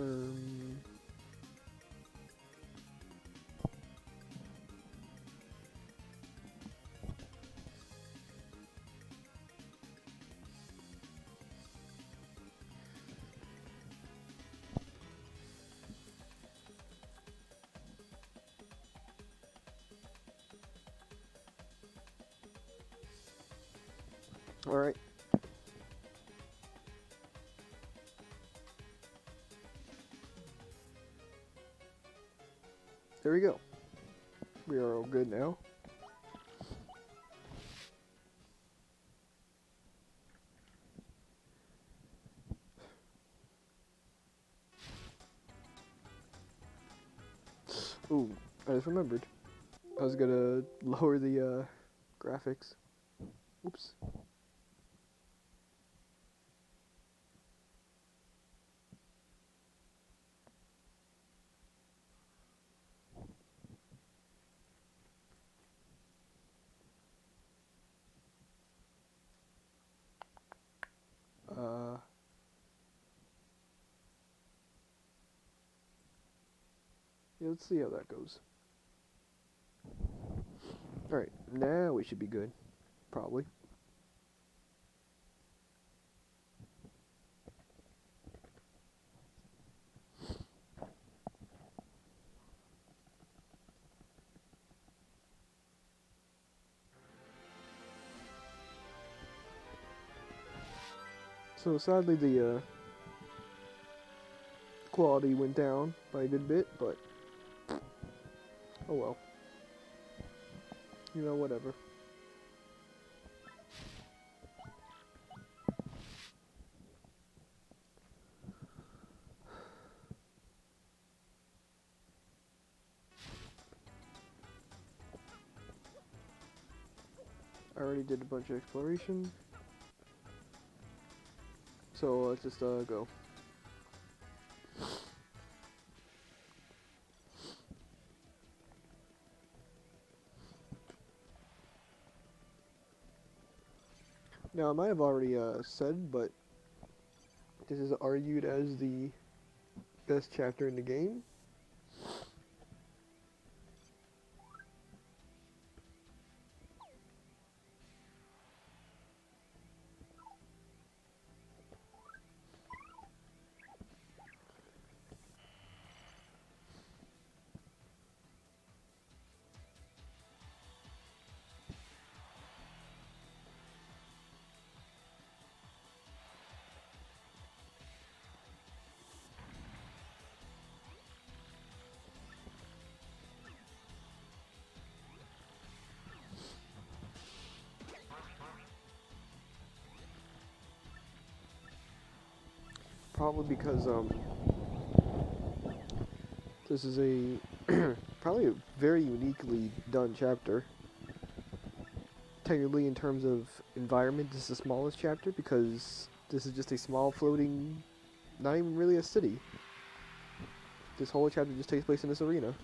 Um. All right. There we go. We are all good now. Ooh, I just remembered. I was gonna lower the graphics. Oops. Yeah, let's see how that goes. Alright, now we should be good. Probably. So sadly the quality went down by a good bit, but oh well. You know, whatever. I already did a bunch of exploration. So let's just go. Now I might have already said, but this is argued as the best chapter in the game. Probably because this is a probably a very uniquely done chapter. Technically, in terms of environment, this is the smallest chapter because this is just a small floating, not even really a city. This whole chapter just takes place in this arena.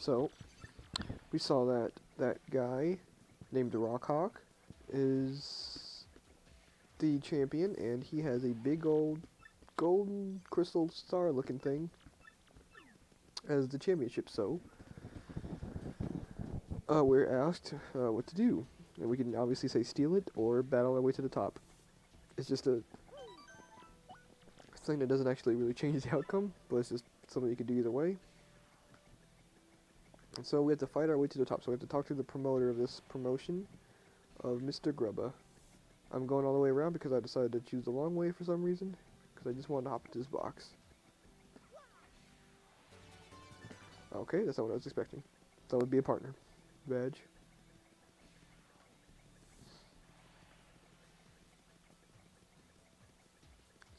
So, we saw that that guy named Rockhawk is the champion, and he has a big old golden crystal star looking thing as the championship. So, we're asked what to do. And we can obviously say steal it or battle our way to the top. It's just a thing that doesn't actually really change the outcome, but it's just something you can do either way. And so we have to fight our way to the top. So we have to talk to the promoter of this promotion of Mr. Grubba. I'm going all the way around because I decided to choose the long way for some reason. Because I just wanted to hop into this box. Okay, that's not what I was expecting. That would be a partner. Badge.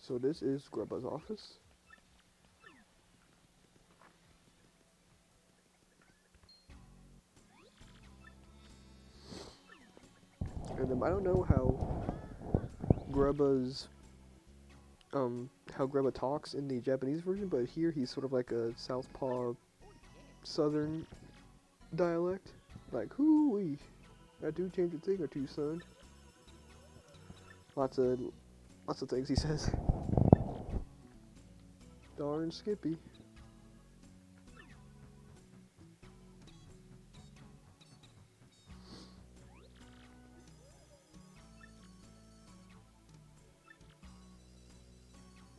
So this is Grubba's office. And I don't know how Grubba's how Grandma talks in the Japanese version, but here he's sort of like a Southpaw Southern dialect. Like, hoo-wee, I do change a thing or two, son. Lots of things he says. Darn Skippy.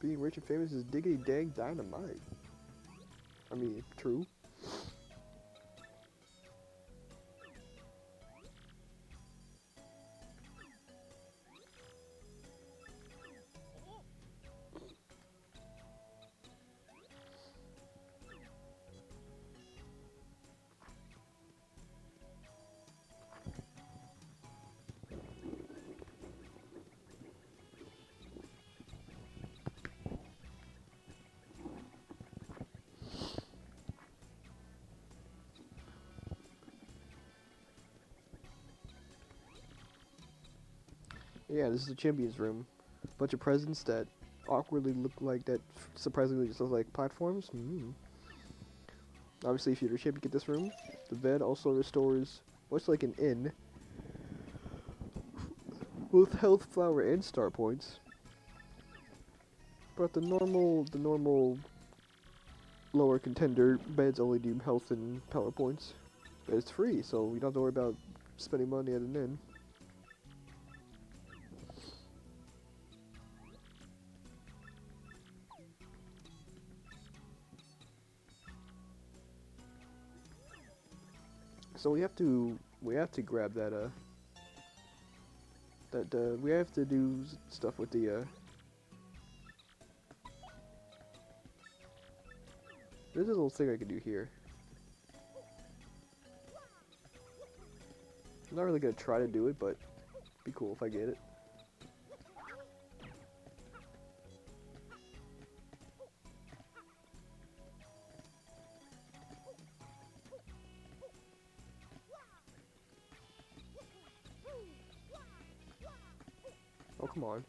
Being rich and famous is diggity dang dynamite. I mean, true. Yeah, this is the champion's room. Bunch of presents that awkwardly look like that surprisingly just look like platforms. Obviously, if you're the champion, get this room. The bed also restores, much like an inn, both health, flower, and star points. But the normal lower contender beds only do health and power points. But it's free, so you don't have to worry about spending money at an inn. So we have to grab that we have to do stuff with the there's a little thing I can do here. I'm not really gonna try to do it, but it'd be cool if I get it. Oh, come on.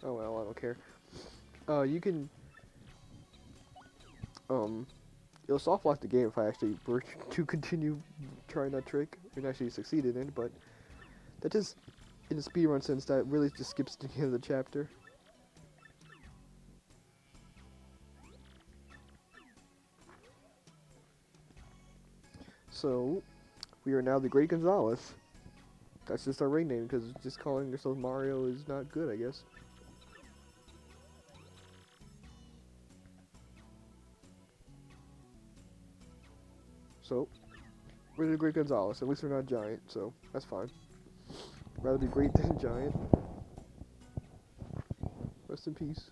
Oh well, I don't care. You can it'll soft lock the game if I actually were to continue trying that trick and actually succeeded in it, but that just, in a speedrun sense, that really just skips to the end of the chapter. So, we are now the Great Gonzalez. That's just our ring name, because just calling yourself Mario is not good, I guess. So, we're the Great Gonzalez. At least we're not giant, so that's fine. Rather be great than giant. Rest in peace.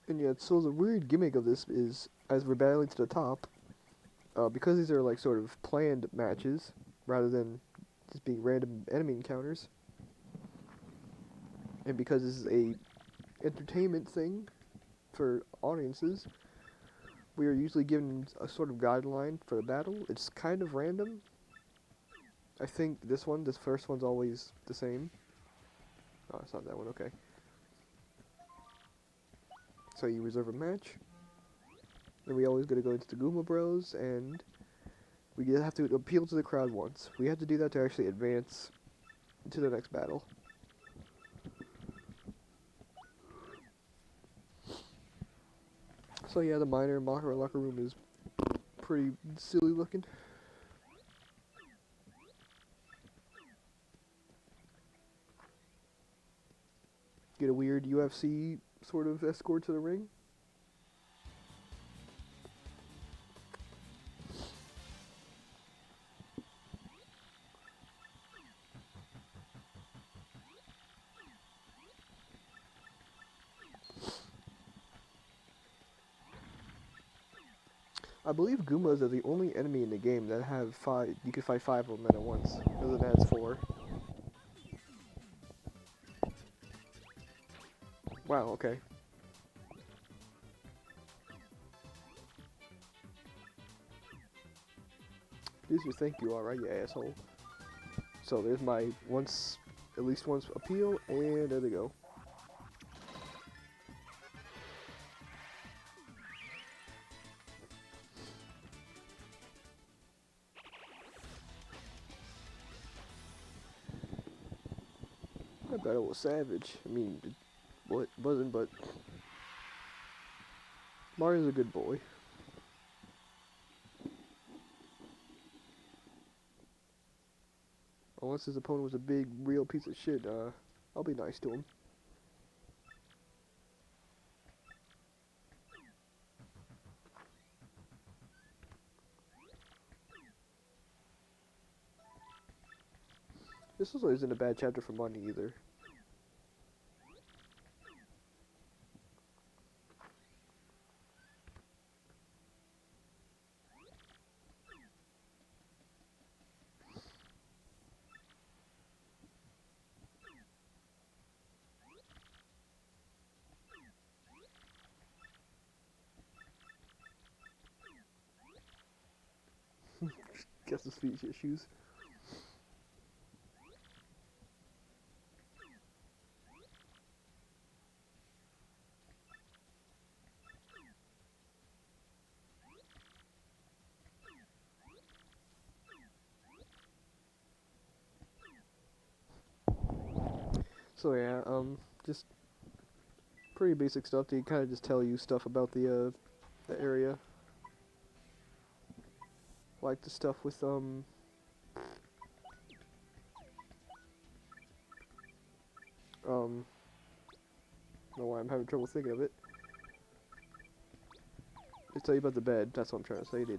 And yeah, so the weird gimmick of this is, as we're battling to the top, because these are like sort of planned matches, rather than just being random enemy encounters, and because this is a entertainment thing for audiences, we are usually given a sort of guideline for the battle. It's kind of random. I think this first one's always the same. Oh, it's not that one, okay. So you reserve a match. Then we always gotta go into the Goomba Bros, and we have to appeal to the crowd once. We have to do that to actually advance into the next battle. So yeah, the minor locker room is pretty silly looking. Get a weird UFC sort of escort to the ring. I believe Goombas are the only enemy in the game that have five. You can fight 5 of them at once. Other than that, it's 4. Wow. Okay. Here's your thank you, alright, you asshole. So there's my at least once appeal, and there they go. That battle was savage. I mean, it wasn't, but Mario's a good boy. Unless his opponent was a big, real piece of shit, I'll be nice to him. This also isn't a bad chapter for money either. Guess the speech issues. So yeah, just pretty basic stuff. They kind of just tell you stuff about the area, like the stuff with don't know why I'm having trouble thinking of it. They tell you about the bed. That's what I'm trying to say. They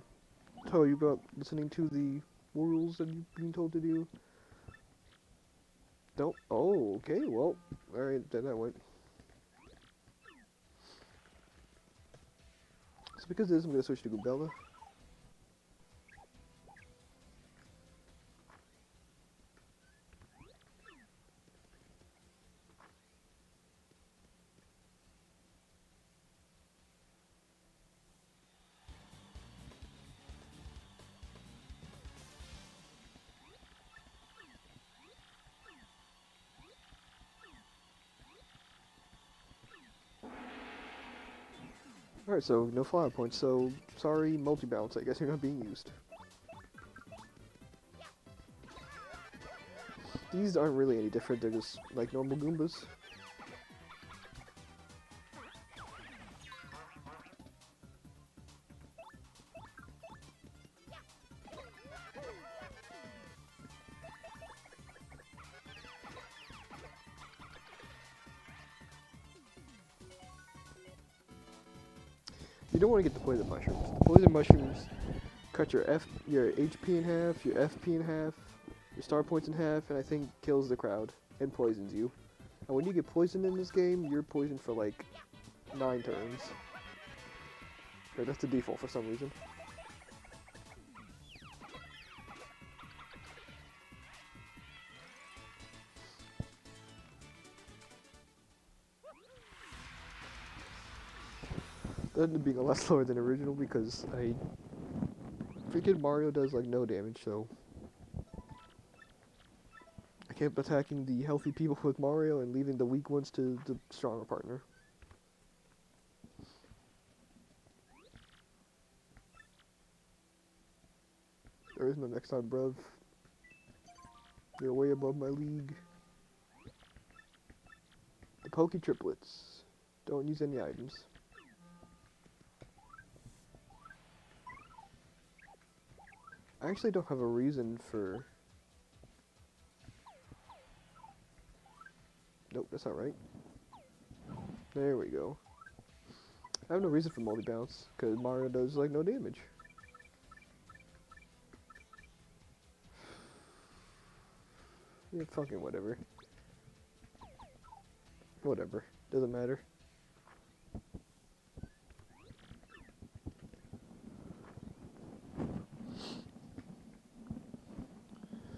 tell you about listening to the rules that you've been told to do. Don't. Oh, okay. Well, all right. Then that went. So because of this, I'm gonna switch to Gubella. Alright, so no flower points, so sorry, multi-bounce, I guess you're not being used. These aren't really any different, they're just like normal Goombas. You don't want to get the poison mushrooms. Poison mushrooms cut your HP in half, your FP in half, your star points in half, and I think kills the crowd and poisons you. And when you get poisoned in this game, you're poisoned for like 9 turns. Or that's the default for some reason. That ended up being a lot slower than original because freaking Mario does like no damage, so I kept attacking the healthy people with Mario and leaving the weak ones to the stronger partner. There is no next time, bruv. You're way above my league. The Poke Triplets. Don't use any items. I actually don't have a reason for... Nope, that's not right. There we go. I have no reason for multi-bounce, because Mario does like no damage. Yeah, fucking whatever. Whatever. Doesn't matter.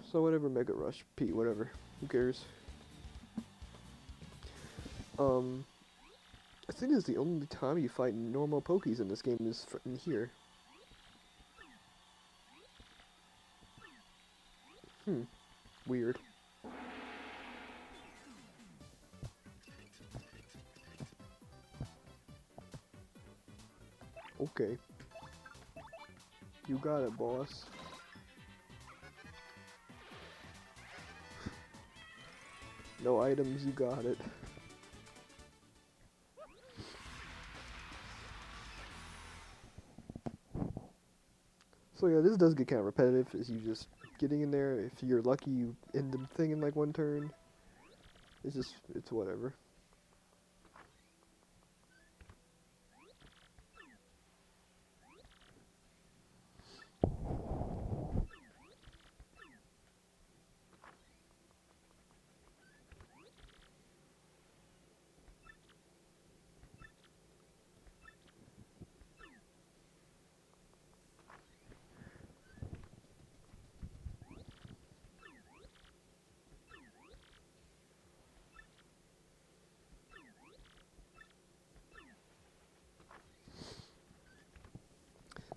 So whatever, Mega Rush, P, whatever. Who cares? I think this is the only time you fight normal Pokies in this game is in here. Weird. Okay. You got it, boss. No items, you got it. So yeah, this does get kind of repetitive as you just getting in there. If you're lucky, you end the thing in like one turn. It's whatever.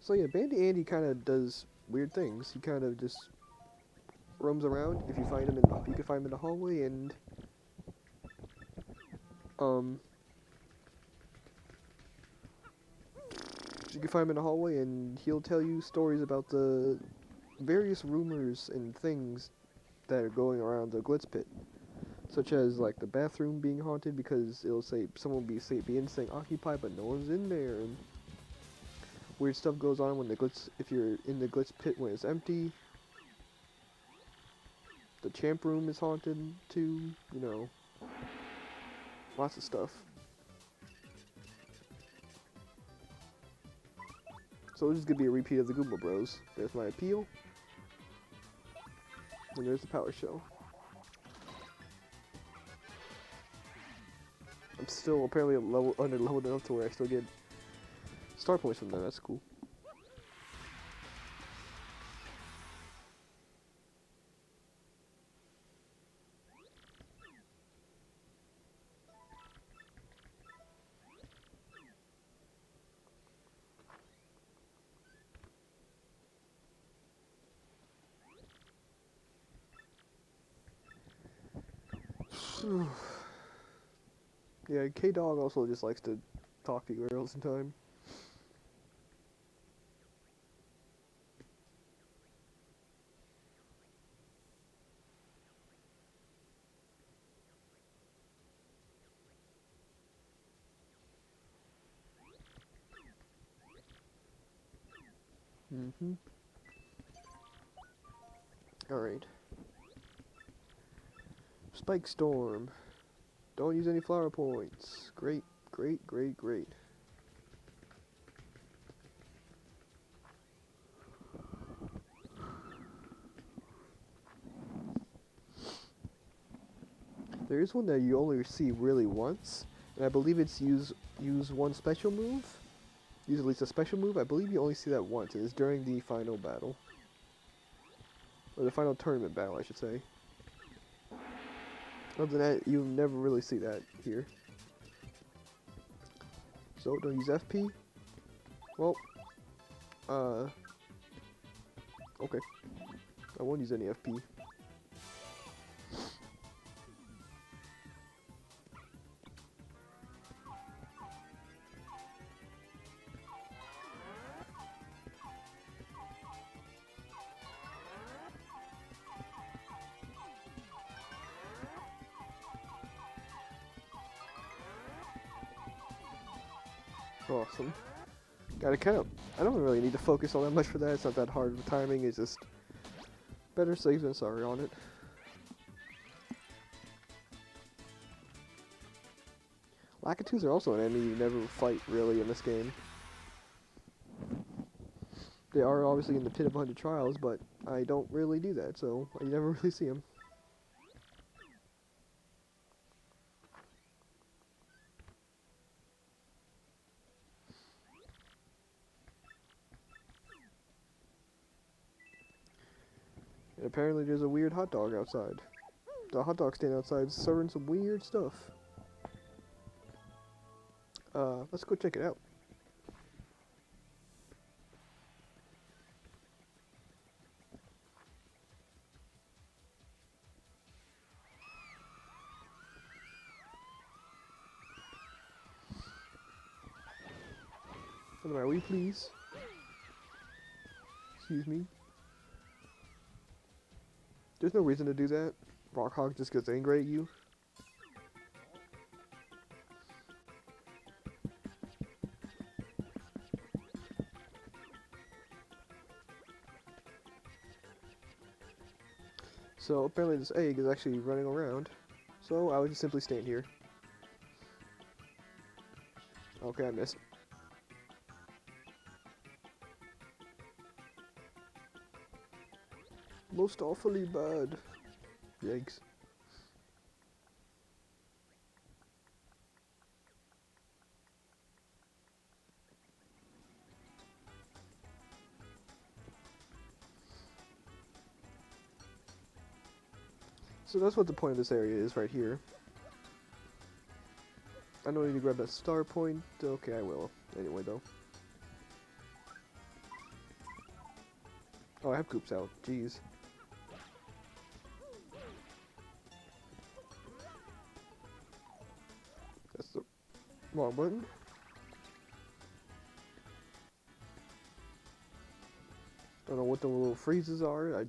So yeah, Bandy Andy kind of does weird things. He kind of just roams around. If you find him you can find him in the hallway, and um, you can find him in the hallway, and he'll tell you stories about the various rumors and things that are going around the Glitz Pit, such as like the bathroom being haunted because it'll say someone be in saying occupied, but no one's in there, and weird stuff goes on when the Glitz if you're in the Glitz Pit when it's empty. The champ room is haunted too, you know, lots of stuff. So this is gonna be a repeat of the Goomba Bros. There's my appeal, and there's the power show. I'm still apparently under leveled enough to where I still get star points from them. That's cool. Yeah, K-Dog also just likes to talk to girls in time. Mm-hmm. Alright. Spike Storm. Don't use any flower points. Great, great, great, great. There is one that you only see really once, and I believe it's use one special move. Use at least a special move. I believe you only see that once. It is during the final battle. Or the final tournament battle, I should say. Other than that, you never really see that here. So, don't use FP. Well, okay. I won't use any FP. Awesome. Gotta count. I don't really need to focus all that much for that. It's not that hard of timing. It's just better safe than sorry on it. Lakitus are also an enemy you never fight really in this game. They are obviously in the Pit of 100 Trials, but I don't really do that, so you never really see them. And apparently there's a weird hot dog outside. The hot dog stand outside serving some weird stuff. Let's go check it out. Out of my way, please. Excuse me. There's no reason to do that. Rockhog just gets angry at you. So apparently this egg is actually running around. So I would just simply stand here. Okay, I missed. Most awfully bad. Yikes. So that's what the point of this area is right here. I don't need to grab that star point. Okay, I will. Anyway, though. Oh, I have Goops out. Jeez. That's the wrong button. Don't know what the little freezes are.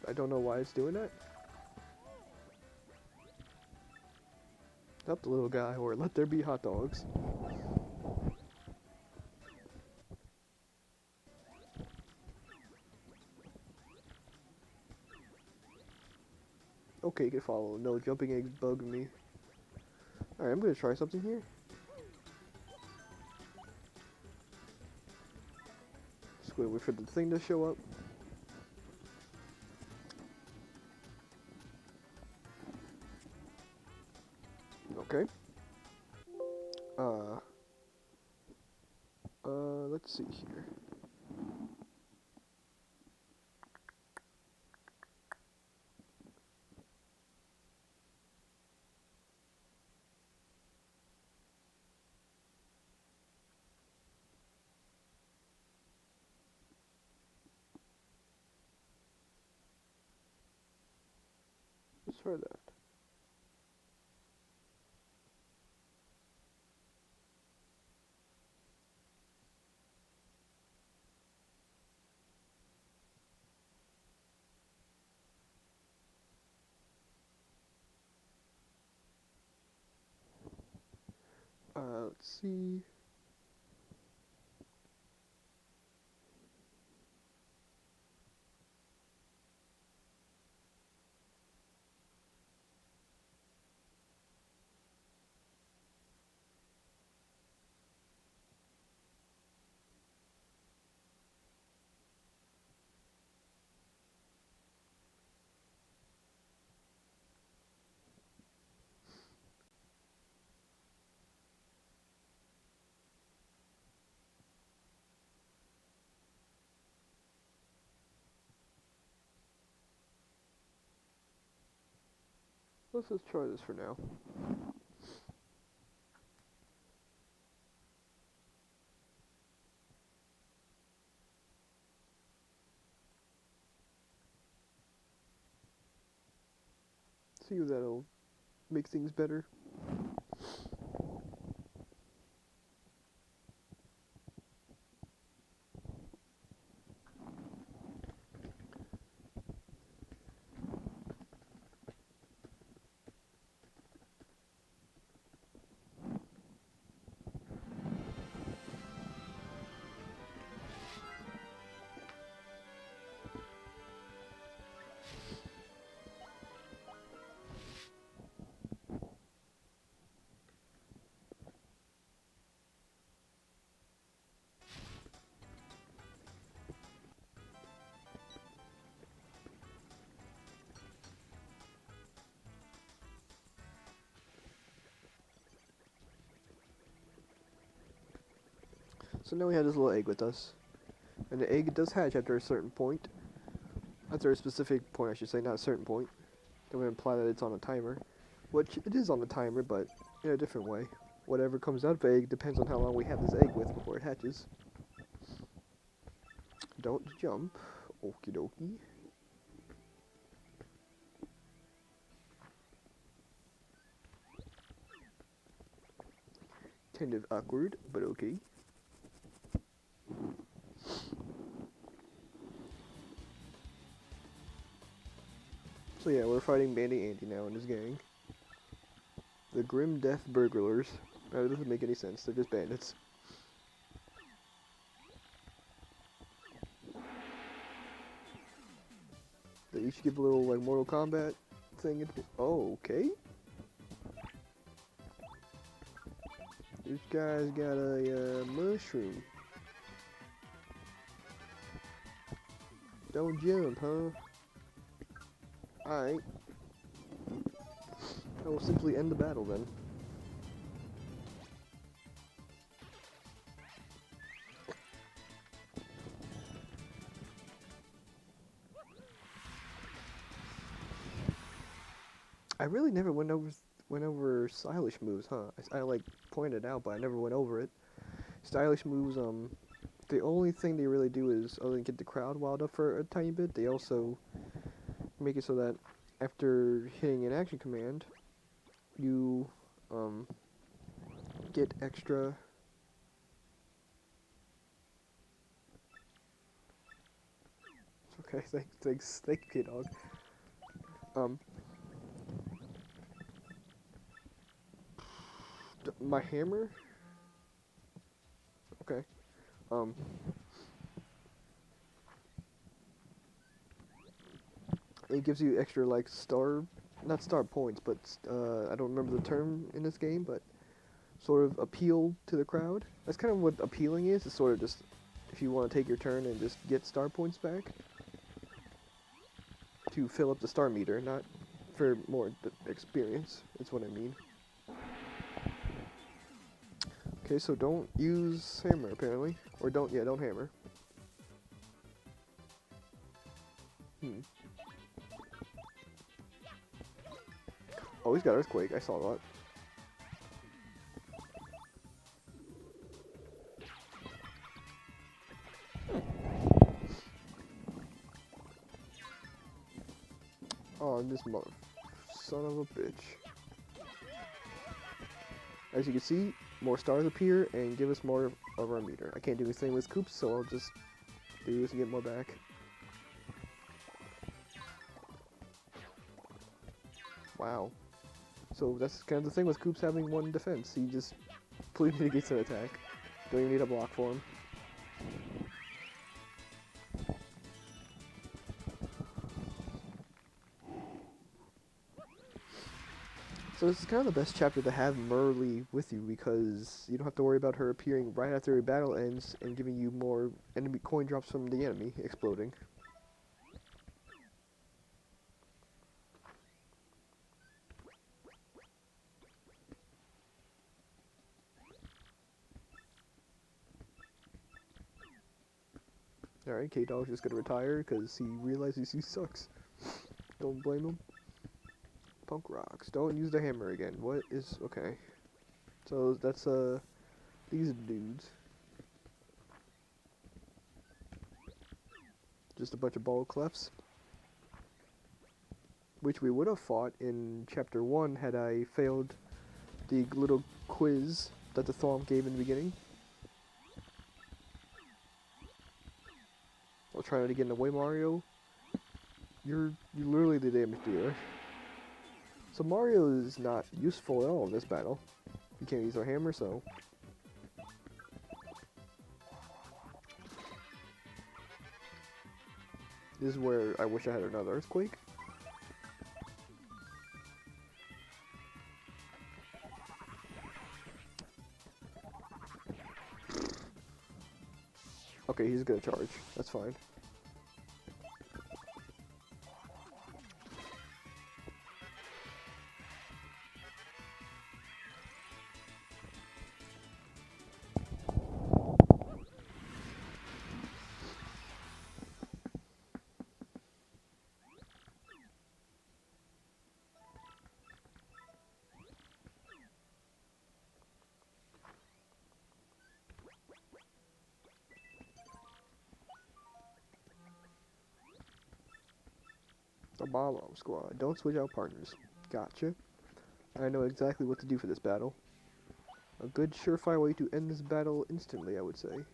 I don't know why it's doing that. Help the little guy, or let there be hot dogs. Okay, you can follow. No jumping eggs bug me. Alright, I'm gonna try something here. Just gonna wait for the thing to show up. Okay. Let's see here. Let's try that. Let's see. Let's just try this for now. See if that'll make things better. So now we have this little egg with us. And the egg does hatch after a certain point. After a specific point, I should say, not a certain point. That would imply that it's on a timer. Which, it is on a timer, but in a different way. Whatever comes out of the egg depends on how long we have this egg with before it hatches. Don't jump. Okie dokie. Kind of awkward, but okay. So yeah, we're fighting Bandy Andy now and his gang. The Grim Death Burglars. That doesn't make any sense, they're just bandits. They each give a little, like, Mortal Kombat thing. Oh, okay. This guy's got a mushroom. Don't jump, huh? Alright. I will simply end the battle then. I really never went over stylish moves, huh? I like pointed out, but I never went over it. Stylish moves, the only thing they really do is, other than get the crowd wild up for a tiny bit, they also make it so that after hitting an action command, you get extra. Okay, thank you, K-Dog. My hammer? Okay. It gives you extra, like, not star points, but, I don't remember the term in this game, but sort of appeal to the crowd. That's kind of what appealing is. It's sort of just, if you want to take your turn and just get star points back. To fill up the star meter, not for more experience, is what I mean. Okay, so don't use hammer, apparently. Or don't hammer. Oh, he's got Earthquake, I saw that. Oh, this mother son of a bitch. As you can see, more stars appear and give us more of our meter. I can't do anything with Coops, so I'll just do this to get more back. Wow. So that's kind of the thing with Coops having one defense. He just completely negates an attack. Don't even need a block for him. So this is kind of the best chapter to have Merle with you, because you don't have to worry about her appearing right after your battle ends and giving you more enemy coin drops from the enemy exploding. Alright, K-Dog's just gonna retire because he realizes he sucks. Don't blame him. Punk rocks. Don't use the hammer again. What is... okay. So that's, these dudes. Just a bunch of ball clefs. Which we would have fought in Chapter 1 had I failed the little quiz that the Thwomp gave in the beginning. I'll try it again away, Mario. You're literally the damage dealer. So Mario is not useful at all in this battle. You can't use our hammer, so... this is where I wish I had another Earthquake. Okay, he's gonna charge. That's fine. The Bomb Squad. Don't switch out partners. Gotcha. I know exactly what to do for this battle. A good surefire way to end this battle instantly, I would say.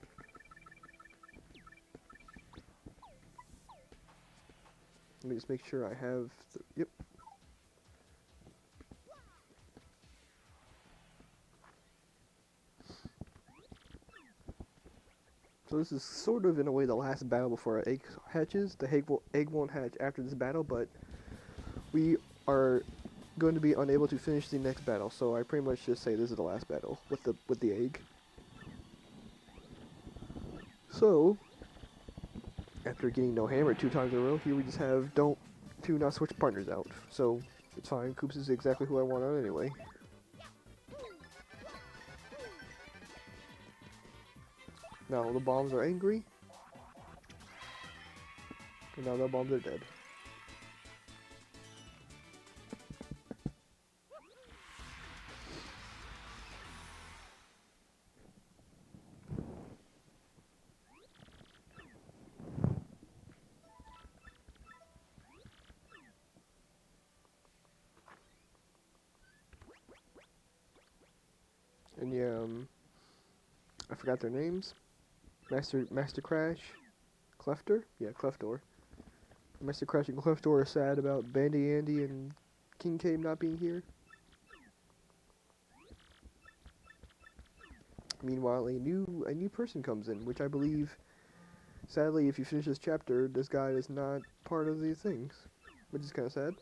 Let me just make sure I have. Yep. So this is sort of, in a way, the last battle before our egg hatches. The egg won't hatch after this battle, but we are going to be unable to finish the next battle. So I pretty much just say this is the last battle with the egg. So after getting no hammer 2 times in a row, here we just have do not switch partners out. So it's fine. Koops is exactly who I want out anyway. Now the bombs are angry. And now the bombs are dead. And yeah, I forgot their names. Master Crash, Cleftor? Yeah, Cleftor. Master Crash and Cleftor are sad about Bandy Andy and King Cabe not being here. Meanwhile, a new person comes in, which I believe, sadly, if you finish this chapter, this guy is not part of these things, which is kind of sad.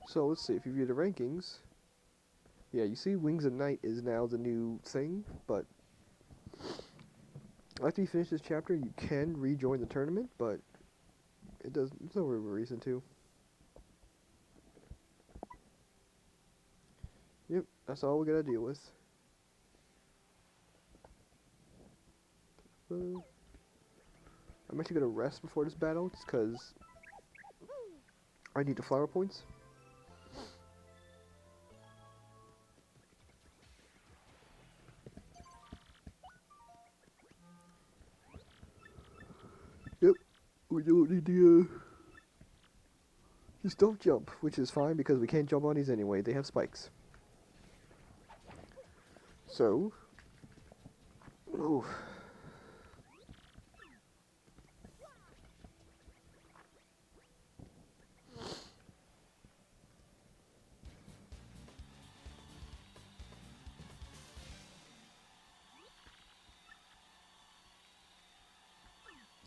So let's see, if you view the rankings, yeah, you see Wings of Night is now the new thing, but after you finish this chapter, you can rejoin the tournament, but there's no real reason to. Yep, that's all we gotta deal with. I'm actually gonna rest before this battle, just because I need the flower points. Yep, we don't need to, just don't jump, which is fine because we can't jump on these anyway, they have spikes. So, oh.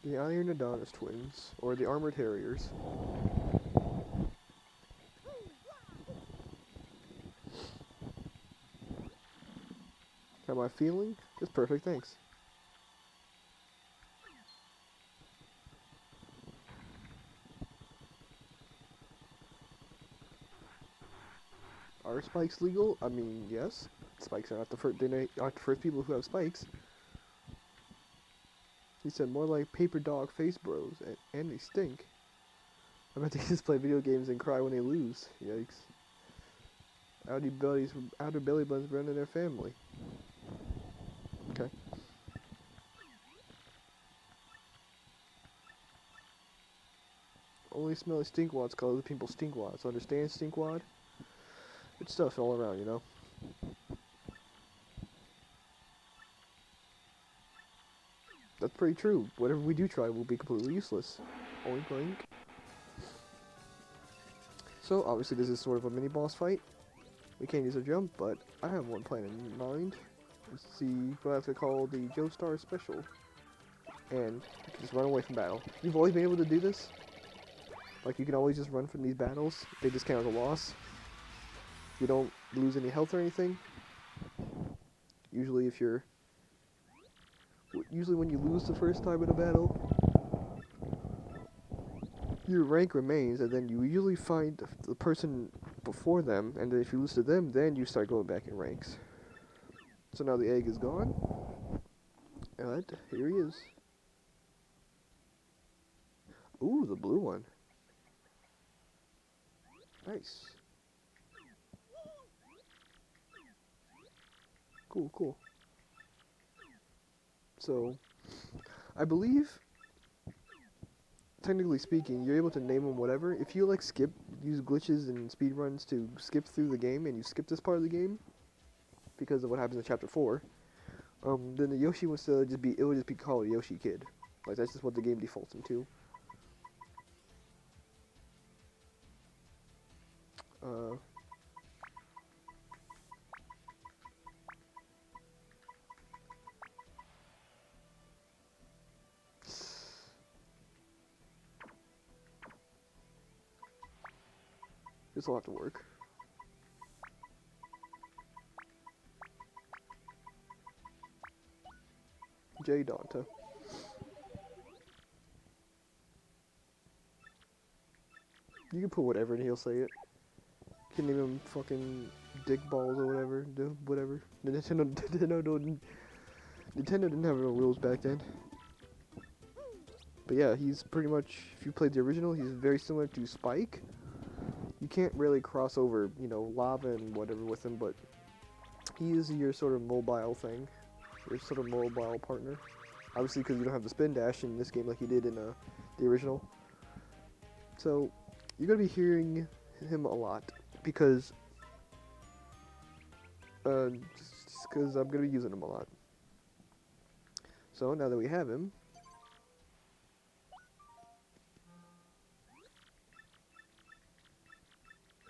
The Iron Adonis twins, or the Armored Harriers. How am I feeling? Just perfect, thanks. Are spikes legal? I mean, yes. Spikes are not the first. They're not the first people who have spikes. He said more like paper dog face bros, and they stink. I bet they just play video games and cry when they lose. Yikes. Outer belly buttons run in their family. Okay. Only smell stinkwads call other people stinkwads. Understand stinkwad? It's stuff all around, you know. That's pretty true. Whatever we do try will be completely useless. Oink oink. So obviously this is sort of a mini boss fight. We can't use a jump, but I have one plan in mind. It's what I have to call the Joestar Special. And you can just run away from battle. You've always been able to do this. Like, you can always just run from these battles. They just count as a loss. You don't lose any health or anything. Usually when you lose the first time in a battle, your rank remains, and then you usually find the person before them, and then if you lose to them, then you start going back in ranks. So now the egg is gone, and here he is. Ooh, the blue one. Nice. Cool, cool. So, I believe, technically speaking, you're able to name them whatever. If you like use glitches and speedruns to skip through the game, and you skip this part of the game because of what happens in Chapter 4, then the Yoshi will still just be, it will just be called Yoshi Kid. Like, that's just what the game defaults him to. It's a lot to work. J. Danta. You can put whatever and he'll say it. You can name him fucking Dick Balls or whatever. Do whatever. Nintendo didn't have no rules back then. But yeah, he's pretty much, if you played the original, he's very similar to Spike. You can't really cross over, you know, lava and whatever with him, but he is your sort of mobile thing. Your sort of mobile partner. Obviously, because you don't have the spin dash in this game like you did in the original. So, you're going to be hearing him a lot, because just because I'm going to be using him a lot. So, now that we have him,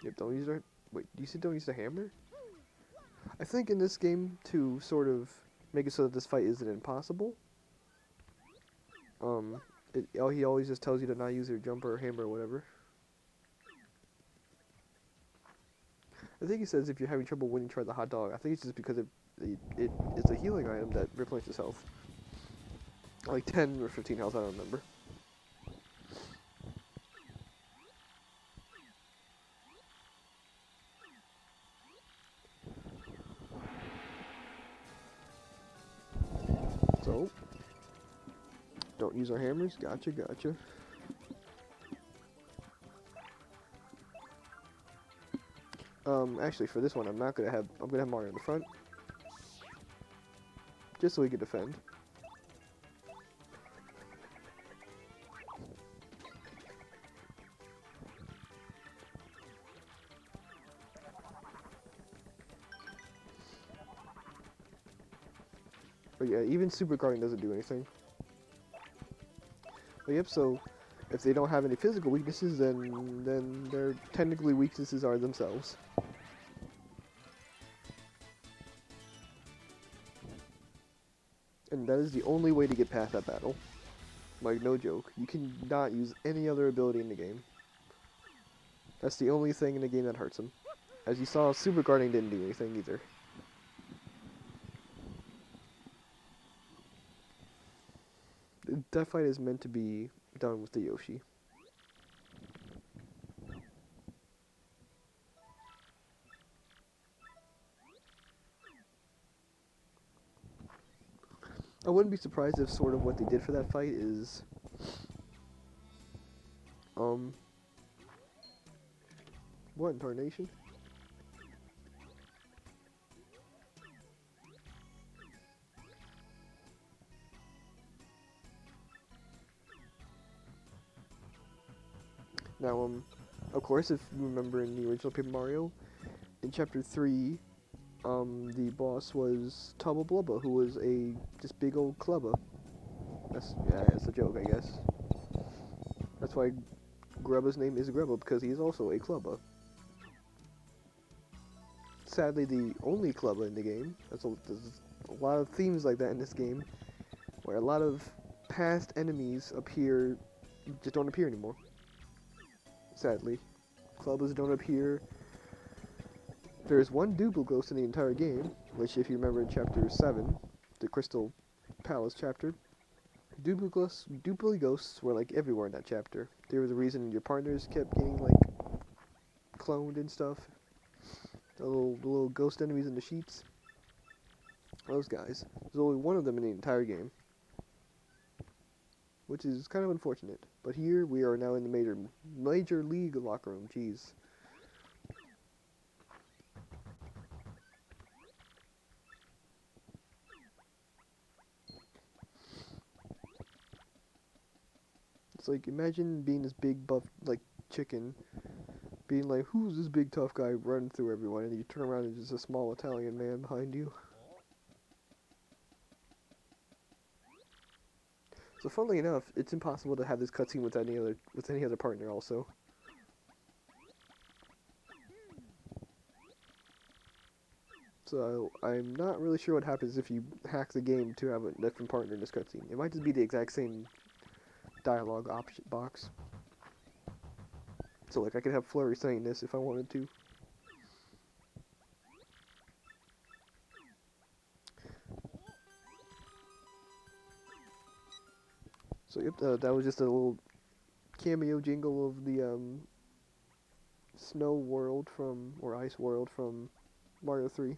yep, don't use our, wait, you said don't use the hammer? I think in this game, to sort of make it so that this fight isn't impossible, he always just tells you to not use your jumper or hammer or whatever. I think he says if you're having trouble when you try the hot dog, I think it's just because it's a healing item that replenishes health. Like 10 or 15 health, I don't remember. So, don't use our hammers. Gotcha, gotcha. Actually, for this one, I'm gonna have Mario in the front, just so he can defend. But yeah, even super guarding doesn't do anything. But yep, so if they don't have any physical weaknesses, then their technically weaknesses are themselves. And that is the only way to get past that battle. Like, no joke. You cannot use any other ability in the game. That's the only thing in the game that hurts him. As you saw, super guarding didn't do anything either. That fight is meant to be done with the Yoshi. I wouldn't be surprised if sort of what they did for that fight is what in tarnation? Now, of course, if you remember in the original Paper Mario, in Chapter 3, the boss was Tubba Blubba, who was a just big old clubber. That's a joke, I guess. That's why Grubba's name is Grubba, because he's also a clubber. Sadly, the only clubber in the game. There's a lot of themes like that in this game, where a lot of past enemies just don't appear anymore. Sadly, clubbers don't appear. There's one Duplo Ghost in the entire game, which if you remember in Chapter 7, the Crystal Palace chapter, Duplo Ghosts were like everywhere in that chapter. They were the reason your partners kept getting like cloned and stuff. The little ghost enemies in the sheets. Those guys. There's only one of them in the entire game, which is kind of unfortunate. But here we are now in the major league locker room. Jeez. like, imagine being this big buff, like, chicken, being like, who's this big tough guy running through everyone, and you turn around and there's just a small Italian man behind you. So funnily enough, it's impossible to have this cutscene with any other partner also. So I'm not really sure what happens if you hack the game to have a different partner in this cutscene. It might just be the exact same dialogue option box. So like I could have Flurry saying this if I wanted to. So yep, that was just a little cameo jingle of the snow world from, or ice world from Mario 3.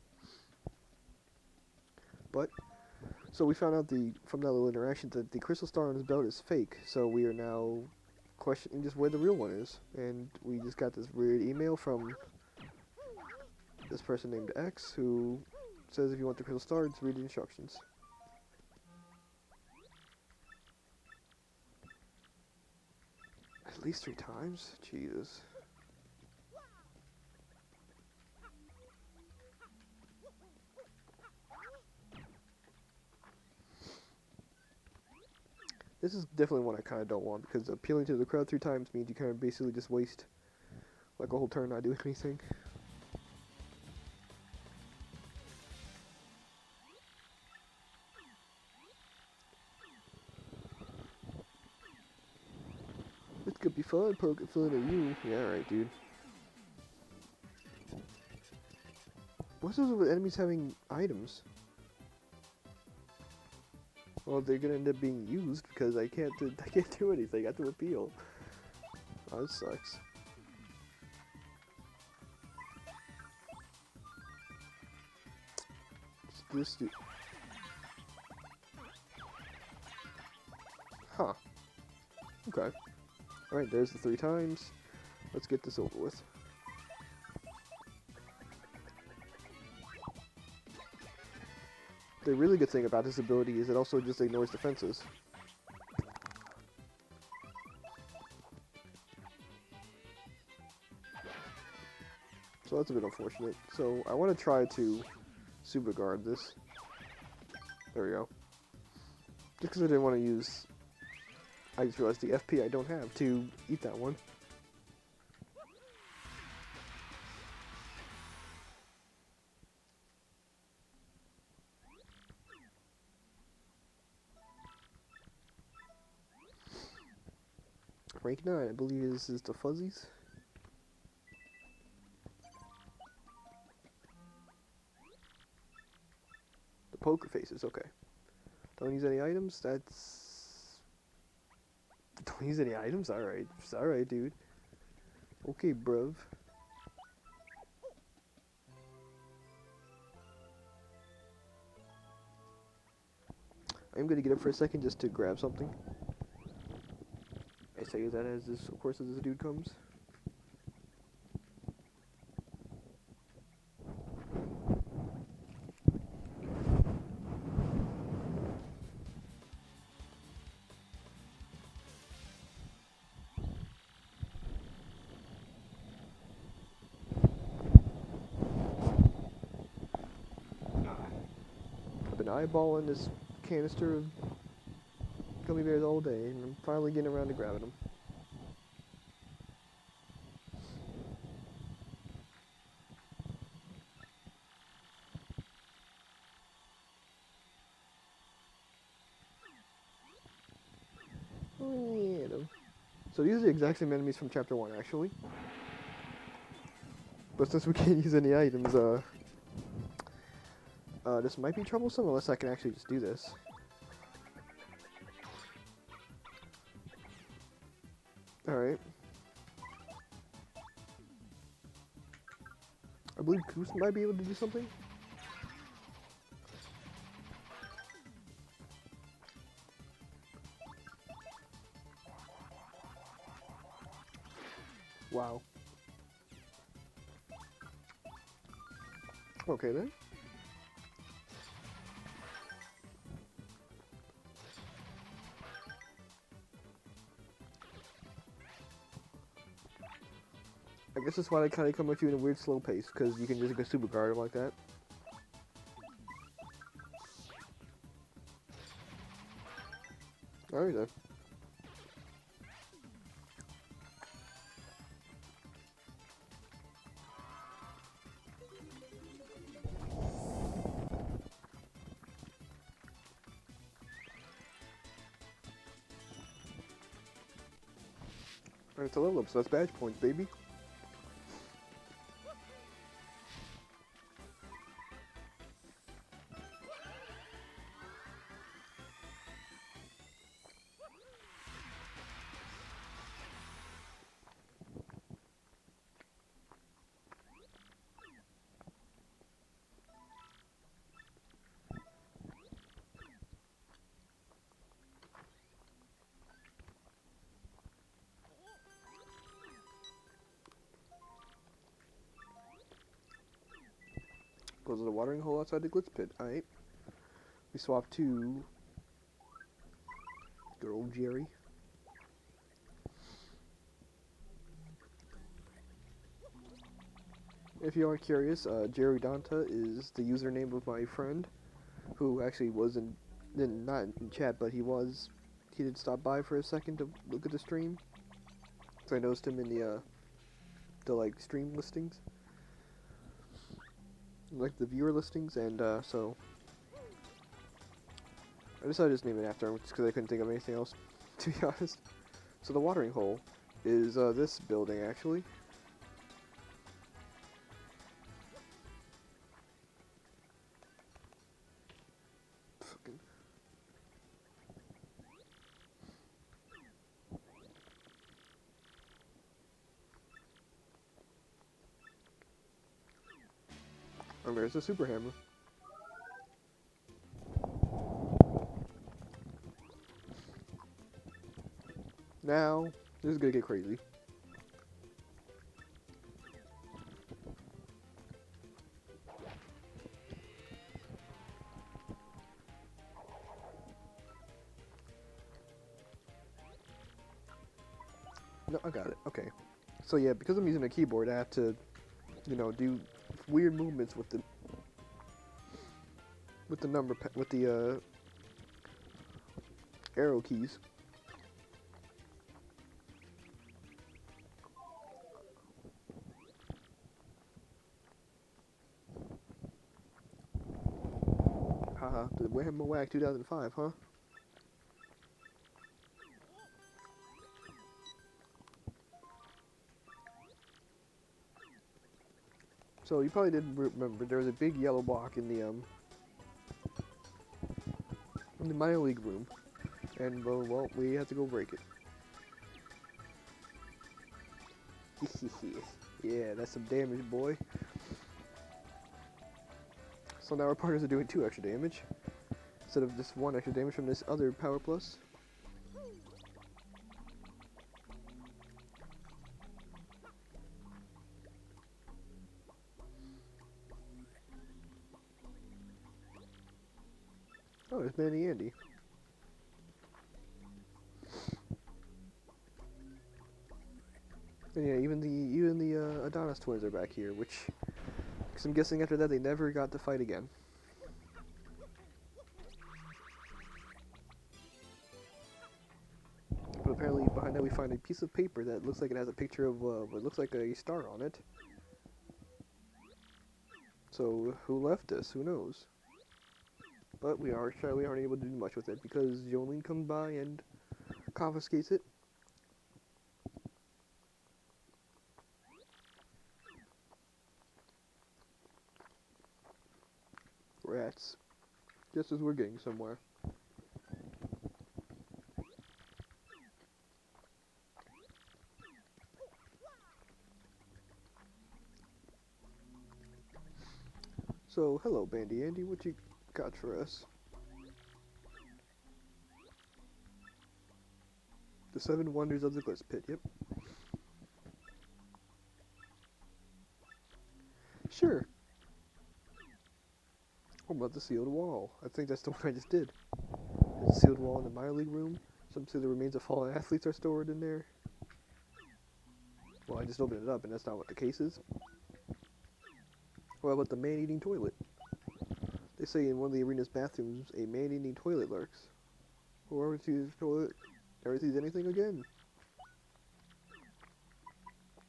But so we found out from that little interaction that the crystal star on his belt is fake. So we are now questioning just where the real one is, and we just got this weird email from this person named X who says if you want the crystal star, just read the instructions. At least 3 times? Jesus. This is definitely one I kind of don't want, because appealing to the crowd 3 times means you kind of basically just waste like a whole turn not doing anything. This could be fun, poking fun at you. Yeah, alright, dude. What's this with enemies having items? Well, they're gonna end up being used because I can't do anything. I have to appeal. Oh, that sucks. This dude. Huh. Okay. Alright, there's the 3 times. Let's get this over with. The really good thing about this ability is it also just ignores defenses. So that's a bit unfortunate. So I want to try to super guard this. There we go. Just because I didn't want to use... I just realized the FP I don't have to eat that one. Rank 9, I believe this is the Fuzzies. The poker faces, okay. Don't use any items, that's... Don't use any items? Alright. Alright, dude. Okay, bruv. I'm gonna get up for a second just to grab something. I say that as this, of course, as this dude comes. I've been eyeballing this canister of gummy bears all day, and I'm finally getting around to grabbing them. Oh, yeah. So these are the exact same enemies from Chapter 1, actually. But since we can't use any items, this might be troublesome unless I can actually just do this. Alright. I believe Goose might be able to do something. Wow. Okay then. I guess that's why they kind of come at you in a weird slow pace, because you can just go super guard like that. Alright then. Alright, it's a level up, so that's badge points, baby. Goes to the watering hole outside the glitz pit. Alright. We swap to good old Jerry. If you aren't curious, Jerry Donta is the username of my friend, who actually wasn't not in chat, but he did stop by for a second to look at the stream. So I noticed him in the like stream listings, like the viewer listings, and so I decided to just name it after him, just because I couldn't think of anything else, to be honest. So the watering hole is this building actually. And there's the super hammer. Now, this is gonna get crazy. No, I got it. Okay. So yeah, because I'm using a keyboard, I have to, you know, do weird movements with the arrow keys. Haha, the Wham Whack 2005, huh? So you probably didn't remember there was a big yellow block in the minor league room, and well, we had to go break it. Yeah, that's some damage, boy. So now our partners are doing 2 extra damage instead of just 1 extra damage from this other power plus. Oh, there's Manny Andy. And yeah, even the Adonis twins are back here, which, because I'm guessing after that they never got to fight again. But apparently behind that we find a piece of paper that looks like it has a picture of what looks like a star on it. So who left this? Who knows? But we aren't able to do much with it because Jolene comes by and confiscates it. Rats. Just as we're getting somewhere. So, hello, Bandy Andy. What you got for us? The 7 wonders of the glitz pit. Yep. Sure. What about the sealed wall? I think that's the one I just did. There's a sealed wall in the minor league room. Some say the remains of fallen athletes are stored in there. Well, I just opened it up, and that's not what the case is. What about the man-eating toilet? They say in one of the arena's bathrooms, a man-eating toilet lurks. Whoever sees the toilet never sees anything again.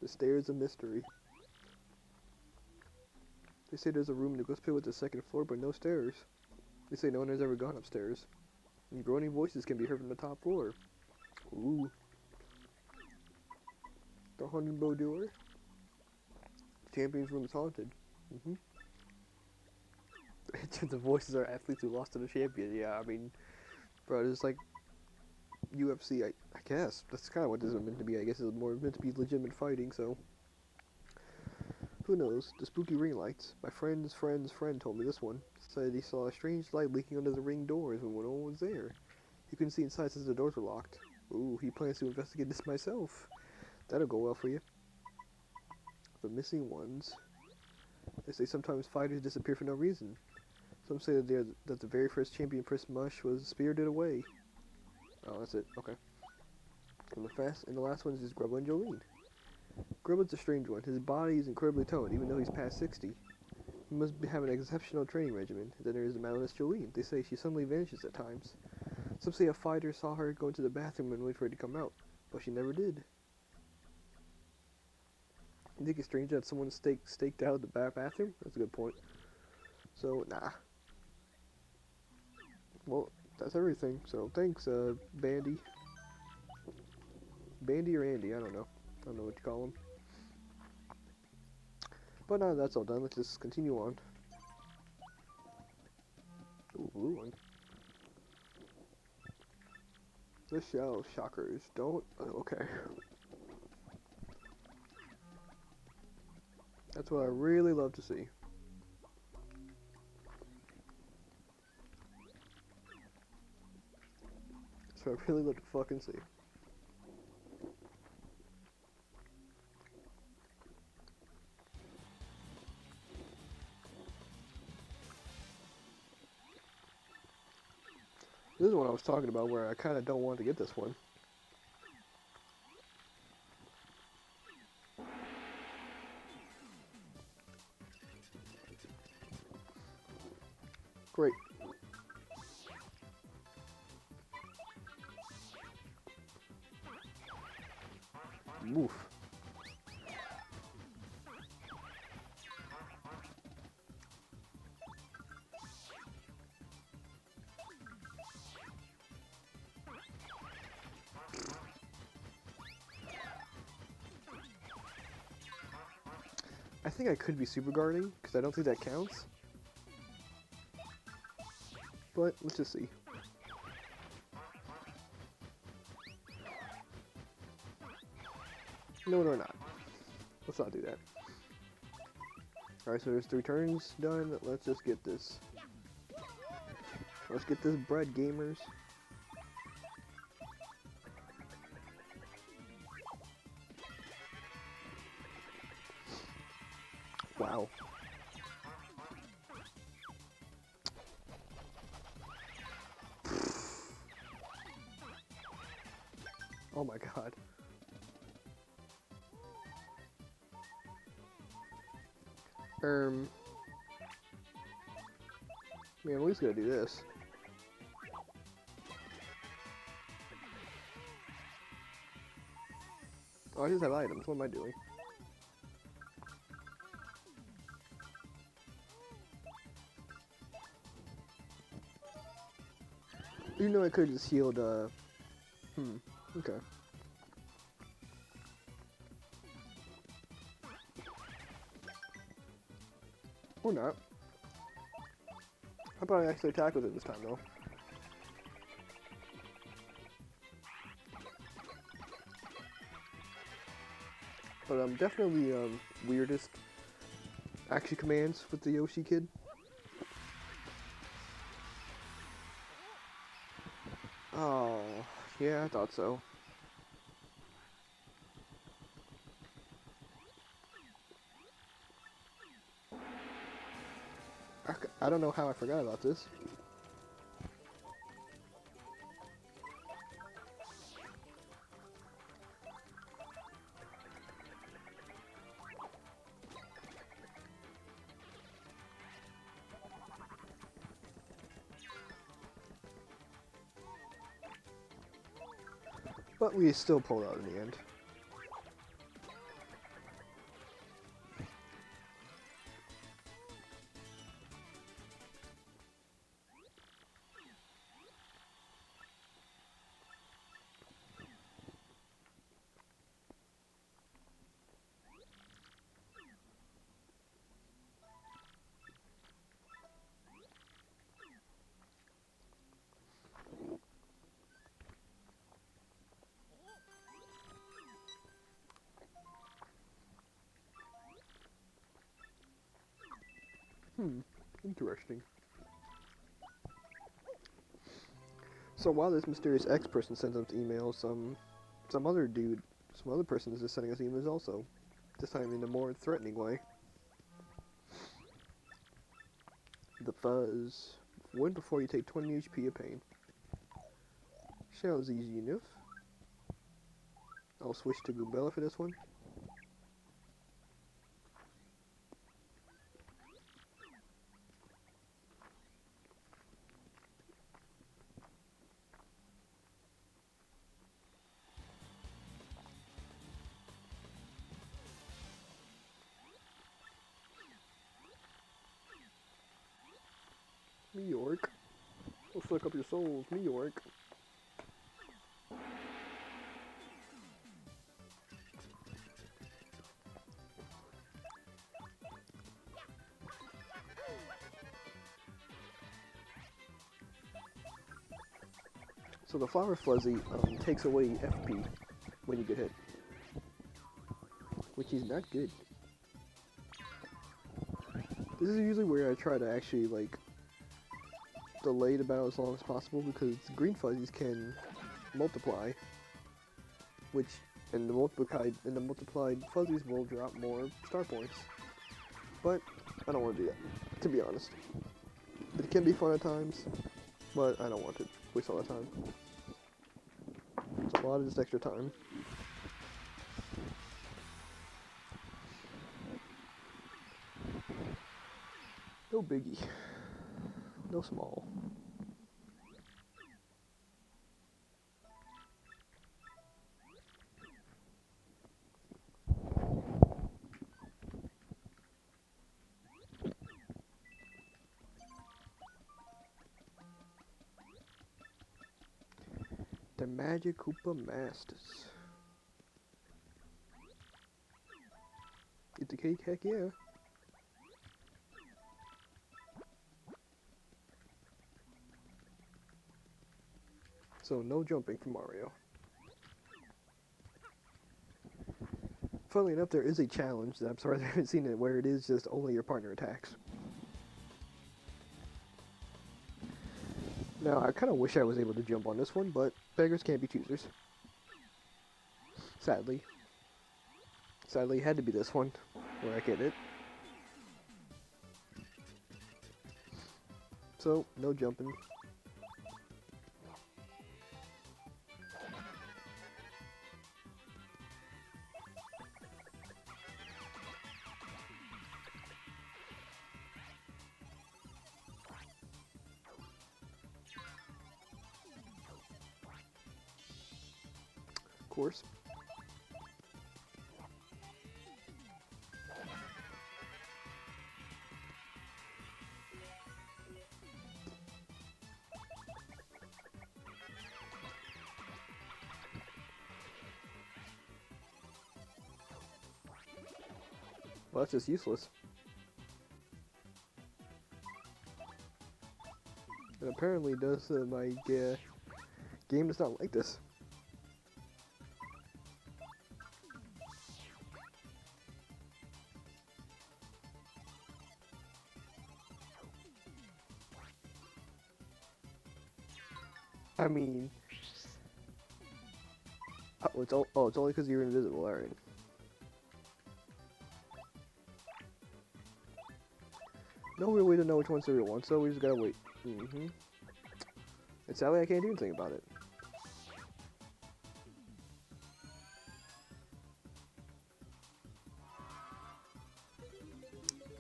The stairs of mystery. They say there's a room in the ghost pit with the second floor, but no stairs. They say no one has ever gone upstairs. And groaning voices can be heard from the top floor. Ooh. The haunted bow door. The champion's room is haunted. The voices are athletes who lost to the champion. Yeah, I mean, bro, it's like UFC, I guess. That's kind of what this is meant to be. I guess it's more meant to be legitimate fighting, so. Who knows? The spooky ring lights. My friend's friend's friend told me this one. Said he saw a strange light leaking under the ring doors when no one was there. He couldn't see inside since the doors were locked. Ooh, he plans to investigate this myself. That'll go well for you. The missing ones. They say sometimes fighters disappear for no reason. Some say that the very first champion, Prince Mush, was spirited away. Oh, that's it. Okay. And the last one is just Grubba and Jolene. Grubba's a strange one. His body is incredibly toned, even though he's past 60. He must have an exceptional training regimen. Then there is the Malinish Jolene. They say she suddenly vanishes at times. Some say a fighter saw her go into the bathroom and wait for her to come out, but she never did. You think it's strange that someone staked out the bathroom? That's a good point. So, nah. Well, that's everything. So, thanks, Bandy. Bandy or Andy, I don't know. I don't know what you call him. But now that's all done. Let's just continue on. Ooh, blue one. The shell shockers. Don't. Okay. That's what I really love to see. That's what I really love to fucking see. This is what I was talking about, where I kind of don't want to get this one. Great. Oof. I think I could be super guarding, because I don't think that counts. But, let's just see. No, we're not. Let's not do that. Alright, so there's 3 turns done. Let's just get this. Let's get this bread, gamers. Wow. Oh my god. Man, at least gotta do this. Oh, I just have items. What am I doing? You know I could have just healed, okay. Or not. How about I actually attack with it this time, though? But, definitely, weirdest action commands with the Yoshi kid. Oh, yeah, I thought so. I don't know how I forgot about this. But we still pulled out in the end. Interesting. So while this mysterious X person sends us emails, some other person is just sending us emails also. This time in a more threatening way. The Fuzz. Win before you take 20 HP of pain. Sounds easy enough. I'll switch to Goombella for this one. New York. I'll suck up your souls, New York. So the Flower Fuzzy takes away FP when you get hit, which is not good. This is usually where I try to actually like delay the battle as long as possible because green Fuzzies can multiply, and the multiplied Fuzzies will drop more star points. But I don't want to do that, to be honest. It can be fun at times, but I don't want to waste all the time. It's a lot of just extra time. No biggie. No small. The Magic Koopa Masters. Get the cake, heck yeah. So no jumping for Mario. Funnily enough, there is a challenge that I'm sorry I haven't seen it where it is just only your partner attacks. Now, I kind of wish I was able to jump on this one, but beggars can't be choosers. Sadly. Sadly, it had to be this one where I get it. So, no jumping. Of course. Well, that's just useless. And apparently my game does not like this. I mean... it's only because you're invisible, alright. No real way to know which one's the real one, so we just gotta wait. And sadly, I can't do anything about it.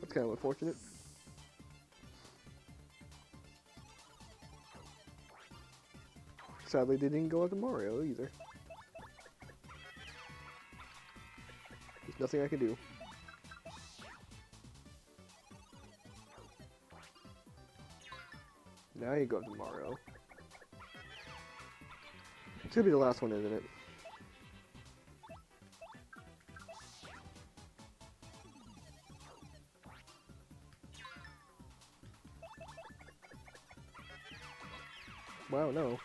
That's kind of unfortunate. Sadly, they didn't go after Mario either. Nothing I can do. Now you go to Mario. It's gonna be the last one, isn't it? Wow, no.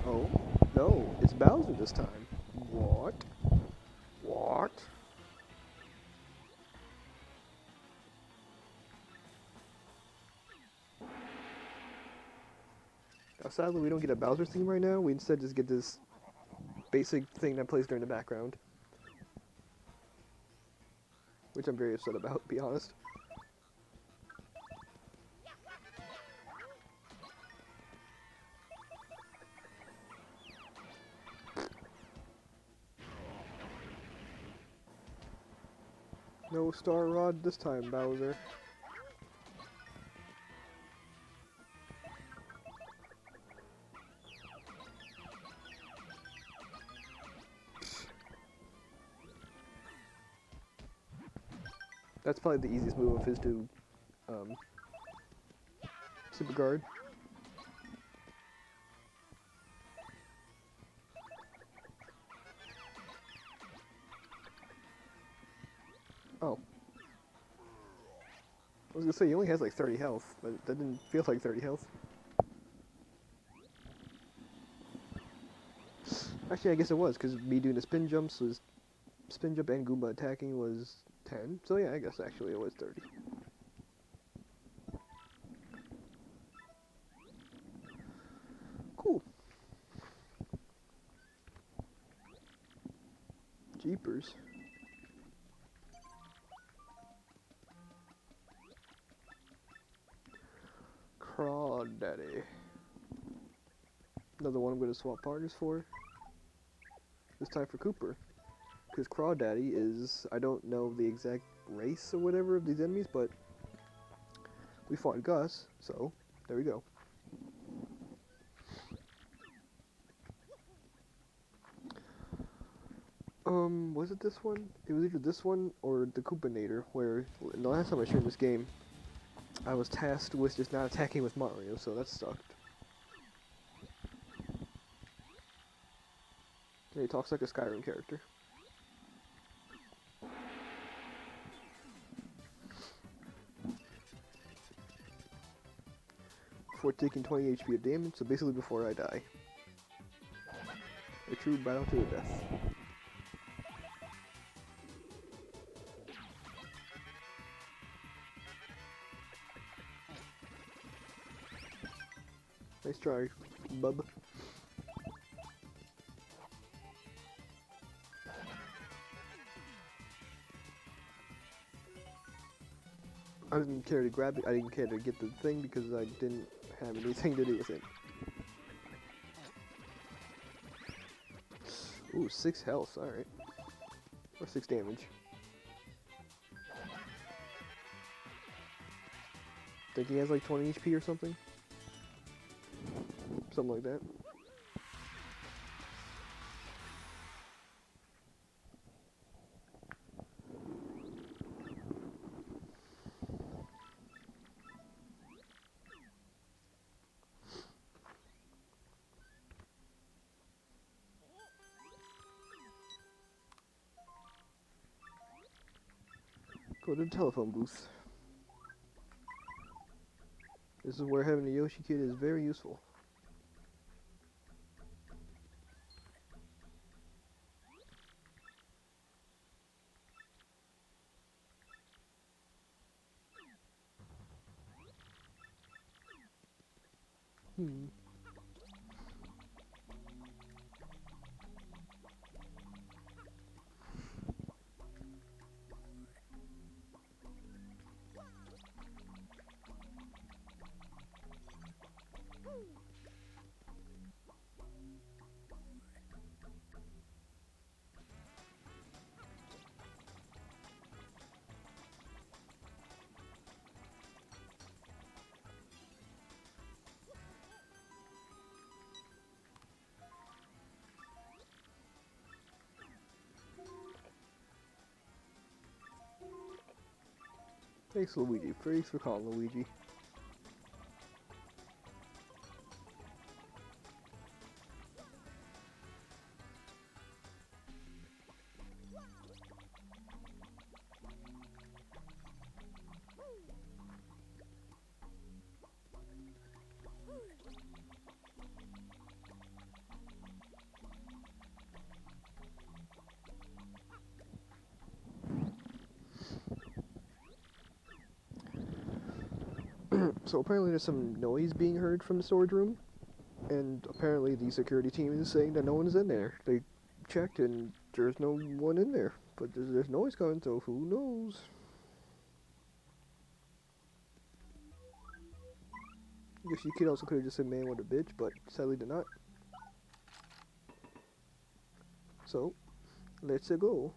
Oh, no, it's Bowser this time. What? What? Now, sadly, we don't get a Bowser theme right now. We instead just get this basic thing that plays during the background. Which I'm very upset about, to be honest. No Star Rod this time, Bowser. That's probably the easiest move of his to super guard. Oh. I was gonna say, he only has like 30 health, but that didn't feel like 30 health. Actually, I guess it was, because me doing the spin jumps was... Spin jump and Goomba attacking was 10. So yeah, I guess actually it was 30. Cool. Jeepers. Crawdaddy. Another one I'm going to swap partners for. This time for Cooper. Because Crawdaddy is, I don't know the exact race or whatever of these enemies, but we fought Gus, so there we go. Was it this one? It was either this one or the Koopanator, where the last time I streamed this game, I was tasked with just not attacking with Mario, so that sucked. Yeah, he talks like a Skyrim character. Before taking 20 HP of damage, so basically before I die. A true battle to the death. Nice try, bub. I didn't care to grab it, I didn't care to get the thing because I didn't have anything to do with it. Ooh, 6 health, alright. Or 6 damage. Think he has like 20 HP or something? Something like that. Go to the telephone booth. This is where having a Yoshi kid is very useful. Thanks, Luigi. Thanks for calling, Luigi. So apparently there's some noise being heard from the storage room, and apparently the security team is saying that no one is in there. They checked and there's no one in there, but there's noise coming, so who knows? I guess you could also could have just said man with a bitch, but sadly did not. So, let's go.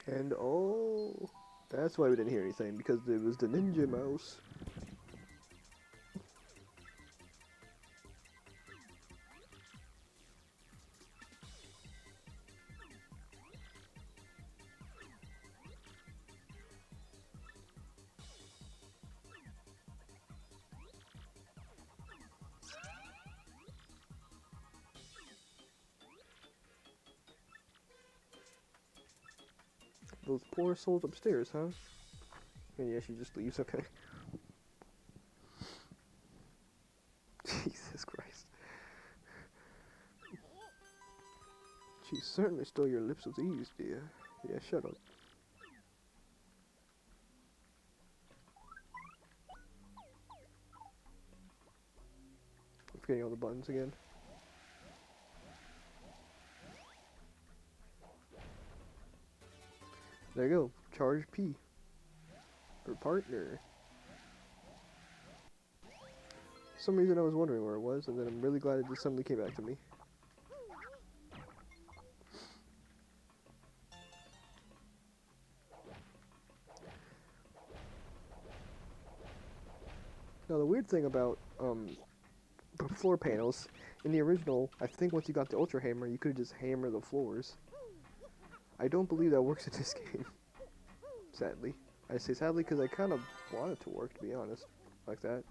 And oh, that's why we didn't hear anything, because it was the ninja mouse. Those poor souls upstairs, huh? And yeah, she just leaves, okay. Jesus Christ. She certainly stole your lips with ease, dear. Yeah, shut up. I'm forgetting all the buttons again. There you go. Charge P. For partner. For some reason I was wondering where it was, and then I'm really glad it just suddenly came back to me. Now the weird thing about the floor panels, in the original, I think once you got the Ultra Hammer, you could just hammer the floors. I don't believe that works in this game. Sadly. I say sadly because I kind of want it to work, to be honest. Like that.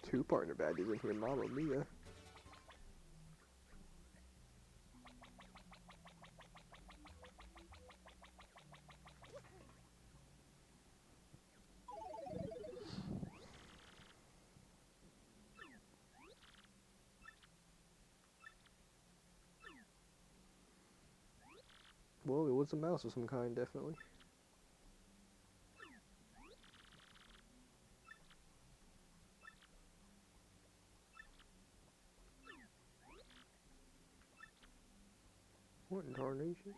Two partner badges in here, mamma mia. Well, it was a mouse of some kind, definitely. What in tarnation?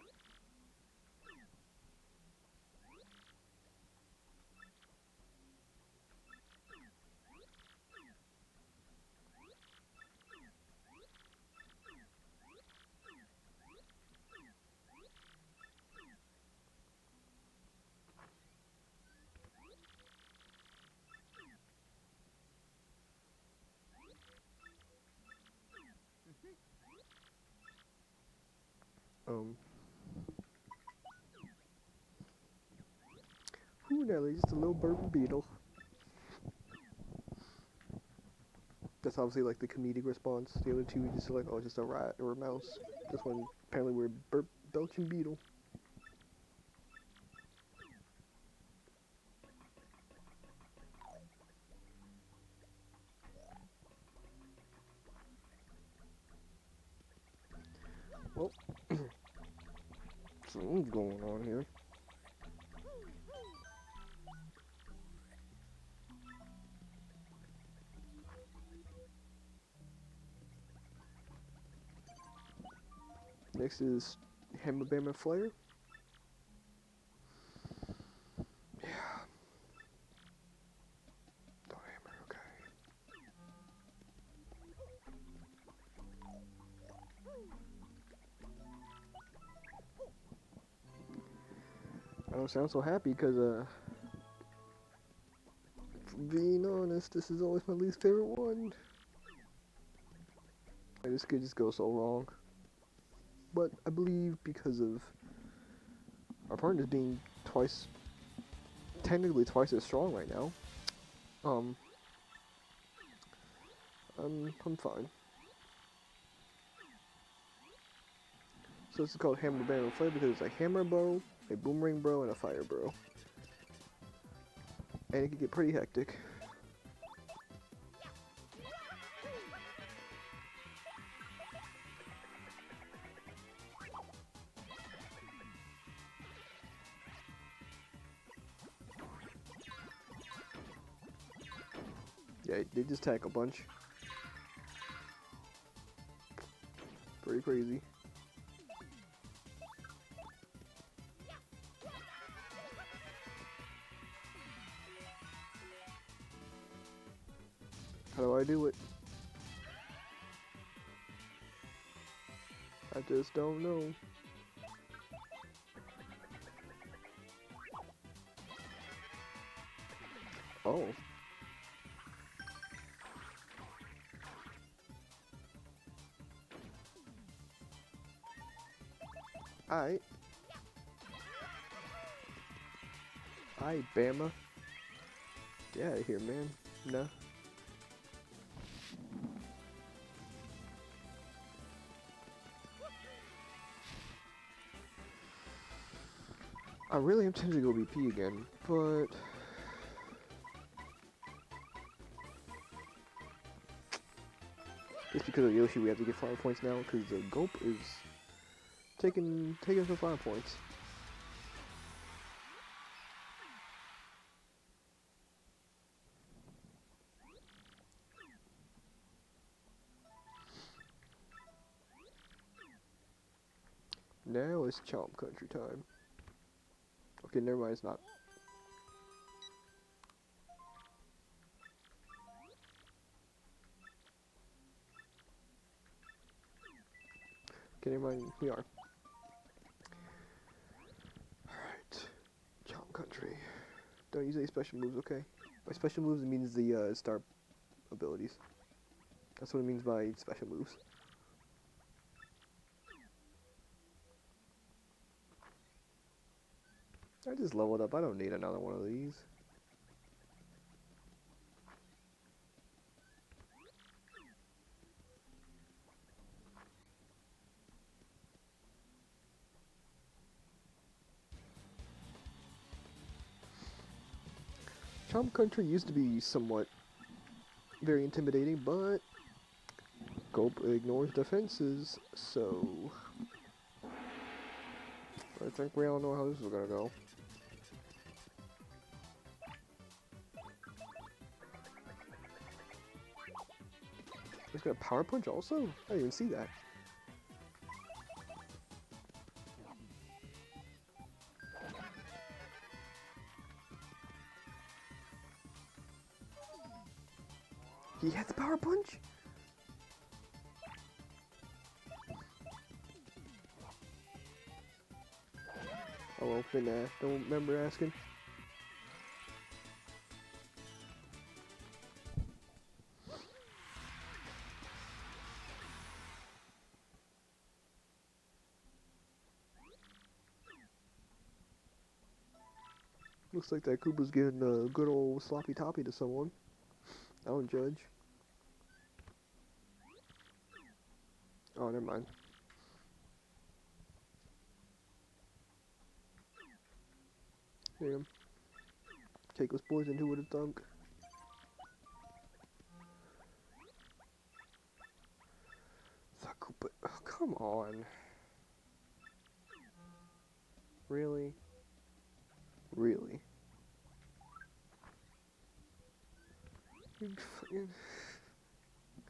Who Nelly, just a little bourbon beetle. That's obviously like the comedic response. The other two just like, oh, just a rat or a mouse. This one apparently we're belching beetle. Well, something's going on here. Next is Hammer Bama Flare. Yeah. The hammer, okay. I don't sound so happy because Being honest, this is always my least favorite one. This could just go so wrong. But I believe because of our partners being technically twice as strong right now, I'm fine. So this is called Hammer, Bam, and Flare because it's a hammer bow, a boomerang bow, and a fire bow. And it can get pretty hectic. Yeah, they just attack a bunch. Pretty crazy. How do I do it? I just don't know. Oh. Alright. Alright, Bama. Get out of here, man. Nah. I really am tempted to go BP again, but just because of Yoshi, we have to get 5 points now because the Gulp is taking some 5 points. Now it's Chomp Country time. Okay, never mind, it's not. Okay, never mind, we are. Alright. Chomp Country. Don't use any special moves, okay? By special moves, it means the star abilities. That's what it means by special moves. I just leveled up, I don't need another one of these. Chomp Country used to be somewhat very intimidating, but Gulp ignores defenses, so I think we all know how this is gonna go. He's got a power punch also? I didn't even see that. He had the power punch? Oh well, then don't remember asking. Looks like that Koopa's giving a good old sloppy toppy to someone. I don't judge. Oh, never mind. Damn. Cakeless poison, who would have thunk? The Koopa. Oh, come on. Really? Really? You fucking...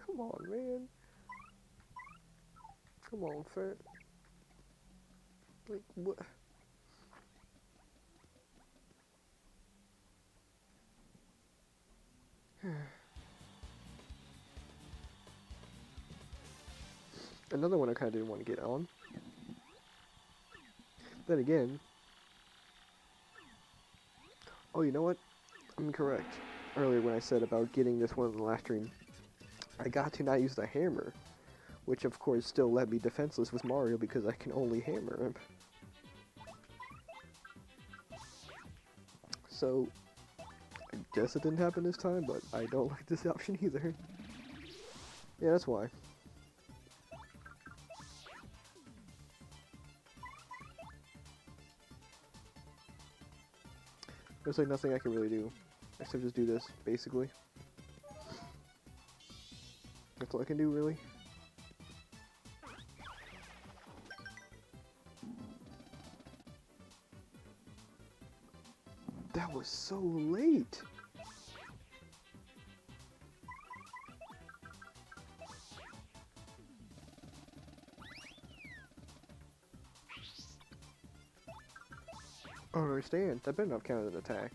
Come on, man. Come on, fat. Like, what? Another one I kind of didn't want to get on. Then again... Oh, you know what? I'm incorrect. earlier when I said about getting this one in the last stream, I got to not use the hammer, which of course still left me defenseless with Mario because I can only hammer him. So, I guess it didn't happen this time, but I don't like this option either. Yeah, that's why. There's like nothing I can really do, except just do this, basically. That's all I can do, really. That was so late! I don't understand. That better not count as an attack.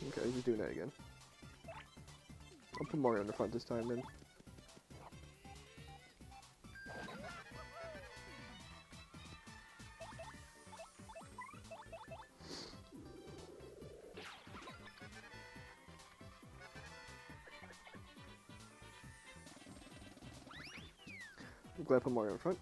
Okay, just doing that again. I'll put Mario in the front this time then. I'm glad I put Mario in front.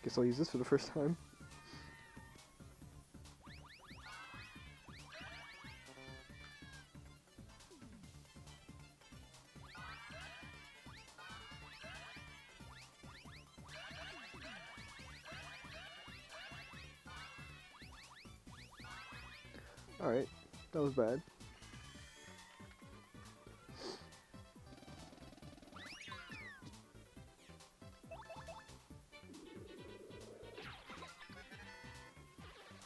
Guess I'll use this for the first time. Alright, that was bad.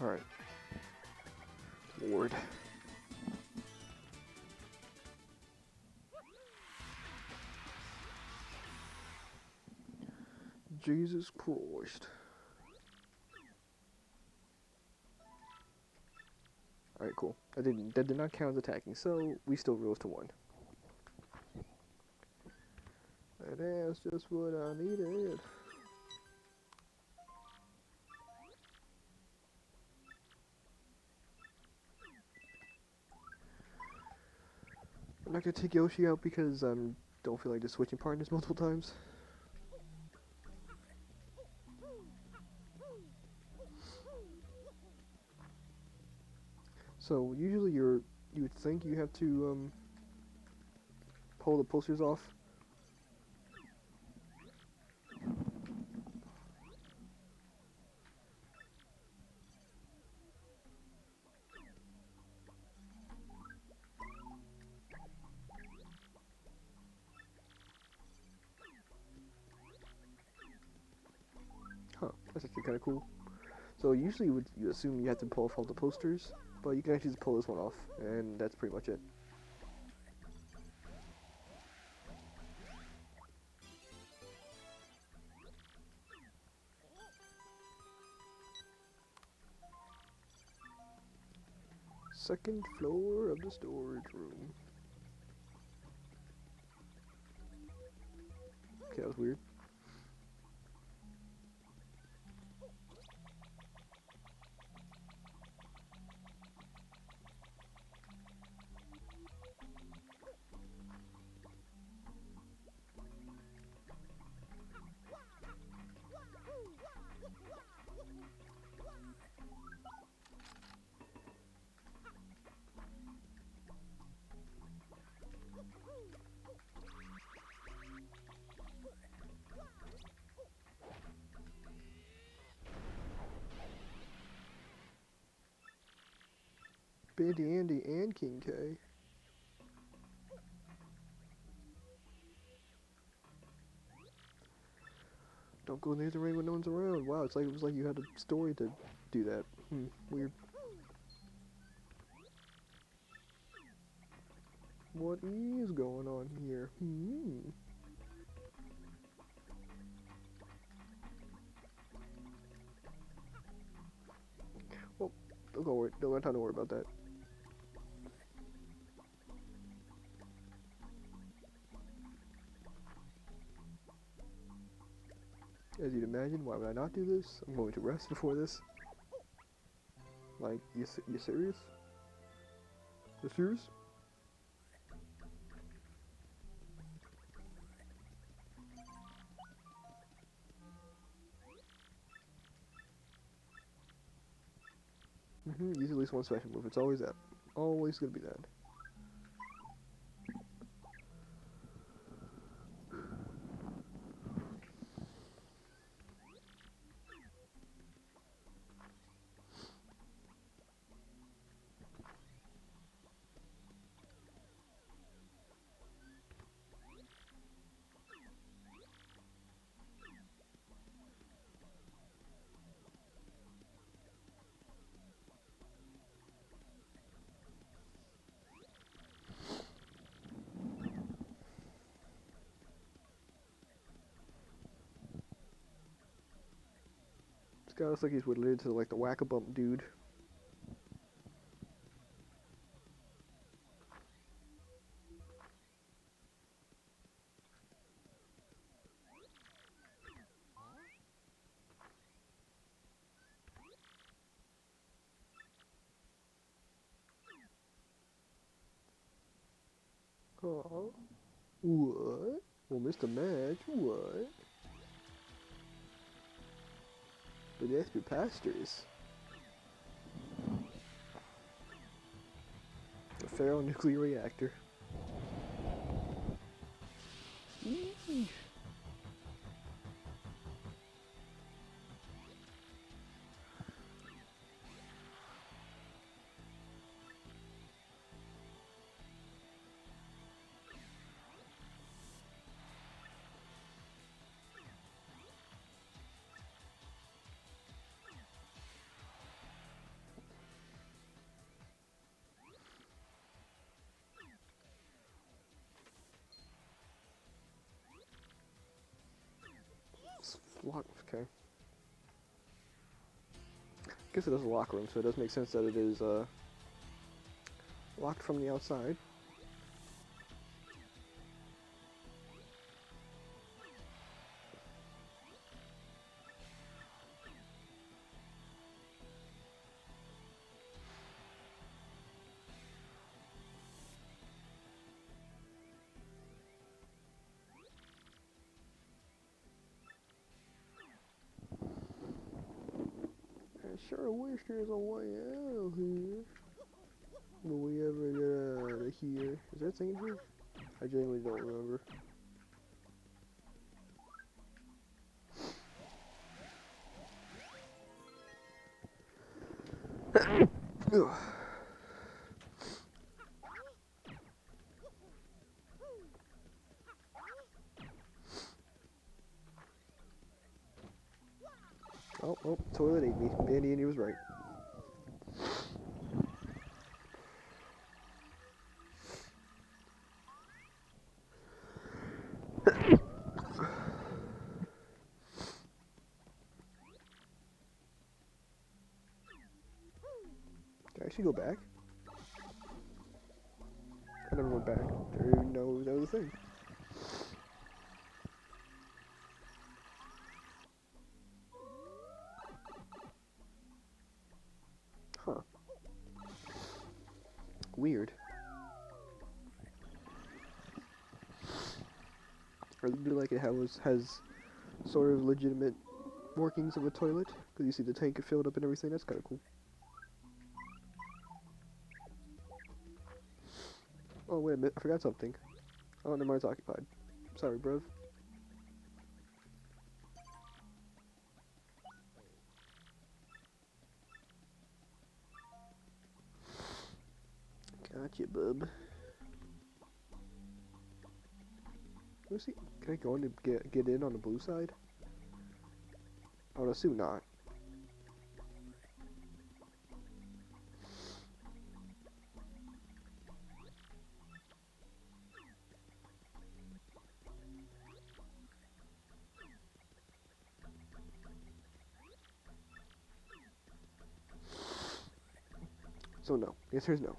Alright. Lord. Jesus Christ. Alright, cool. That did not count as attacking, so we still rose to 1. That's just what I needed. I'm not gonna take Yoshi out because I don't feel like just switching partners multiple times. So usually you would think you have to pull the posters off. Huh, that's actually kind of cool. So usually you assume you have to pull off all the posters, but you can actually just pull this one off, and that's pretty much it. Second floor of the storage room. Okay, that was weird. Bandy Andy and King K. Don't go near the ring when no one's around. Wow, it was like you had a story to do that. Weird. What is going on here? Well, don't have time to worry about that. As you'd imagine, why would I not do this? I'm going to rest before this. Like, you serious? You serious? Use at least one special move. It's always that. Always gonna be that. This guy looks like he's related to like the Whack-a-Bump dude. Oh, what? Well, Mr. Match, what? But that's preposterous. A feral nuclear reactor. Okay. I guess it is a locker room, so it does make sense that it is locked from the outside. I sure wish there's a way out of here. Will we ever get out of here? Is that St. George? I genuinely don't remember. Oh, toilet ate me. Bandy and he was right. Can I actually go back? I never went back. I didn't even know that was a thing. Huh. Weird. I really like it how it has sort of legitimate workings of a toilet, because you see the tank filled up and everything. That's kind of cool. Oh, wait a minute. I forgot something. Oh, never mind. It's occupied. Sorry, bruv. Gotcha, bub. Let's see. Can I go in to get in on the blue side? I would assume not. So no. The answer is no.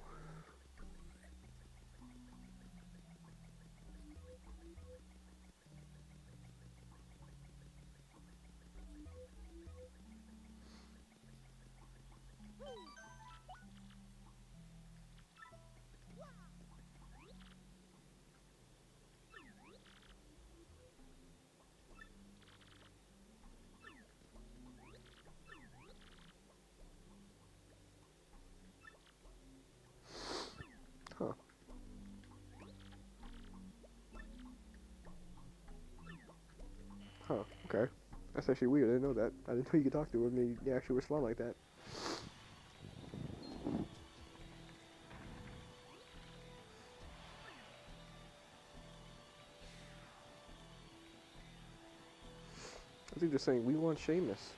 Huh. Huh. Okay. That's actually weird. I didn't know that. I didn't know you could talk to him and he actually respond like that. I think they're saying, we want Sheamus.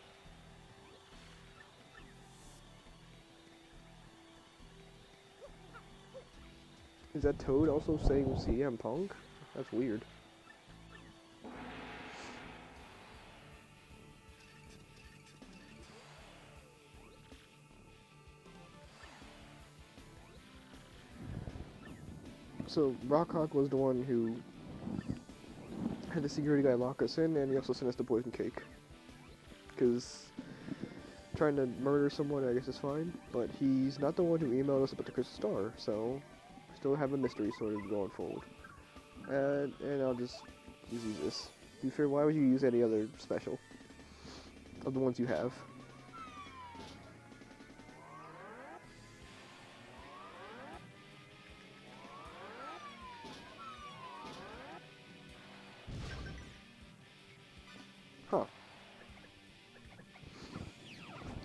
Is that Toad also saying CM Punk? That's weird. So, Rockhawk was the one who had the security guy lock us in, and he also sent us the poison cake. Because trying to murder someone, I guess, is fine, but he's not the one who emailed us about the Crystal Star, so still have a mystery sort of going forward. And I'll just use this. To be fair, why would you use any other special of the ones you have? Huh.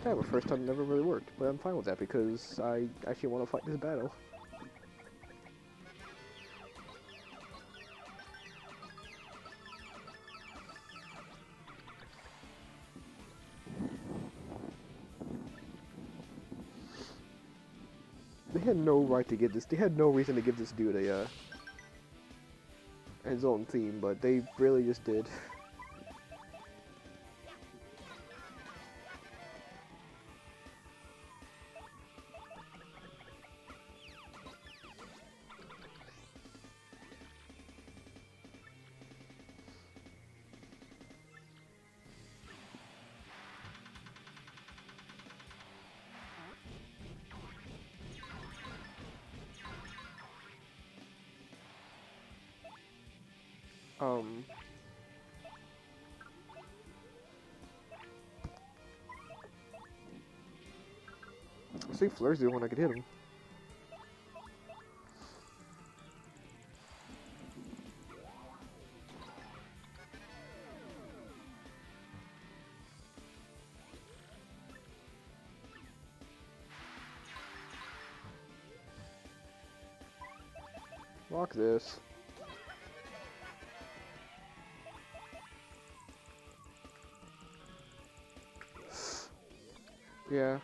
Yeah, but first time never really worked, but I'm fine with that because I actually want to fight this battle. They had no right to give this. They had no reason to give this dude a his own theme, but they really just did. I think Flair's the one I could hit him. Lock this. Yeah.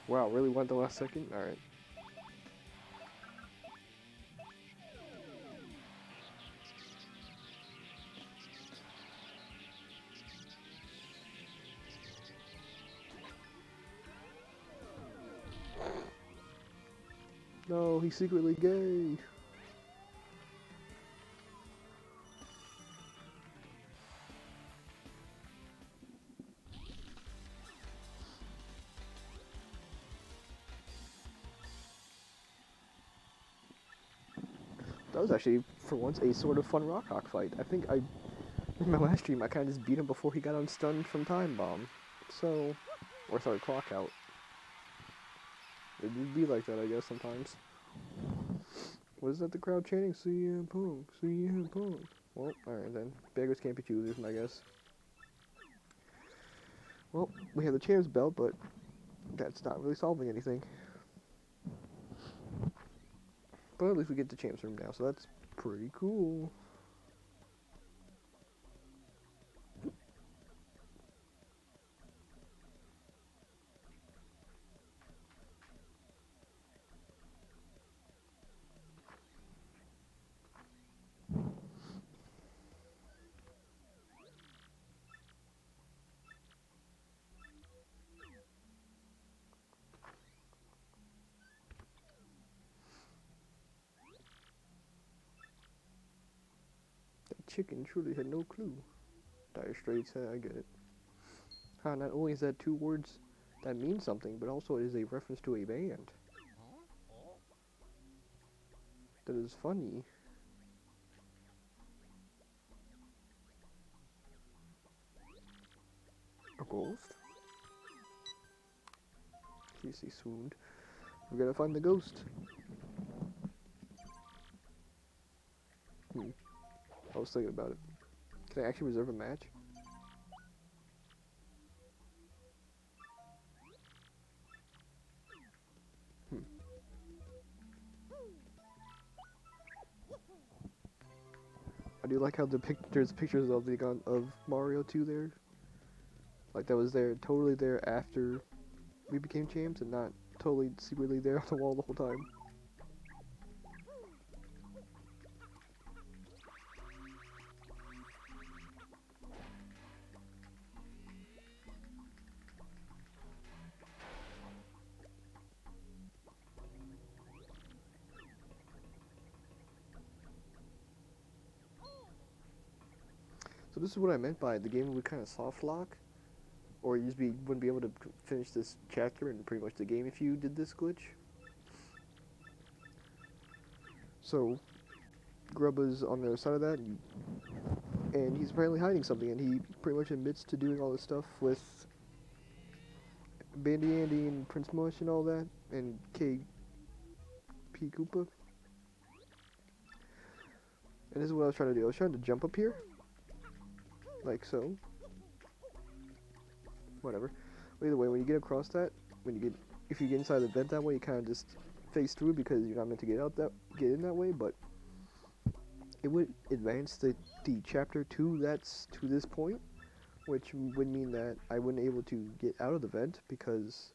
Wow, really went the last second? Alright. No, he's secretly gay. That was actually, for once, a sort of fun Rockhawk fight. I think in my last stream, I kind of just beat him before he got unstunned from Time Bomb. So, or sorry, Clock Out. It would be like that, I guess, sometimes. What is that the crowd chanting? CM Punk, CM Punk. Well, alright then. Beggars can't be choosers, I guess. Well, we have the champs belt, but that's not really solving anything. But at least we get the champs room now, so that's pretty cool. That chicken truly had no clue. Dire Straits, I get it. Not only is that two words that mean something, but also it is a reference to a band. That is funny. A ghost? Casey swooned. We gotta find the ghost. I was thinking about it. Can I actually reserve a match? I do like how there's pictures of of Mario 2 there. Like that was there, totally there after we became champs, and not totally secretly there on the wall the whole time. So this is what I meant by the game would kind of soft lock, or you just wouldn't be able to finish this chapter and pretty much the game if you did this glitch. So Grubba's on the other side of that, and he's apparently hiding something, and he pretty much admits to doing all this stuff with Bandy Andy and Prince Mush and all that, and KP Koopa. And this is what I was trying to do. I was trying to jump up here, like so. Whatever. But either way, when you get across that, if you get inside the vent that way, you kind of just face through because you're not meant to get in that way. But it would advance the chapter to this point, which would mean that I wouldn't be able to get out of the vent because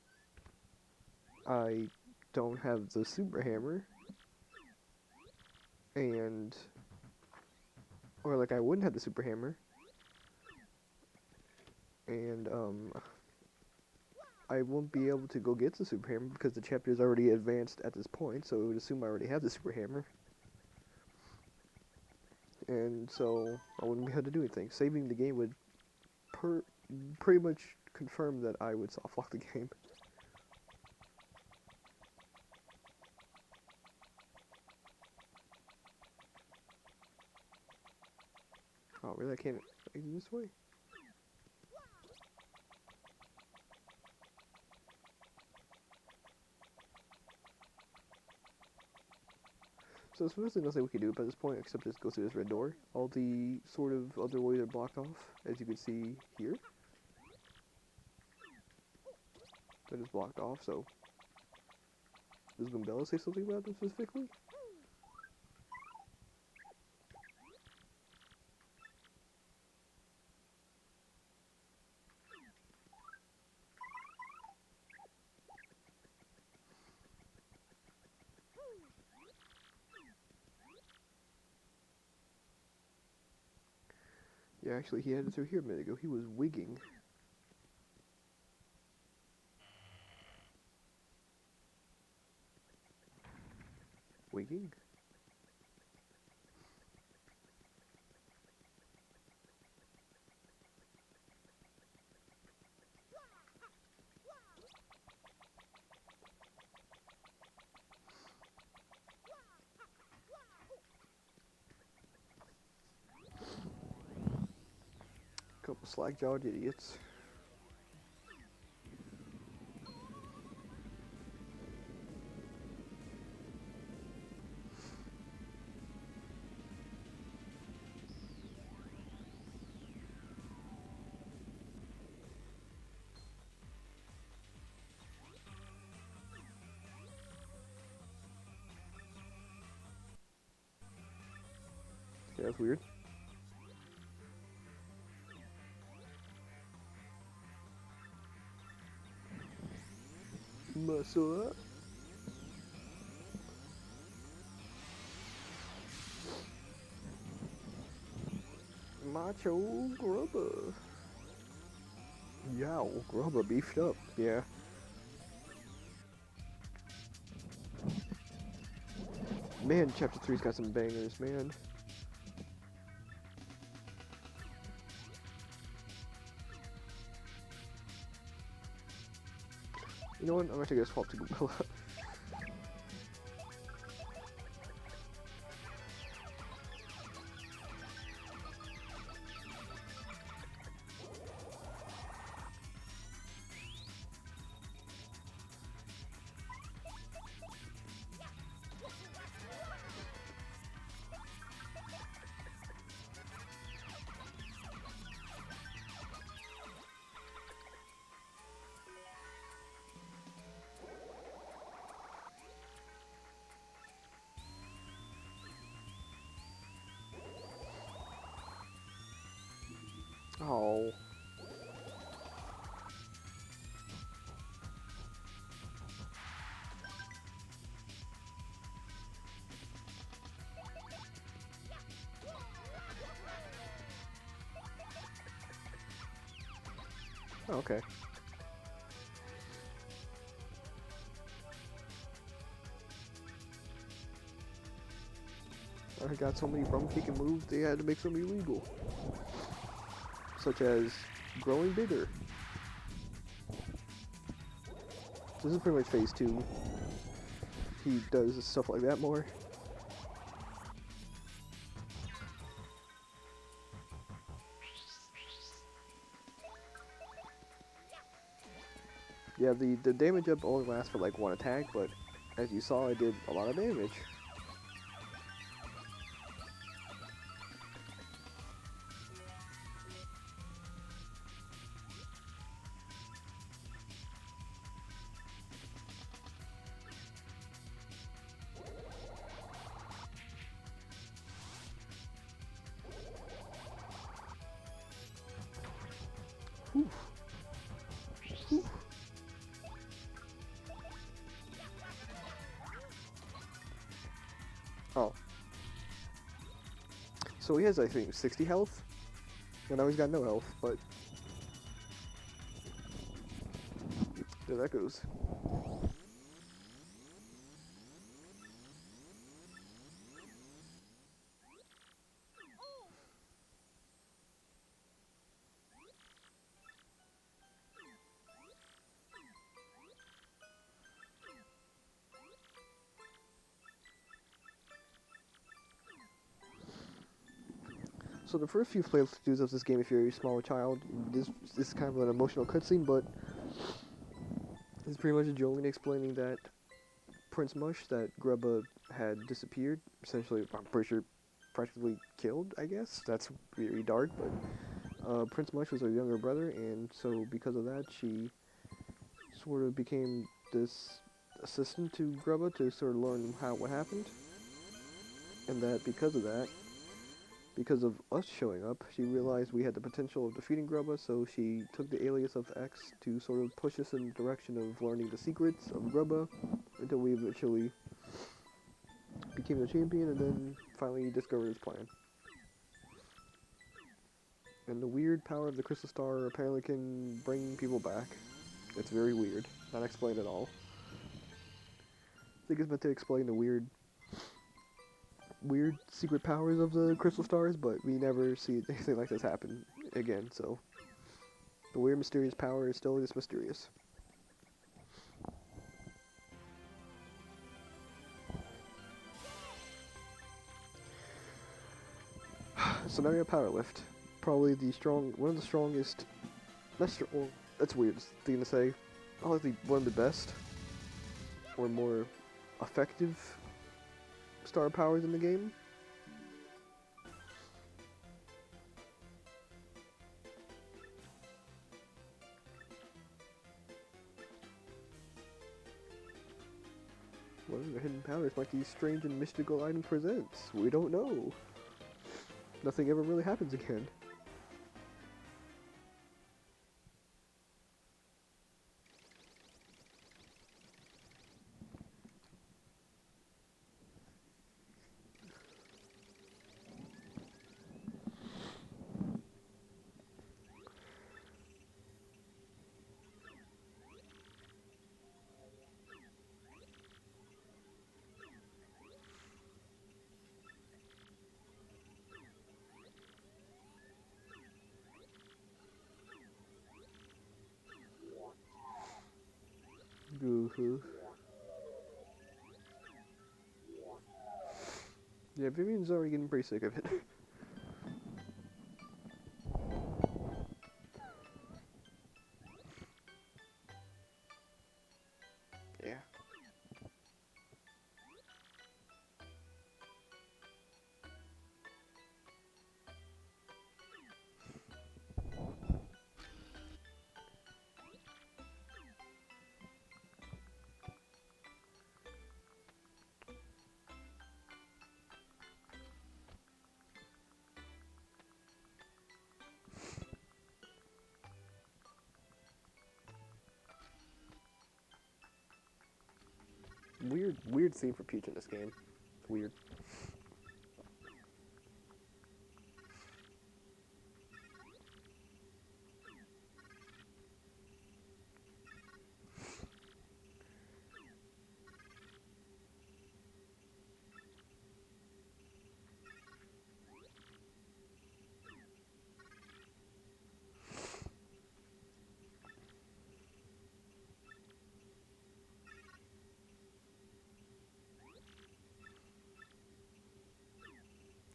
I don't have the super hammer, or like I wouldn't have the super hammer, and I won't be able to go get the super hammer because the chapter is already advanced at this point, so it would assume I already have the super hammer. And so I wouldn't be able to do anything. Saving the game would pretty much confirm that I would soft lock the game. Oh, really? I can't exit this way? So there's really nothing we can do at this point except just go through this red door. All the sort of other ways are blocked off, as you can see here. That is blocked off, so... Does Bombella say something about them specifically? Yeah, actually, he headed through here a minute ago. He was wigging. Wigging? Slack-jawed idiots. Yeah, that's weird. Muscle up. Macho Grubba. Yow, Grubba beefed up. Yeah. Man, chapter 3's got some bangers, man. You know what? I'm actually gonna swap to Gorilla. Oh. Okay. I got so many rum kicking moves, they had to make some illegal. Such as growing bigger. This is pretty much phase 2. He does stuff like that more. Yeah, the damage up only lasts for like one attack, but as you saw, it did a lot of damage. Whew. Whew. Oh. So he has, I think, 60 health? And now he's got no health, but... there that goes. So the first few playthroughs of this game, if you're a small child, this is kind of an emotional cutscene, but it's pretty much Jolene explaining that Prince Mush, that Grubba had disappeared, essentially, I'm pretty sure, practically killed, I guess. That's very dark, but Prince Mush was her younger brother, and so because of that, she sort of became this assistant to Grubba to sort of learn what happened, and that because of that, because of us showing up, she realized we had the potential of defeating Grubba, so she took the alias of X to sort of push us in the direction of learning the secrets of Grubba until we eventually became the champion and then finally discovered his plan. And the weird power of the Crystal Star apparently can bring people back. It's very weird. Not explained at all. I think it's meant to explain the weird secret powers of the Crystal Stars, but we never see anything like this happen again, so the weird mysterious power is still just mysterious. So now we have Power Lift. probably one of the strongest. Well, that's a weird thing to say. Probably one of the best or more effective star powers in the game. What other hidden powers might these strange and mystical items present? We don't know. Nothing ever really happens again. Yeah, Vivian's already getting pretty sick of it. Yeah. Weird theme for Peach in this game. It's weird.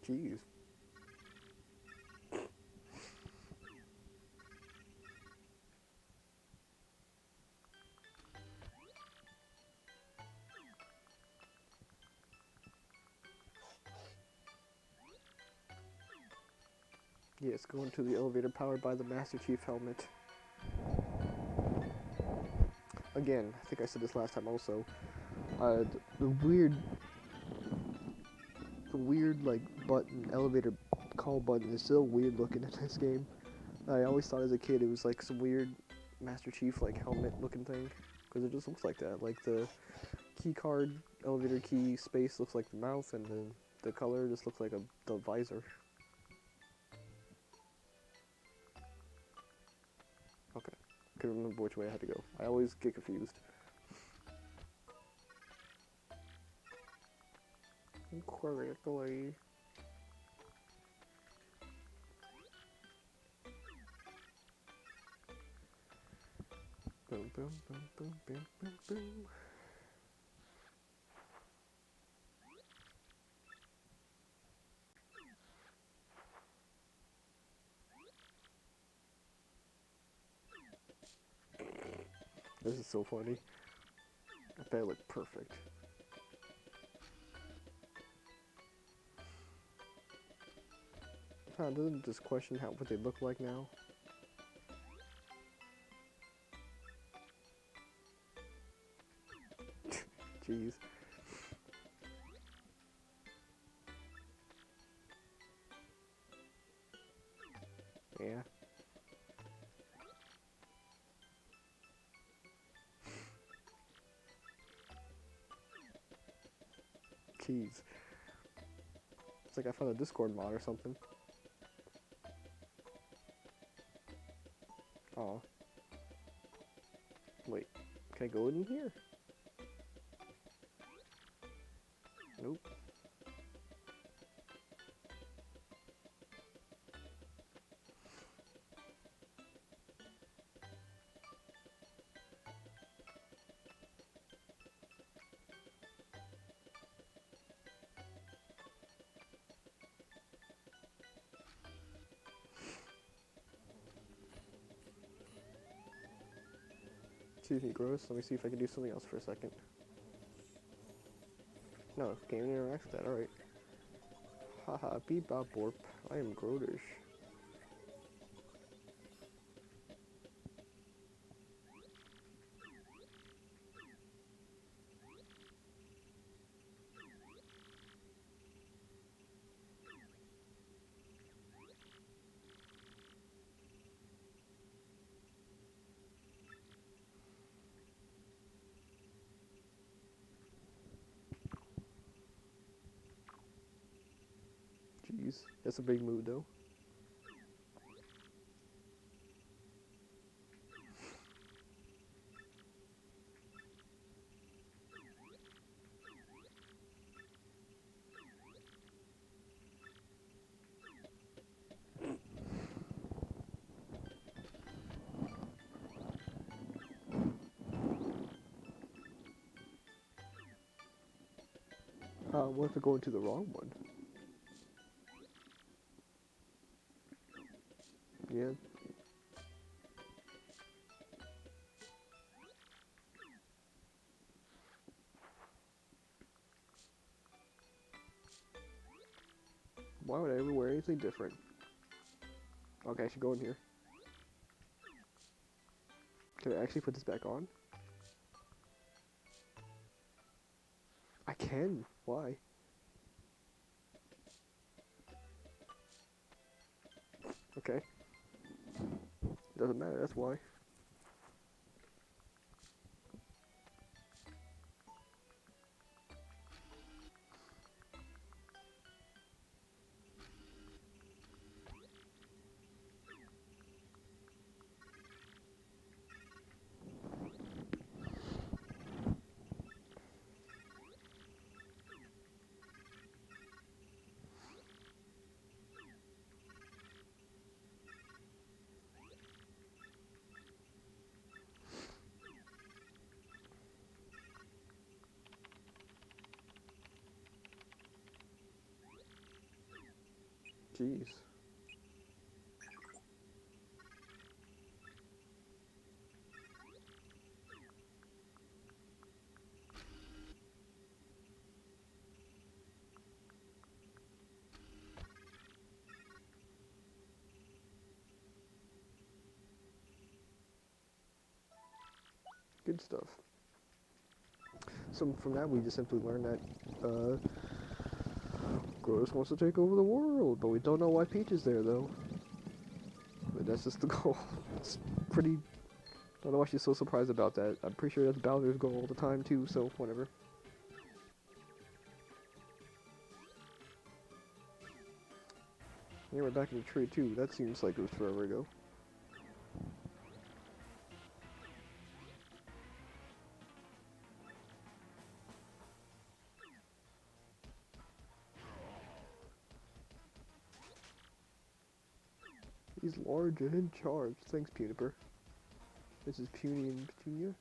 Jeez. Yes, going to the elevator powered by the Master Chief helmet. Again, I think I said this last time also. The weird like button, elevator call button is still weird looking in this game. I always thought as a kid it was like some weird Master Chief like helmet looking thing, because it just looks like that. Like the key card, elevator key space looks like the mouth, and the color just looks like the visor. Okay, couldn't remember which way I had to go. I always get confused. Correctly. Boom, boom, boom, boom, boom, boom, boom. This is so funny. I bet it looked perfect. Doesn't just question what they look like now? Jeez. Yeah. Jeez. It's like I found a Discord mod or something. Aw. Wait, can I go in here? Nope. Excuse me, gross. Let me see if I can do something else for a second. No, can't even interact with that. Alright. Haha, beep bop borp. I am Grodish. Jeez, that's a big mood though. What if I go into the wrong one? Yeah. Why would I ever wear anything different? Okay, I should go in here. Can I actually put this back on? I can. Why? Okay. Doesn't matter, that's why. Jeez. Good stuff. So from that we just simply learned that Gross wants to take over the world, but we don't know why Peach is there though. But that's just the goal. It's pretty... Don't know why she's so surprised about that. I'm pretty sure that's Bowser's goal all the time too, so whatever. Yeah, we're back in the tree too. That seems like it was forever ago. He's large and in charge. Thanks, Puniper. This is Puny and Petunia.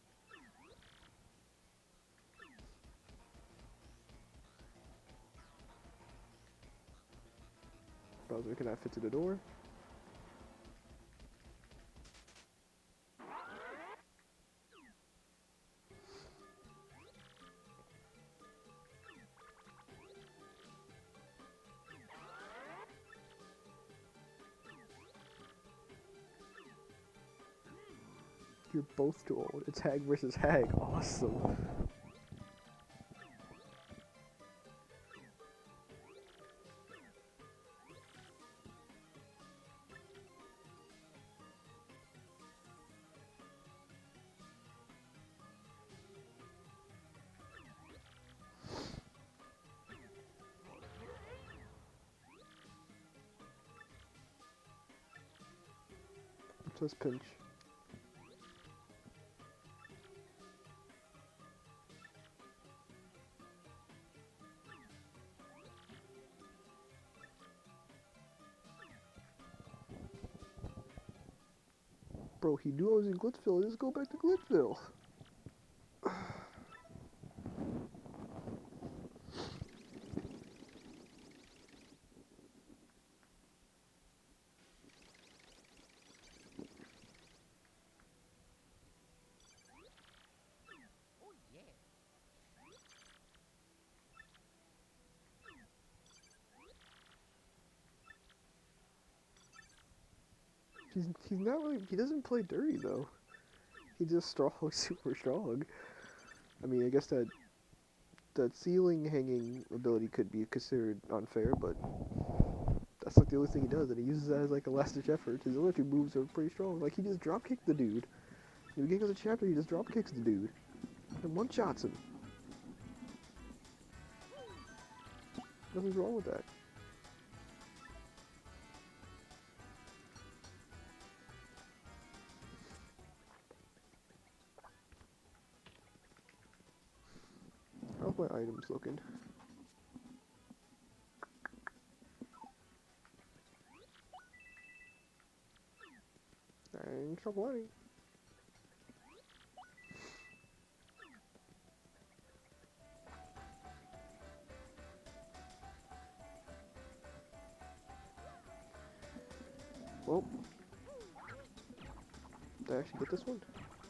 Bowser cannot fit through the door. You're both too old. It's Hag versus Hag. Awesome. Just pinch. Bro, he knew I was in Glitzville. Just go back to Glitzville. He's not really. He doesn't play dirty though. He's just strong, super strong. I mean, I guess that ceiling hanging ability could be considered unfair, but that's like the only thing he does, and he uses that as like a last ditch effort. His other two moves are pretty strong. Like he just drop kicked the dude. In the beginning of the chapter, he just drop kicks the dude and one shots him. Nothing's wrong with that. How's my items looking? Thanks for playing. Well, did I actually get this one?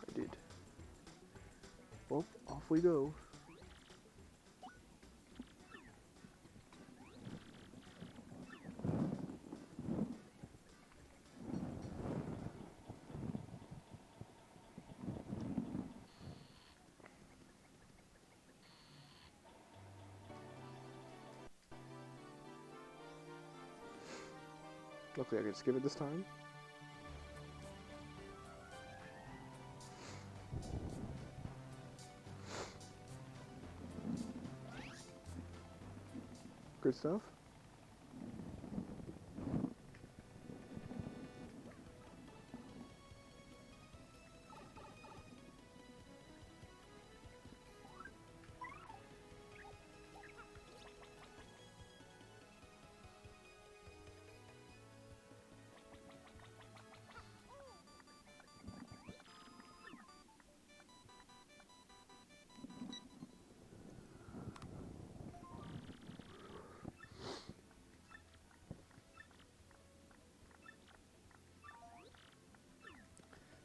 I did. Well, off we go. Luckily I can skip it this time. Good stuff.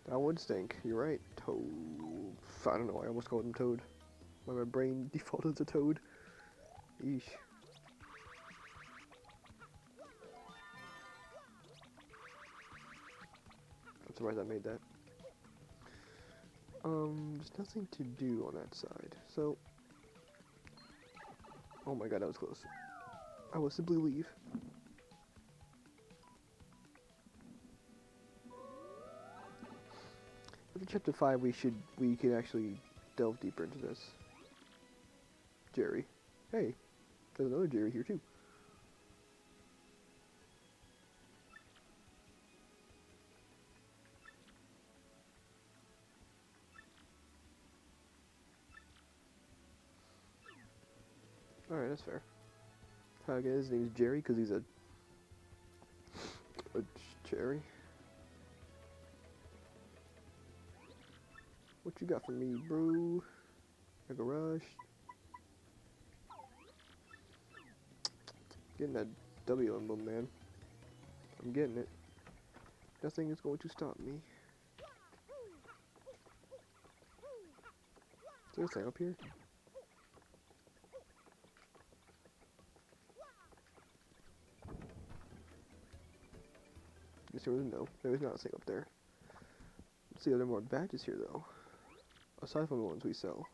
That would stink. You're right. Toad. I don't know. I almost called him Toad. My brain defaulted to Toad. Eesh. I'm surprised I made that. There's nothing to do on that side. So. Oh my god, that was close. I will simply leave. After chapter 5, we can actually delve deeper into this. Jerry. Hey, there's another Jerry here too. Alright, that's fair. Again, his name's Jerry because he's a cherry. What you got for me, bro? Mega Rush. Getting that W emblem, man. I'm getting it. Nothing is going to stop me. Is there a thing up here? Guess there was no. There was not a thing up there. Let's see if there are more badges here, though. Aside from the ones we sell.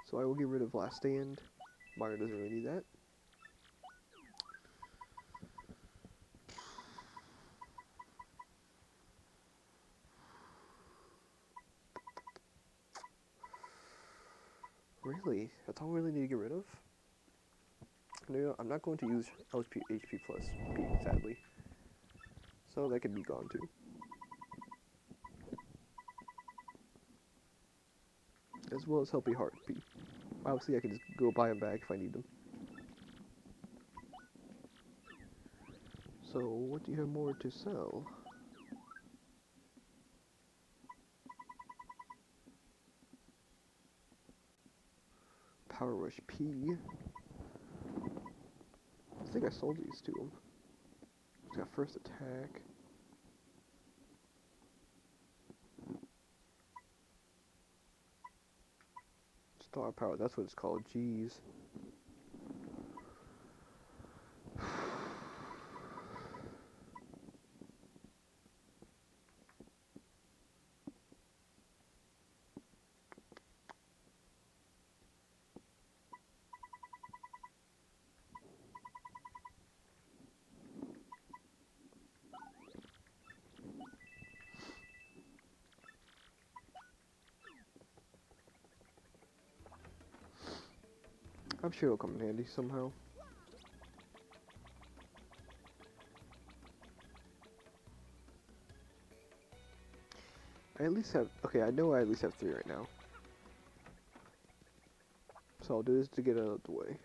So I will get rid of Last Stand. Mario doesn't really need that. Really? That's all we really need to get rid of? No, I'm not going to use HP plus P, sadly. So that could be gone too. As well as Helpy Heart P. Obviously I can just go buy them back if I need them. So what do you have more to sell? Power Rush P. I think I sold these to him. He's got first attack. Star Power, that's what it's called. Jeez. I'm sure it'll come in handy somehow. I at least have, okay, I know I at least have 3 right now. So I'll do this to get it out of the way.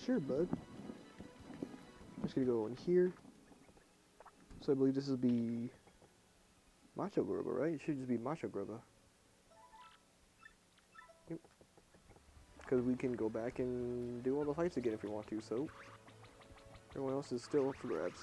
Sure, bud. I'm just gonna go in here. So I believe this will be Macho Groba, right? It should just be Macho Groba. Yep. Because we can go back and do all the fights again if we want to, so everyone else is still up for grabs.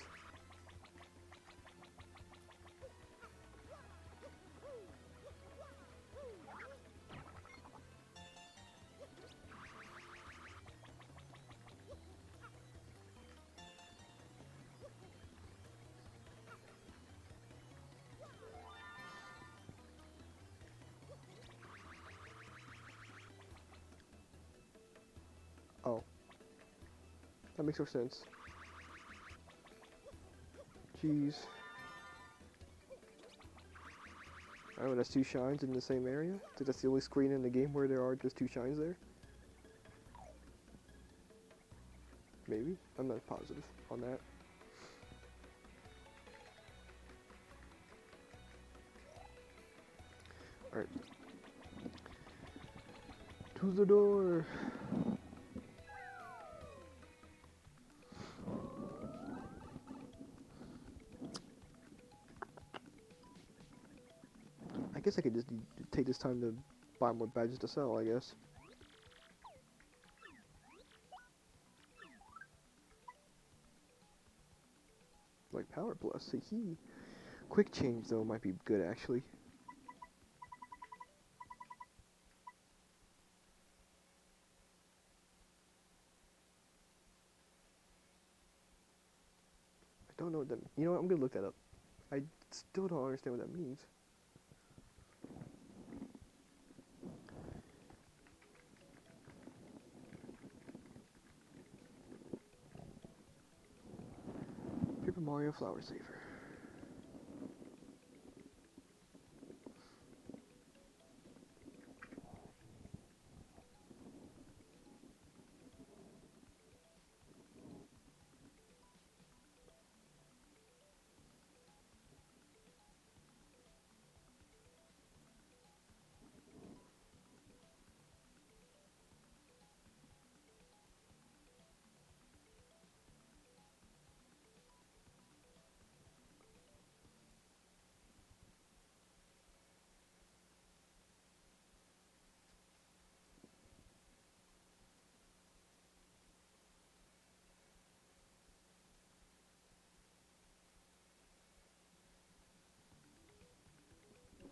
Oh. That makes no sense. Jeez. Oh, that's 2 shines in the same area? I think that's the only screen in the game where there are just 2 shines there? Maybe? I'm not positive on that. Alright. To the door! I guess I could just take this time to buy more badges to sell, I guess. Like Power Plus, hee. Quick change though might be good actually. I don't know what that, you know what, I'm gonna look that up. I still don't understand what that means. Paper Mario Flower Saver.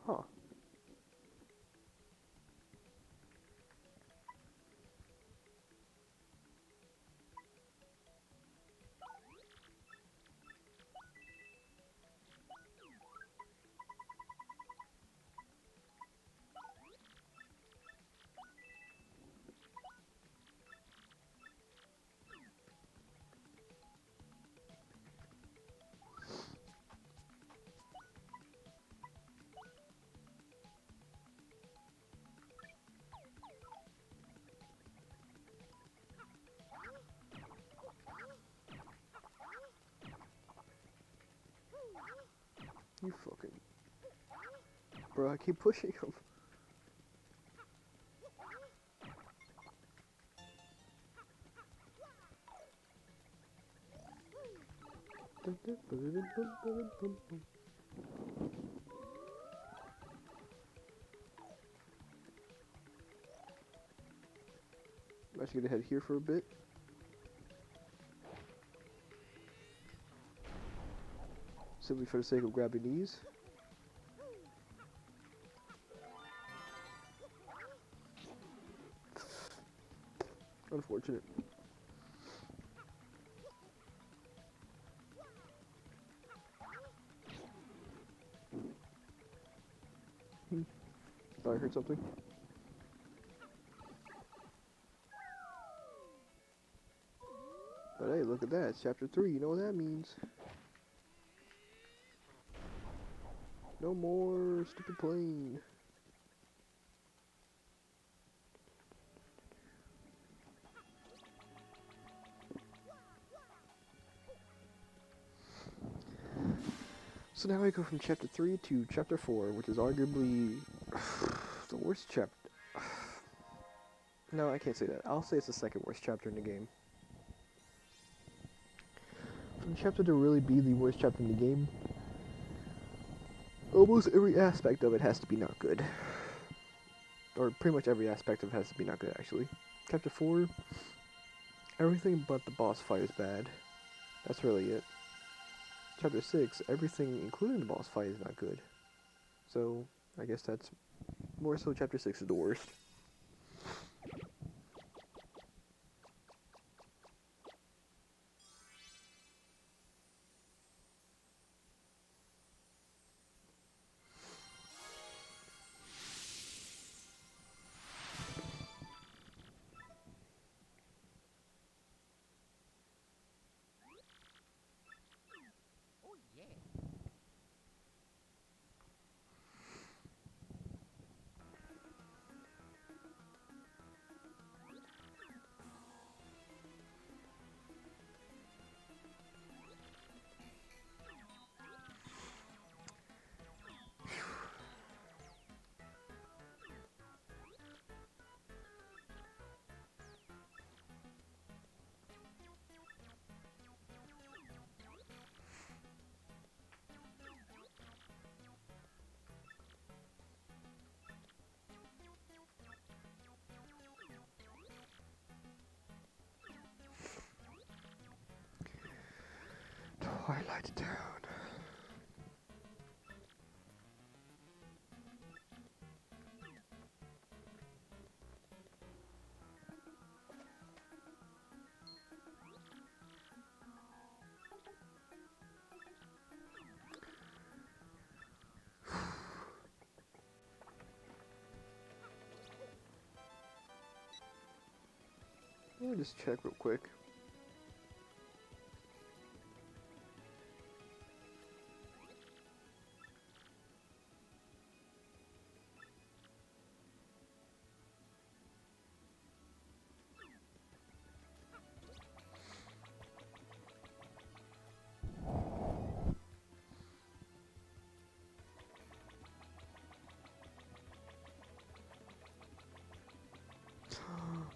Huh. You fucking... Bro, I keep pushing him. I'm actually gonna head here for a bit. Simply for the sake of grabbing these. Unfortunate. thought I heard something. But hey, look at that. It's chapter 3. You know what that means. No more stupid plane. So now we go from chapter 3 to chapter 4, which is arguably the worst chapter. No, I can't say that. I'll say it's the second worst chapter in the game. For the chapter to really be the worst chapter in the game, almost every aspect of it has to be not good. Or pretty much every aspect of it has to be not good, actually. Chapter 4, everything but the boss fight is bad. That's really it. Chapter 6, everything including the boss fight is not good. So, I guess that's more so chapter 6 is the worst. Twilight Town. Let me just check real quick.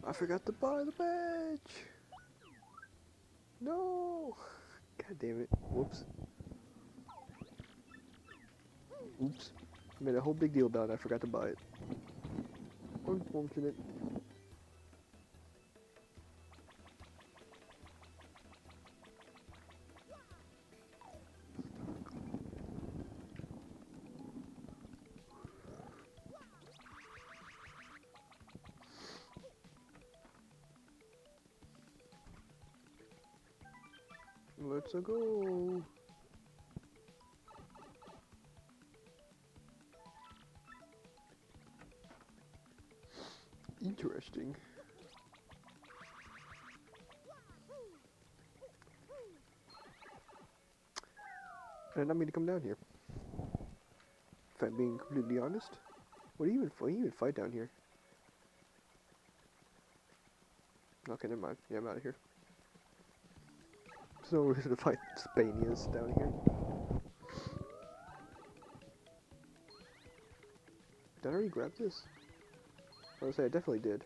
I forgot to buy the badge! No! God damn it. Whoops. Oops. I made a whole big deal about it. I forgot to buy it. Unfortunate. Let's go. Interesting. I did not mean to come down here. If I'm being completely honest. What do you even fight down here? Okay, never mind. Yeah, I'm out of here. There's no reason to fight Spanias down here. Did I already grab this? I would say I definitely did.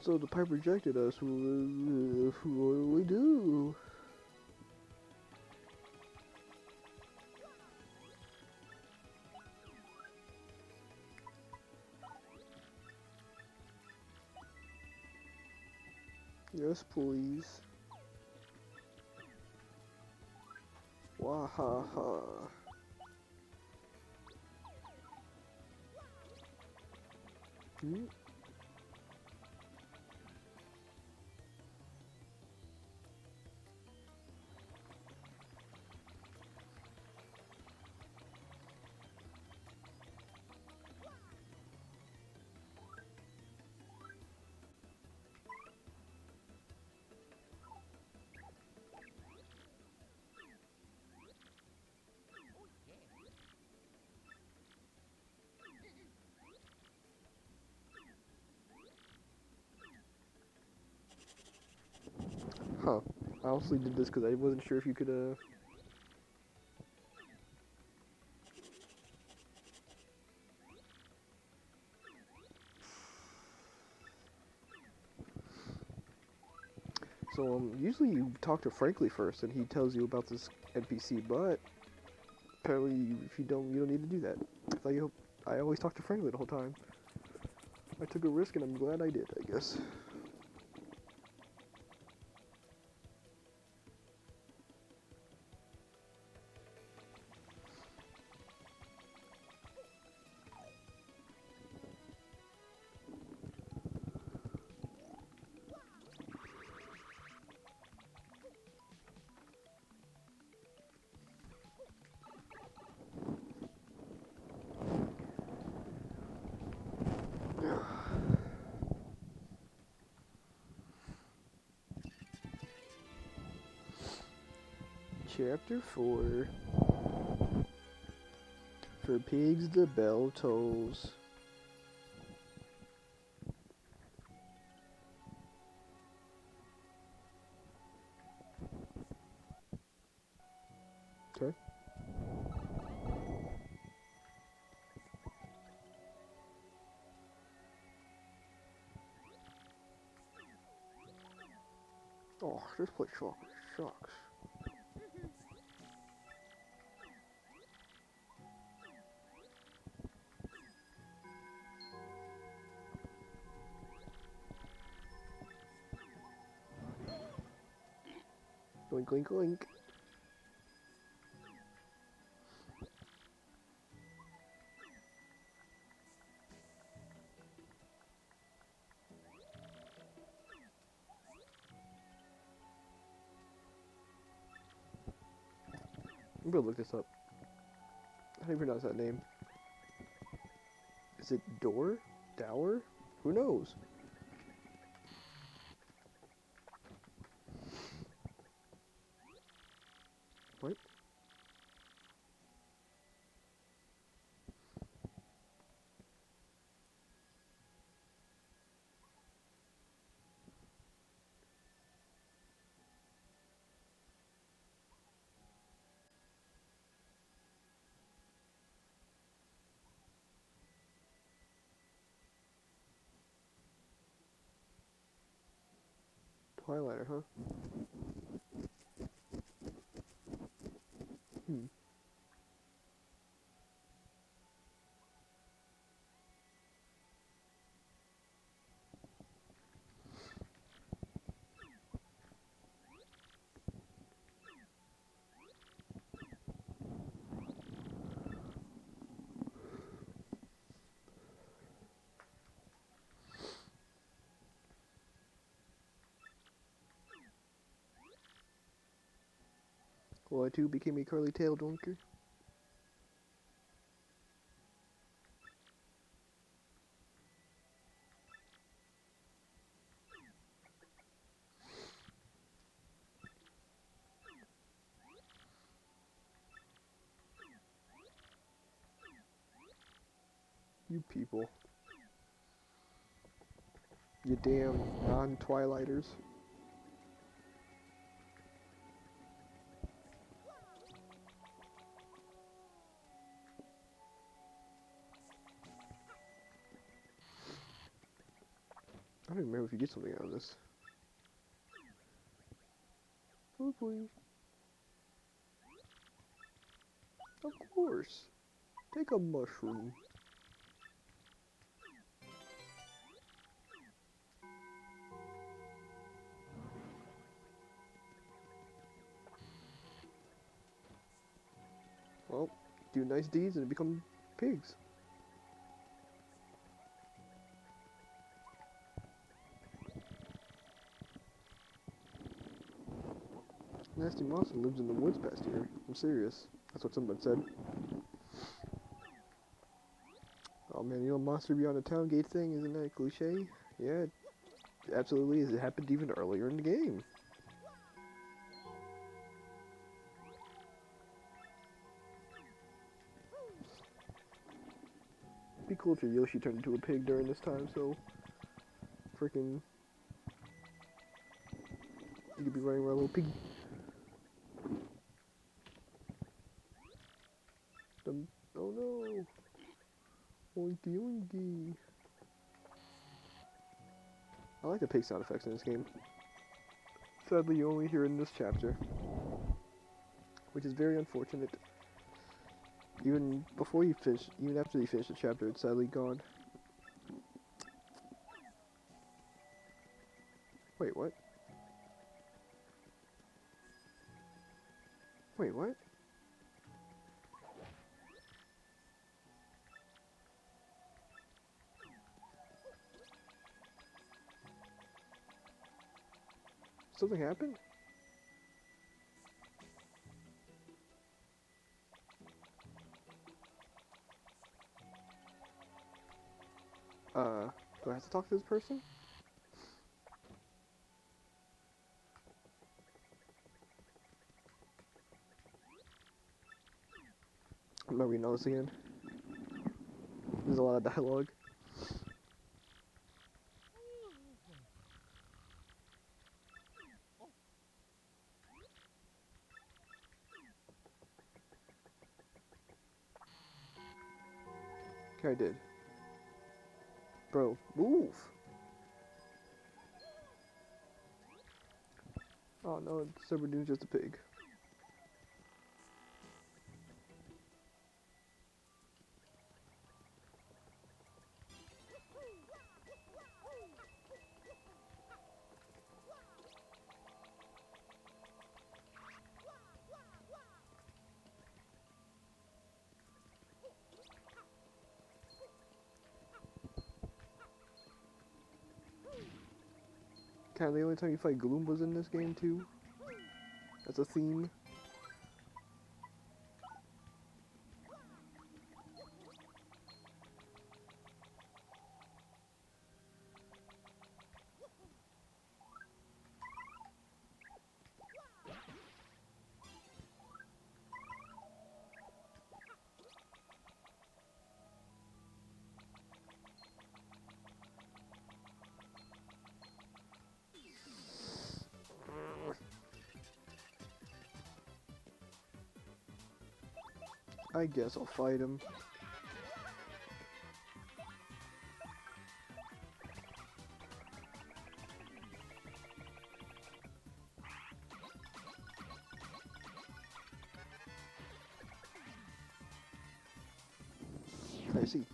So the pipe rejected us. What do we do? Yes, please. Wahaha. Hmm? Huh. I honestly did this because I wasn't sure if you could, So, usually you talk to Frankly first, and he tells you about this NPC, but apparently if you don't need to do that. I always talk to Frankly the whole time. I took a risk, and I'm glad I did, I guess. Chapter 4. For pigs the bell tolls. Okay. Oh, this place sucks. Oink, oink, oink. I'm gonna look this up. How do you pronounce that name? Is it Door? Dower? Who knows? What? Twilighter, huh? Hmm. Well, I too became a curly-tailed drinker. You people. You damn non-Twilighters. I don't even remember if you get something out of this. Oh, please. Of course. Take a mushroom. Well, do nice deeds and become pigs. nasty monster lives in the woods past here. I'm serious. That's what someone said. Oh man, you know, monster beyond the town gate thing, isn't that a cliche? Yeah, it absolutely is. It happened even earlier in the game. It'd be cool if your Yoshi turned into a pig during this time, so freaking you could be running around a little piggy. Oh no! Oinky oinky! I like the pig sound effects in this game. Sadly, you only hear it in this chapter, which is very unfortunate. Even before you finish, even after you finish the chapter, it's sadly gone. Wait, what? Wait, what? Something happened? Do I have to talk to this person? I'm not reading all this again. There's a lot of dialogue. Okay, I did. Bro, move! Oh no, Silverdune's just a pig. Kinda the only time you fight Gloombas in this game too. That's a theme. I guess I'll fight him. I see.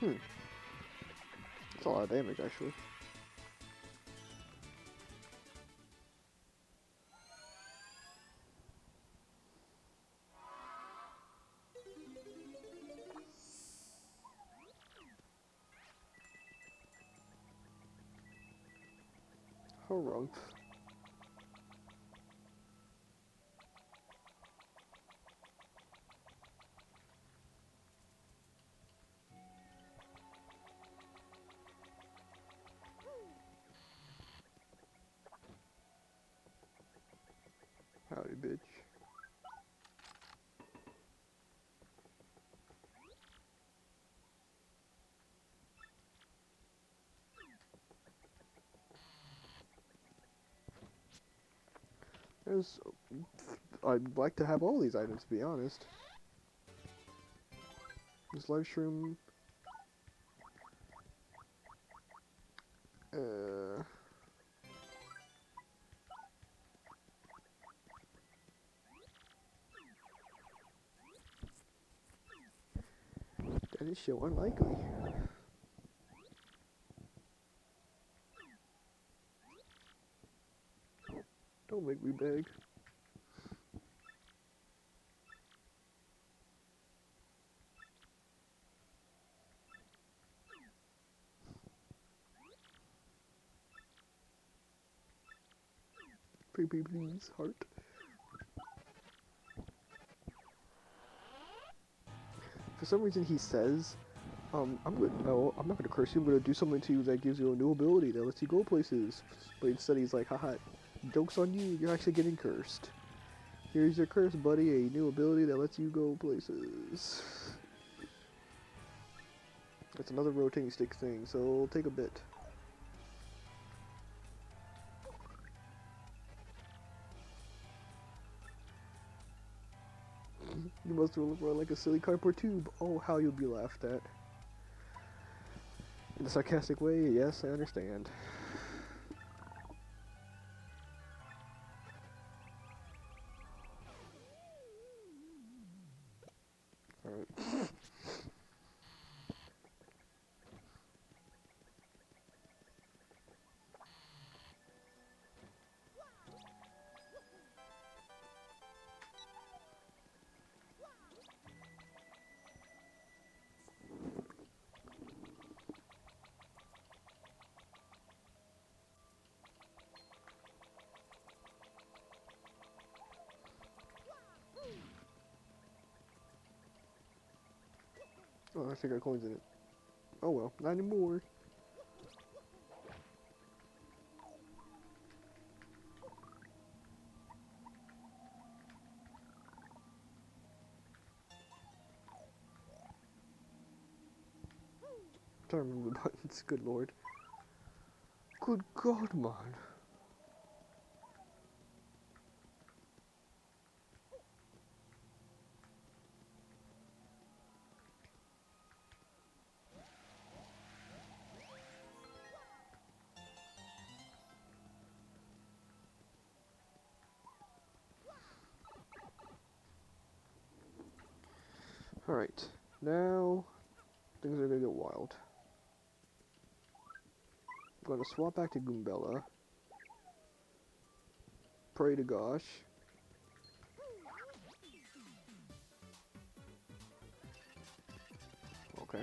That's a lot of damage, actually. Harumph. Howdy, bitch. There's... I'd like to have all these items, to be honest. This live shroom... That is so unlikely. Don't make me beg. Please, heart. For some reason he says, no, I'm not gonna curse you, I'm gonna do something to you that gives you a new ability that lets you go places. But instead he's like, haha, joke's on you, you're actually getting cursed. Here's your curse, buddy, a new ability that lets you go places. That's another rotating stick thing, so it'll take a bit. You must roll around like a silly cardboard tube. Oh, how you'll be laughed at. In a sarcastic way, yes, I understand. Alright. Oh, I think I got coins in it. Oh well, not anymore. I'm trying to remember the buttons, good lord. Good god, man. Alright, now things are gonna get wild. I'm gonna swap back to Goombella. Pray to gosh. Okay.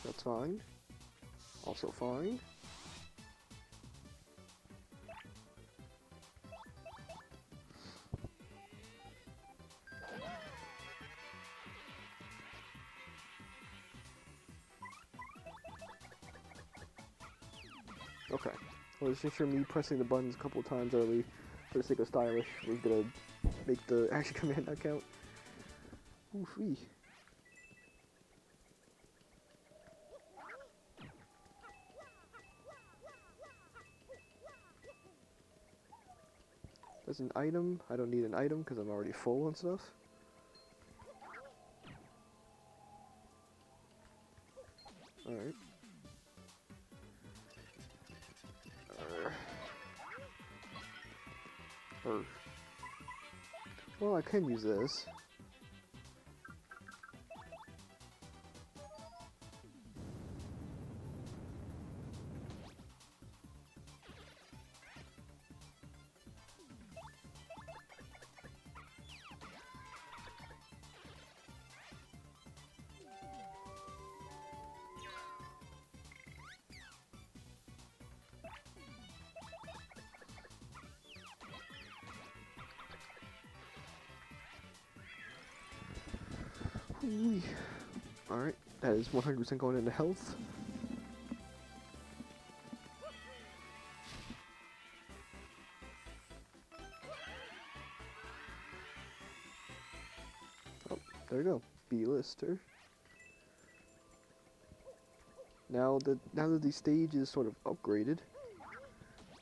That's fine. Also fine. Okay. Well, it's just for me pressing the buttons a couple times early for the sake of stylish was gonna make the action command not count. Oof-wee. That's an item. I don't need an item because I'm already full and stuff. Alright. Well, I can use this. Alright, that is 100% going into health. Oh, there we go. B-lister. Now that the stage is sort of upgraded,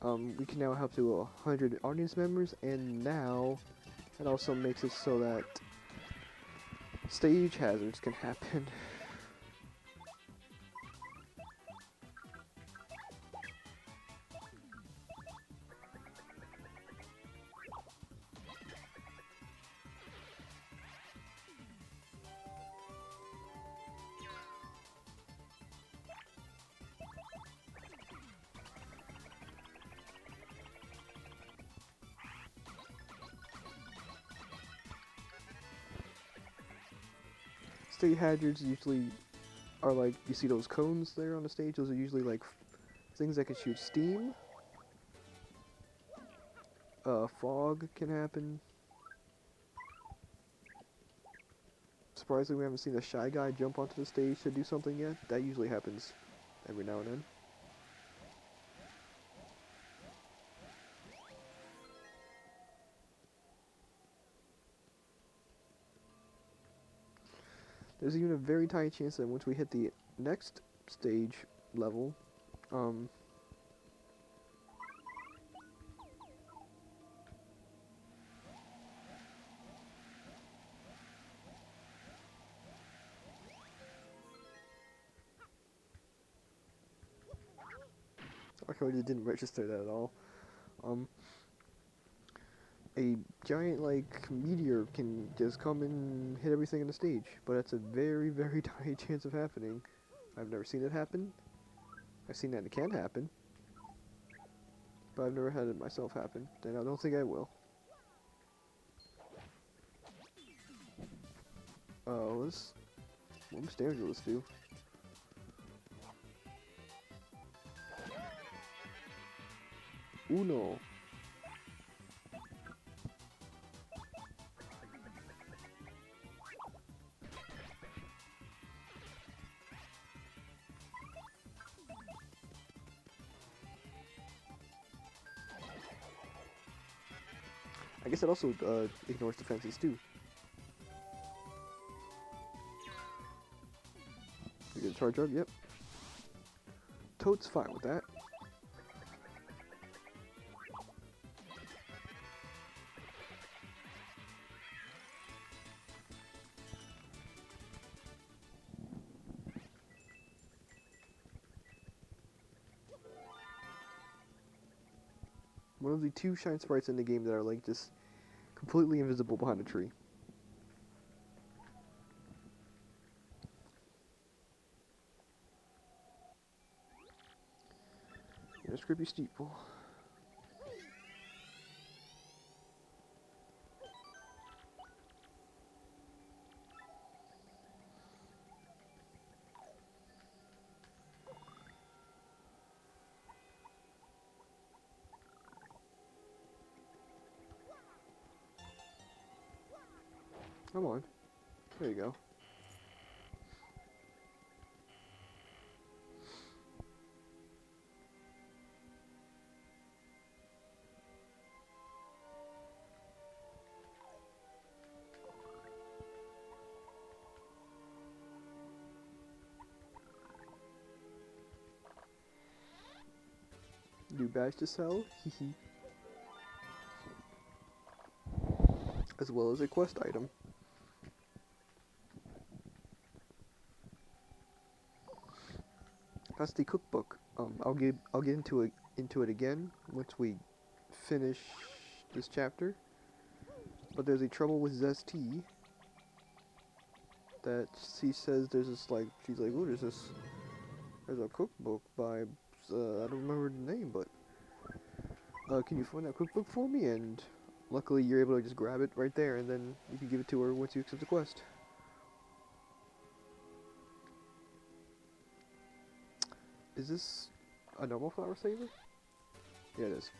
we can now have to 100 audience members, and now it also makes it so that Stage hazards can happen. Stage hazards usually are like, you see those cones there on the stage? Those are usually like things that can shoot steam. Fog can happen. Surprisingly, we haven't seen a Shy Guy jump onto the stage to do something yet. That usually happens every now and then. There's even a very tiny chance that once we hit the next stage level, I really didn't register that at all. A giant like meteor can just come and hit everything on the stage, but that's a very, very tiny chance of happening. I've never seen it happen. I've seen that it can happen, but I've never had it myself happen, and I don't think I will. What stairs will this do? Uno. I guess it also ignores defenses too. You get a charge up, yep. Toad's fine with that. One of the two shine sprites in the game that are like just completely invisible behind a tree. There's creepy steeple. Come on. There you go. New badge to sell, hehe. As well as a quest item. That's the cookbook. I'll get into it again once we finish this chapter. But there's a trouble with Zesty that she says there's this like, she's like, oh, there's a cookbook by I don't remember the name, but can you find that cookbook for me? And luckily you're able to just grab it right there, and then you can give it to her once you accept the quest. Is this a normal flower saver? Yeah, it is.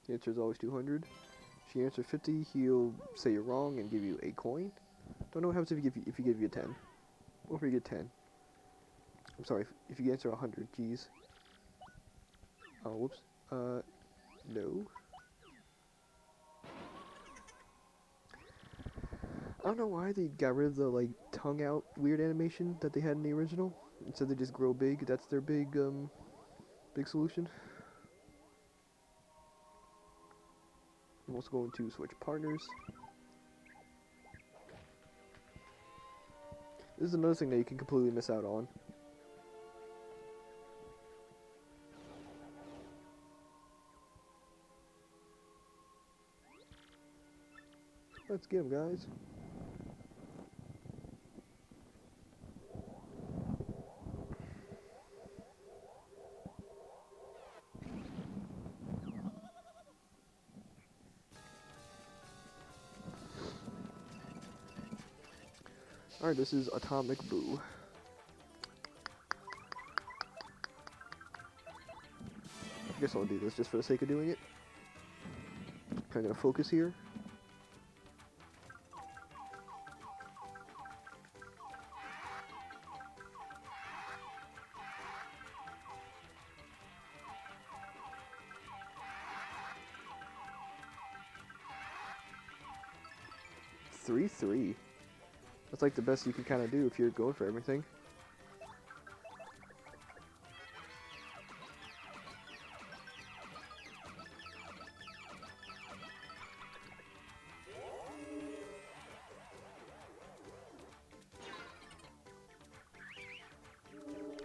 The answer is always 200. If you answer 50, he'll say you're wrong and give you a coin. Don't know what happens if you give you 10. Or if you get 10. I'm sorry, if you answer 100, geez. Oh, whoops. No. I don't know why they got rid of the, like, tongue out weird animation that they had in the original. Instead they just grow big. That's their big solution. I'm also going to switch partners. This is another thing that you can completely miss out on. Let's get him, guys. Alright, this is Atomic Boo. I guess I'll do this just for the sake of doing it. I'm gonna focus here. Three. That's like the best you can kind of do if you're going for everything.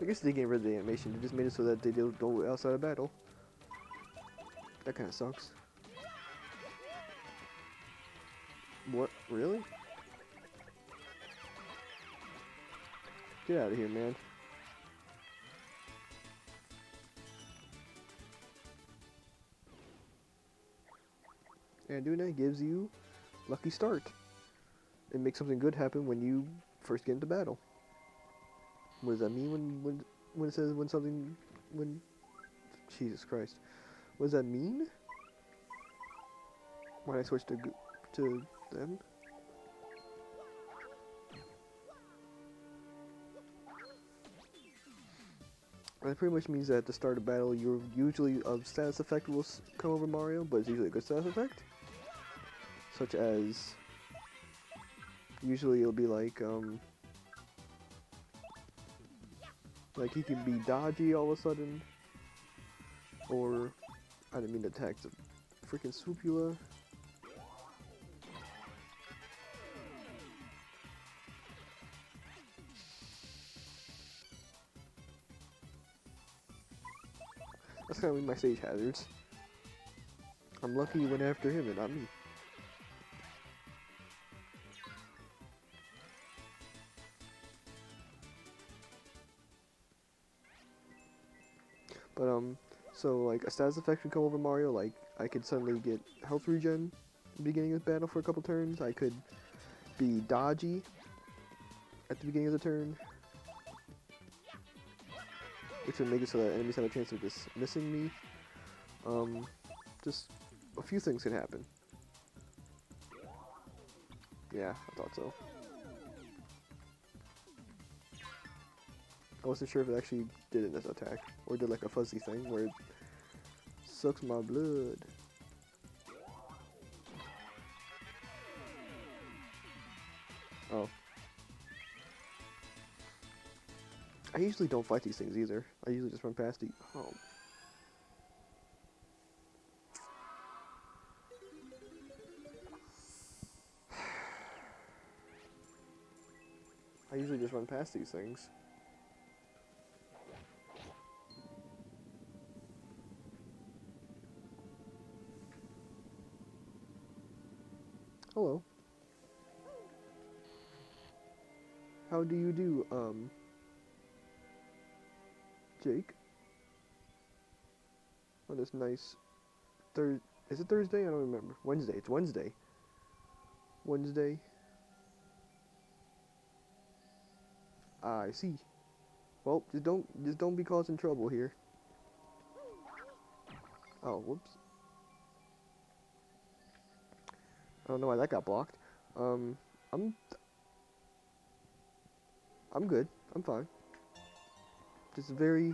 I guess they get rid of the animation. They just made it so that they don't go outside of battle. That kind of sucks. What? Really? Get out of here, man. And doing that gives you lucky start. It makes something good happen when you first get into battle. What does that mean when it says when Jesus Christ? What does that mean? When I switch to them? That pretty much means that at the start of battle, you're usually a status effect will come over Mario, but it's usually a good status effect. Such as, usually it'll be like he can be dodgy all of a sudden, or, I didn't mean to attack the freaking Swoopula. That's kind of my stage hazards. I'm lucky you went after him and not me. But so like a status effect would come over Mario, like I could suddenly get health regen at the beginning of the battle for a couple turns. I could be dodgy at the beginning of the turn, which would make it so that enemies have a chance of just missing me. Just a few things can happen. Yeah, I thought so. I wasn't sure if it actually did it as an attack, or did like a fuzzy thing where it sucks my blood. Oh. I usually don't fight these things either. I usually just run past the... Oh. I usually just run past these things. Hello. How do you do, Jake? On this nice is it Thursday? I don't remember. Wednesday. It's Wednesday. Wednesday. I see. Well, just don't be causing trouble here. Oh, whoops. I don't know why that got blocked. I'm good. I'm fine. Just a very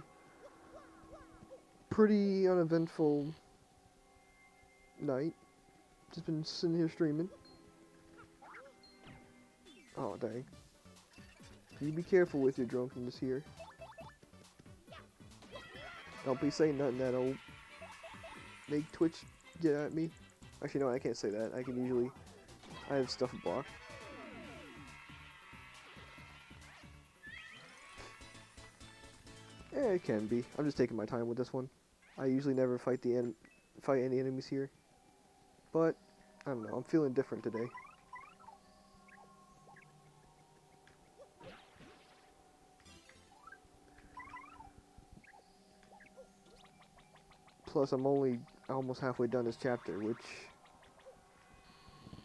pretty uneventful night. Just been sitting here streaming. Oh, dang. You be careful with your drunkenness here. Don't be saying nothing that'll make Twitch get at me. Actually, no, I can't say that. I can usually... I have stuff blocked. Yeah, it can be. I'm just taking my time with this one. I usually never fight any enemies here. But, I don't know, I'm feeling different today. Plus, I'm only almost halfway done this chapter, which...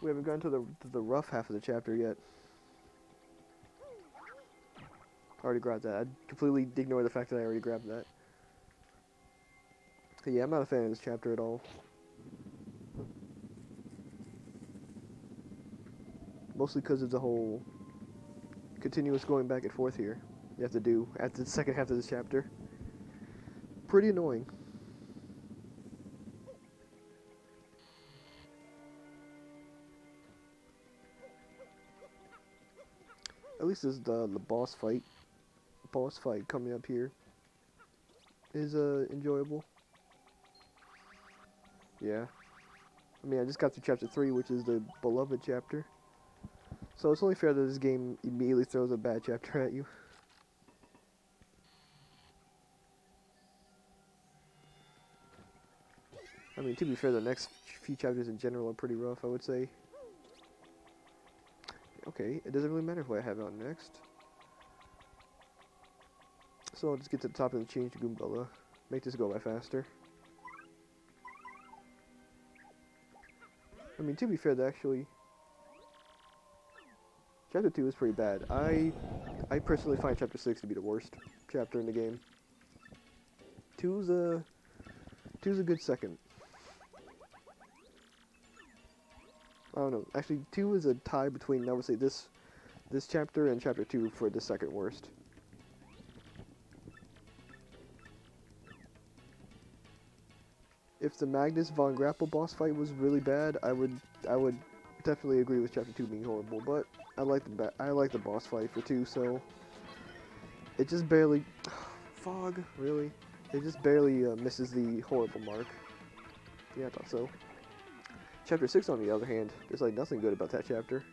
We haven't gotten to the rough half of the chapter yet. I already grabbed that. I completely ignore the fact that I already grabbed that. So yeah, I'm not a fan of this chapter at all. Mostly because of the whole continuous going back and forth here you have to do at the second half of this chapter. Pretty annoying. At least this the boss fight. Boss fight coming up here is enjoyable. Yeah. I mean, I just got to chapter 3, which is the beloved chapter. So it's only fair that this game immediately throws a bad chapter at you. I mean, to be fair, the next few chapters in general are pretty rough, I would say. Okay, it doesn't really matter what I have on next. So I'll just get to the top of the chain to Goombella. Make this go by faster. I mean, to be fair, actually... Chapter 2 is pretty bad. I personally find Chapter 6 to be the worst chapter in the game. 2's a good second. I don't know. Actually, 2 is a tie between, I would say, this chapter and Chapter 2 for the second worst. If the Magnus von Grapple boss fight was really bad, I would definitely agree with Chapter 2 being horrible. But I like the boss fight for 2, so it just barely fog really. It just barely misses the horrible mark. Yeah, I thought so. Chapter 6, on the other hand, there's like nothing good about that chapter.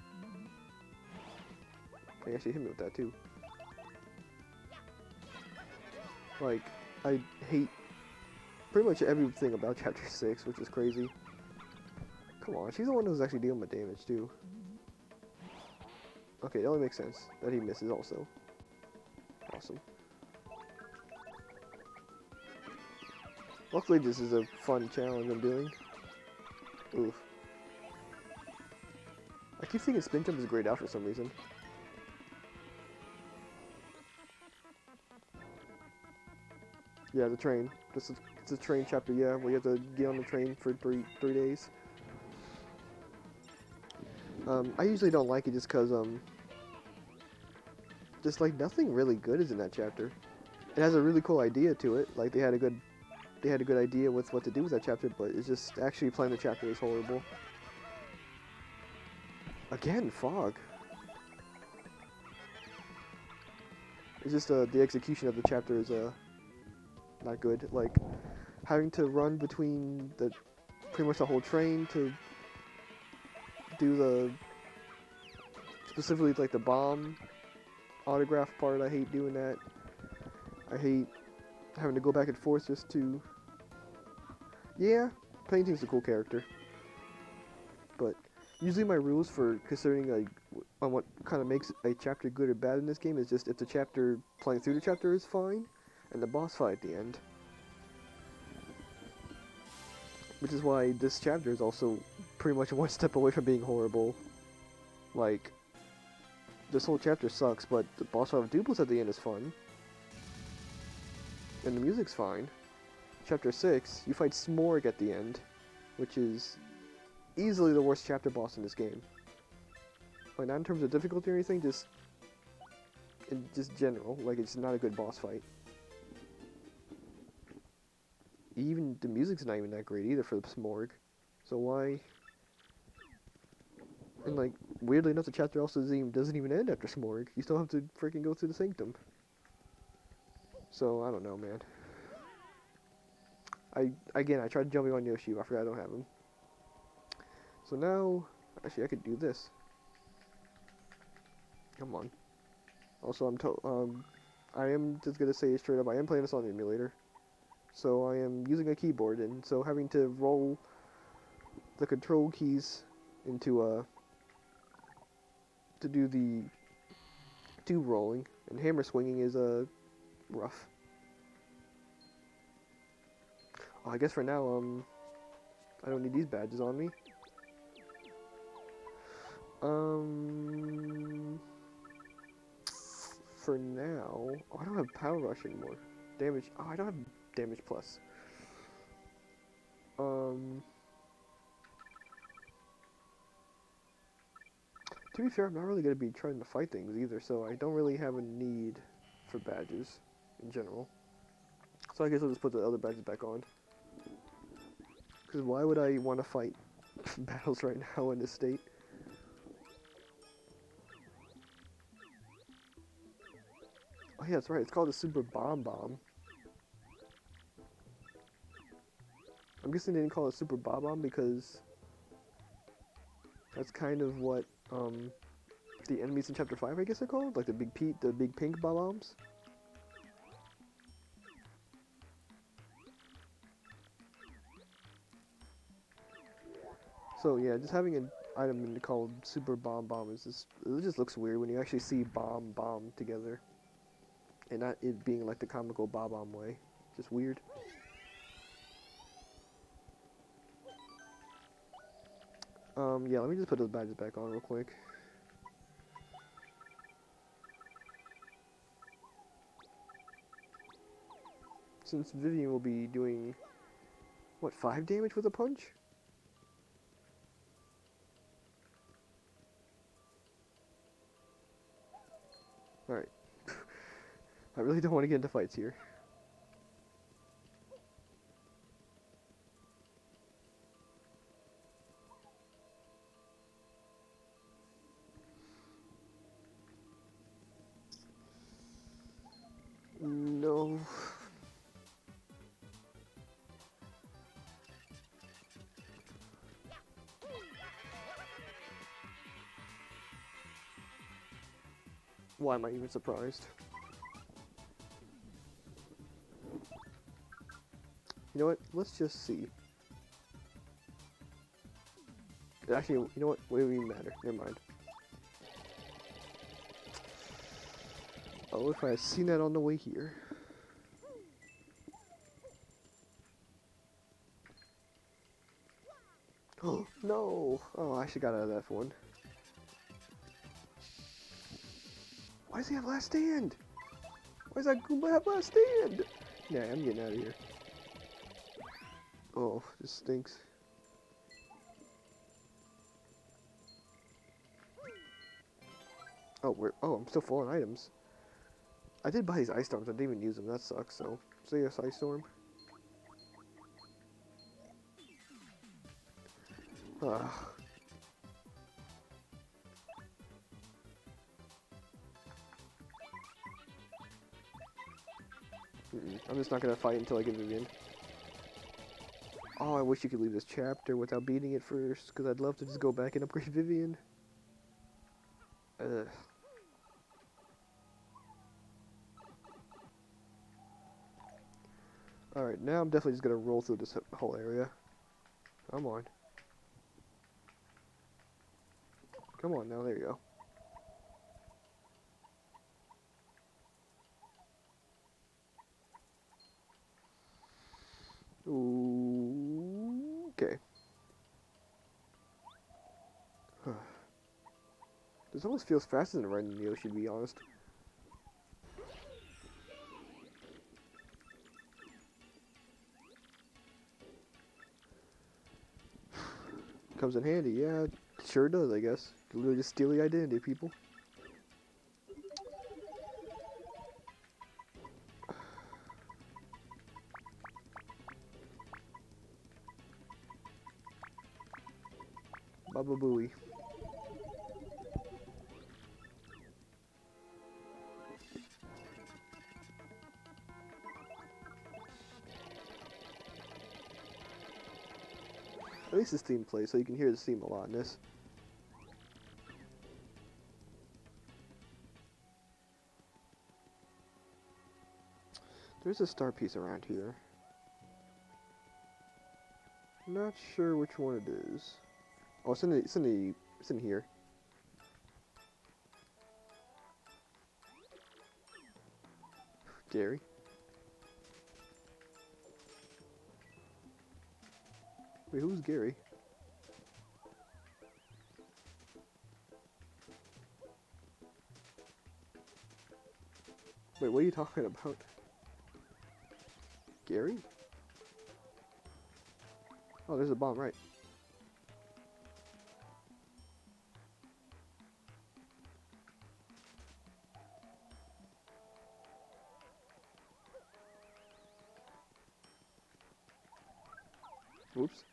They actually hit me with that too. Like, I hate pretty much everything about Chapter 6, which is crazy. Come on, she's the one who's actually dealing with damage too. Okay, it only makes sense that he misses also. Awesome. Luckily, this is a fun challenge I'm doing. Oof. I keep thinking Spin Jump is grayed out for some reason. Yeah, the train. It's a train chapter, yeah, where you have to get on the train for three days. I usually don't like it just because, just like nothing really good is in that chapter. It has a really cool idea to it, like they had a good idea with what to do with that chapter, but it's just actually playing the chapter is horrible. Again, fog. It's just the execution of the chapter is not good. Like having to run between pretty much the whole train to do the specifically like the bomb autograph part. I hate doing that. I hate having to go back and forth just to... Yeah, Painting's a cool character. But usually my rules for considering on what kind of makes a chapter good or bad in this game is just if the chapter playing through the chapter is fine, and the boss fight at the end. Which is why this chapter is also pretty much one step away from being horrible. Like, this whole chapter sucks, but the boss fight of Dupless at the end is fun. And the music's fine. Chapter 6, you fight Smorg at the end, which is easily the worst chapter boss in this game. Like, not in terms of difficulty or anything, just in general. Like, it's not a good boss fight. Even the music's not even that great either for the Smorg. So why? And like, weirdly enough, the chapter also doesn't even end after Smorg. You still have to freaking go through the Sanctum. So I don't know, man. I tried jumping on Yoshi. I forgot I don't have him. So now, actually, I could do this. Come on. Also, I am just gonna say straight up, I am playing this on the emulator. So I am using a keyboard, and so having to roll the control keys into to do the tube rolling and hammer swinging is rough. Oh, I guess for now I don't need these badges on me. For now, oh, I don't have Power Rush anymore. Damage. Oh, I don't have Damage Plus. To be fair, I'm not really going to be trying to fight things either, so I don't really have a need for badges in general. So I guess I'll just put the other badges back on. Because why would I want to fight battles right now in this state? Oh yeah, that's right, it's called the Super Bomb. I'm guessing they didn't call it Super Bomb because that's kind of what the enemies in Chapter 5, I guess they're called? Like the big pink bombs? So yeah, just having an item called Super Bomb is just, it just looks weird when you actually see bomb together. And not it being like the comical bomb way. Just weird. Yeah, let me just put those badges back on real quick. Since Vivian will be doing, what, 5 damage with a punch? Alright. I really don't want to get into fights here. No. Why am I even surprised? You know what? Let's just see. Actually, you know what? What do it even matter? Never mind. Oh, if I had seen that on the way here. Oh, no! Oh, I should got out of that one. Why does he have last stand? Why does that Goomba have last stand? Nah, I'm getting out of here. Oh, this stinks. Oh, I'm still full on items. I did buy these ice storms, I didn't even use them, that sucks, so. See this ice storm? Ah. I'm just not gonna fight until I get Vivian. Oh, I wish you could leave this chapter without beating it first, because I'd love to just go back and upgrade Vivian. Ugh. Alright, now I'm definitely just gonna roll through this whole area. Come on. Come on now, there you go. Ooh, okay. This almost feels faster than riding the Yoshi, to be honest. Comes in handy, yeah, it sure does, I guess. You literally just steal the identity, people. Baba Booey. At least this theme plays, so you can hear the theme a lot in this. There's a star piece around here. Not sure which one it is. Oh, it's in here. Gary. Wait, who's Gary? Wait, what are you talking about? Gary? Oh, there's a bomb, right. Whoops.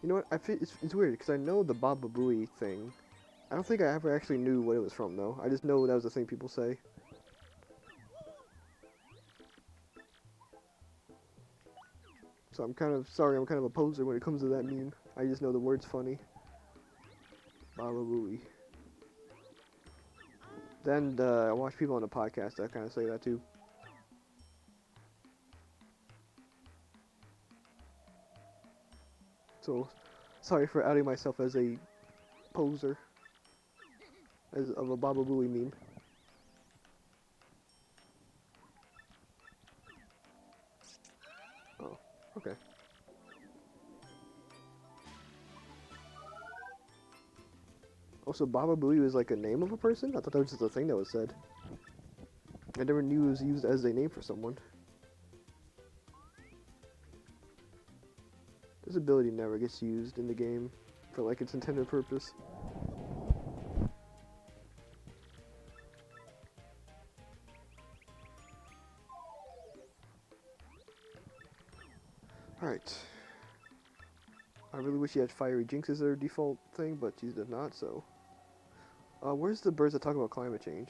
You know what? I feel it's weird because I know the Baba Booey thing. I don't think I ever actually knew what it was from though. I just know that was the thing people say. So I'm kind of sorry. I'm kind of a poser when it comes to that meme. I just know the word's funny. Baba Booey. Then I watch people on the podcast that kind of say that too. So, sorry for outing myself as a poser. As of a Baba Booey meme. Oh, okay. Oh, so Baba Booey was like a name of a person? I thought that was just a thing that was said. I never knew it was used as a name for someone. This ability never gets used in the game for like its intended purpose. Alright. I really wish you had Fiery Jinx as their default thing, but she did not, so... where's the birds that talk about climate change?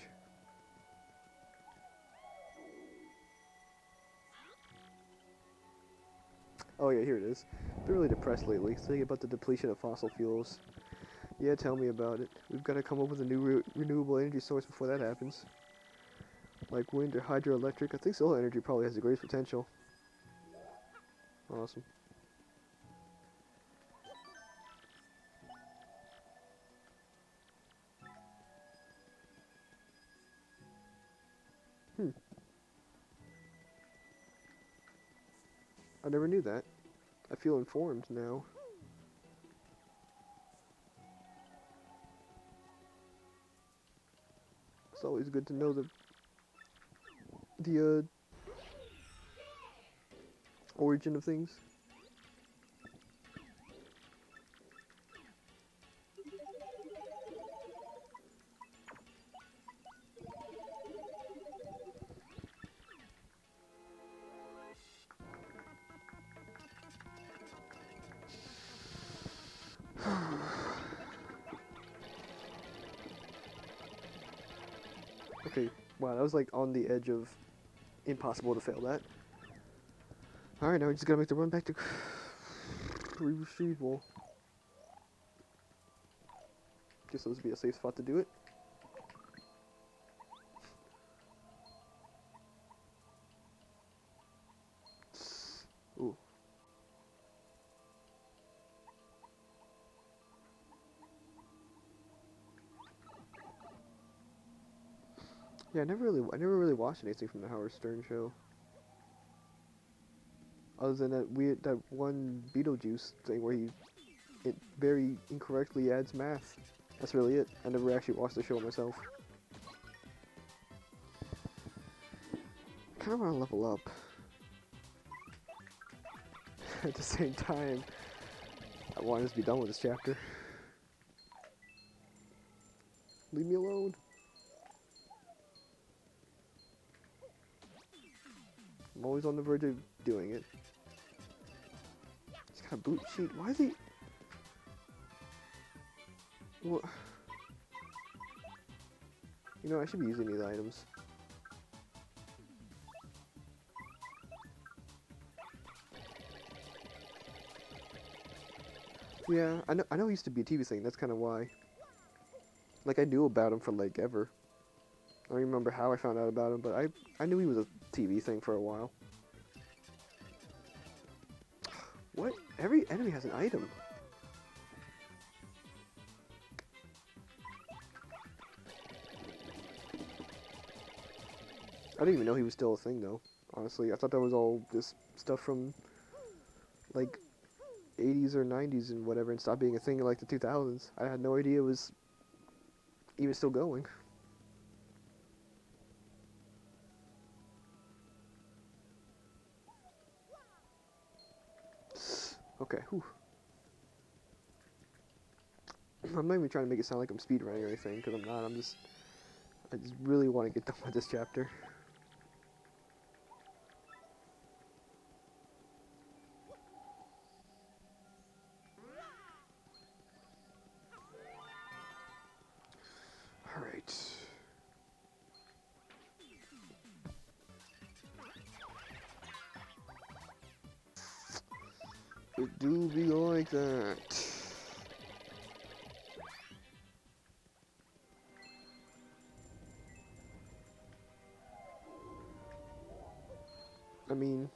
Oh yeah, here it is. Been really depressed lately, thinking about the depletion of fossil fuels. Yeah, tell me about it. We've got to come up with a new renewable energy source before that happens. Like wind or hydroelectric. I think solar energy probably has the greatest potential. Awesome. I never knew that. I feel informed now. It's always good to know the origin of things. Okay, wow, that was like on the edge of impossible to fail that. Alright, now we just gotta make the run back to retrieval. Guess this would be a safe spot to do it. Ooh. Yeah, I never really watched anything from the Howard Stern show. Other than that one Beetlejuice thing where it very incorrectly adds math. That's really it. I never actually watched the show myself. I kind of want to level up. At the same time, I want us to be done with this chapter. Leave me alone. I'm always on the verge of doing it. He's got a boot sheet. Why is he... What? You know, I should be using these items. Yeah, I know he used to be a TV thing, that's kind of why. Like, I knew about him for, like, ever. I don't even remember how I found out about him, but I knew he was a TV thing for a while. What? Every enemy has an item. I didn't even know he was still a thing, though. Honestly, I thought that was all this stuff from, like, 80s or 90s and whatever, and stopped being a thing in, like, the 2000s. I had no idea it was even still going. Okay, whew. I'm not even trying to make it sound like I'm speedrunning or anything, because I'm not. I just really want to get done with this chapter. Alright. It do be like that. I mean,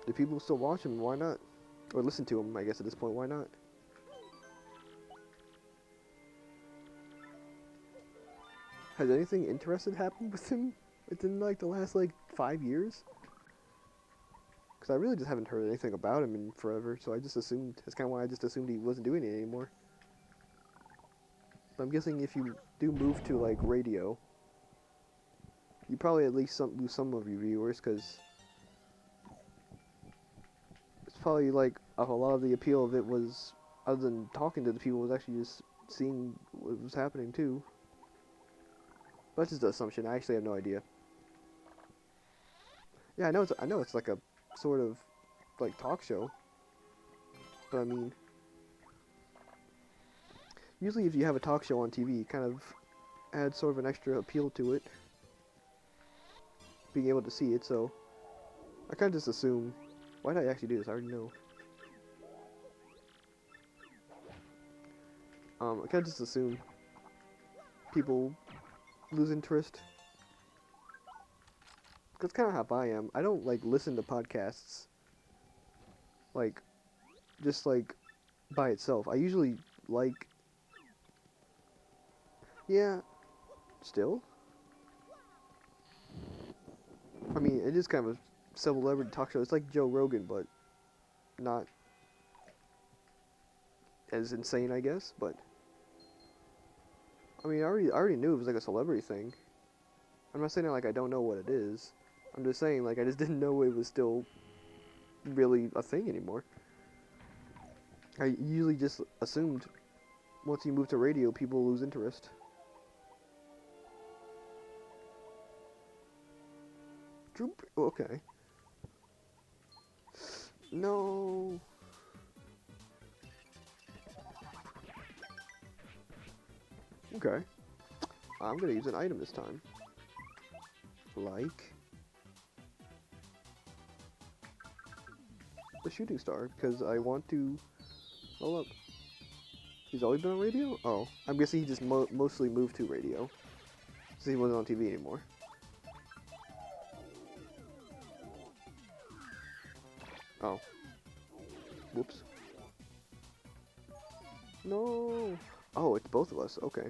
do people still watch him? Why not? Or listen to him, I guess, at this point. Why not? Has anything interesting happened with him within, like, the last, like, 5 years? Because I really just haven't heard anything about him in forever, so I just assumed... That's kind of why I just assumed he wasn't doing it anymore. But I'm guessing if you do move to, like, radio, you probably at least lose some of your viewers, because... It's probably, like, a lot of the appeal of it was, other than talking to the people, was actually just seeing what was happening, too. But that's just an assumption. I actually have no idea. Yeah, I know it's like a sort of like talk show. But I mean, usually if you have a talk show on TV, it kind of adds sort of an extra appeal to it. Being able to see it, so I kind of just assume. Why did I actually do this? I already know. I kind of just assume people lose interest. That's kind of how I am. I don't, like, listen to podcasts, like, just, like, by itself. I usually, like... Yeah, still? I mean, it is kind of a celebrity talk show. It's like Joe Rogan, but not as insane, I guess, but... I mean, I already knew it was, like, a celebrity thing. I'm not saying, like, I don't know what it is. I'm just saying, like, I just didn't know it was still really a thing anymore. I usually just assumed once you move to radio, people lose interest. Droop. Okay. No. Okay. I'm gonna use an item this time. Like the shooting star, because I want to... Hold up. He's always been on radio? Oh. I'm guessing he just mostly moved to radio. So he wasn't on TV anymore. Oh. Whoops. No! Oh, it's both of us. Okay.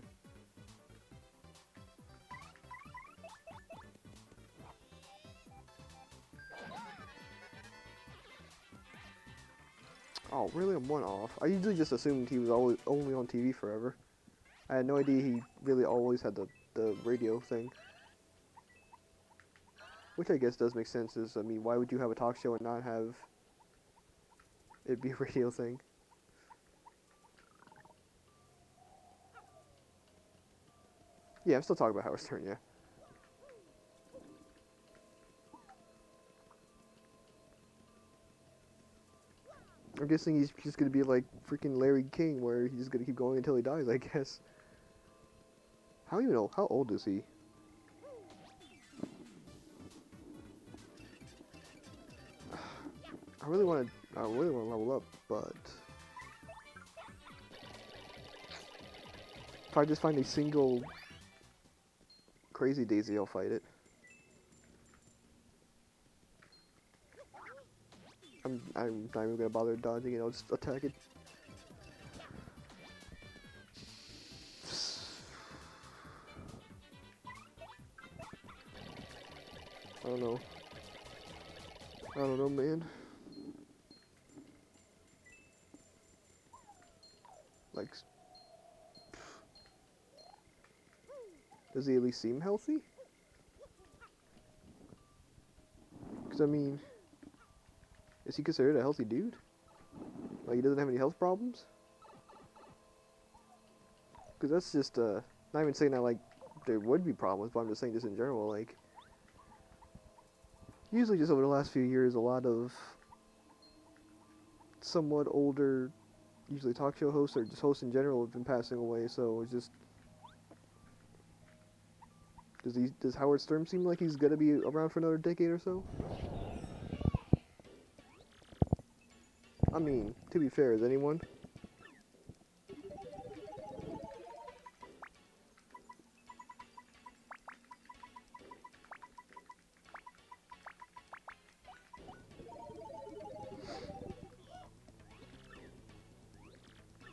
Oh, really? I'm one off. I usually just assumed he was always only on TV forever. I had no idea he really always had the radio thing. Which I guess does make sense, I mean, why would you have a talk show and not have it be a radio thing? Yeah, I'm still talking about Howard's turn, yeah. I'm guessing he's just gonna be like freaking Larry King, where he's just gonna keep going until he dies, I guess. How even know? How old is he? I really want to level up, but if I just find a single crazy Daisy, I'll fight it. I'm not even gonna bother dodging it. I'll just attack it. I don't know. I don't know, man. Like, does he at least seem healthy? Because, I mean, is he considered a healthy dude? Like, he doesn't have any health problems? Because that's just, not even saying that, like, there would be problems, but I'm just saying this in general, like, usually just over the last few years, a lot of somewhat older, usually talk show hosts or just hosts in general have been passing away, so it's just... Does Howard Stern seem like he's gonna be around for another decade or so? I mean, to be fair, is anyone?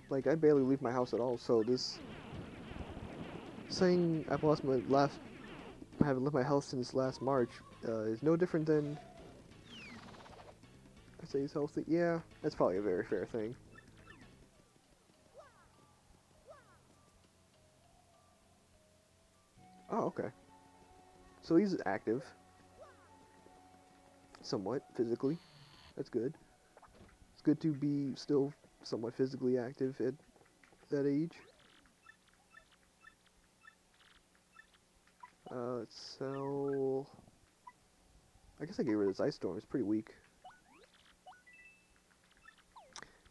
Like, I barely leave my house at all, so this... Saying I've lost my last... I haven't left my house since last March, is no different than... I say he's healthy. Yeah, that's probably a very fair thing. Oh, okay. So he's active. Somewhat, physically. That's good. It's good to be still somewhat physically active at that age. Let's sell... I guess I get rid of this Ice Storm. It's pretty weak.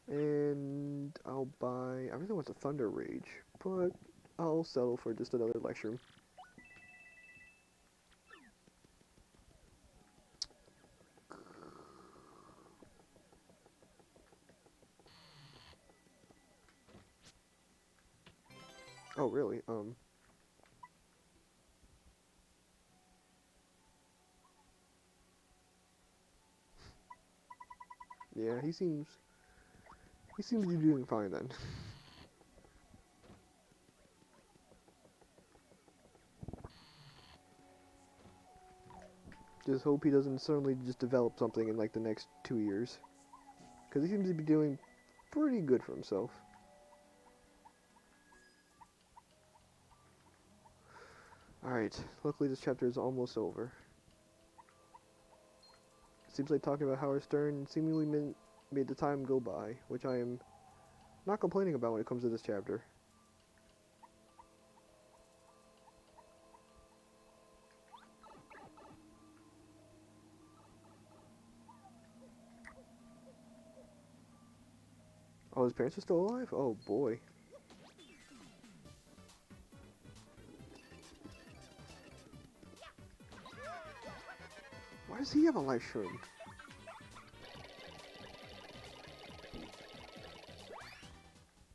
And I'll buy... I really want the Thunder Rage, but I'll settle for just another Lecture. Oh, really? Yeah, he seems to be doing fine then. Just hope he doesn't suddenly just develop something in like the next 2 years. Because he seems to be doing pretty good for himself. Alright, luckily this chapter is almost over. Seems like talking about Howard Stern seemingly made the time go by, which I am not complaining about when it comes to this chapter. Oh, his parents are still alive? Oh boy. Why does he have a life shroom?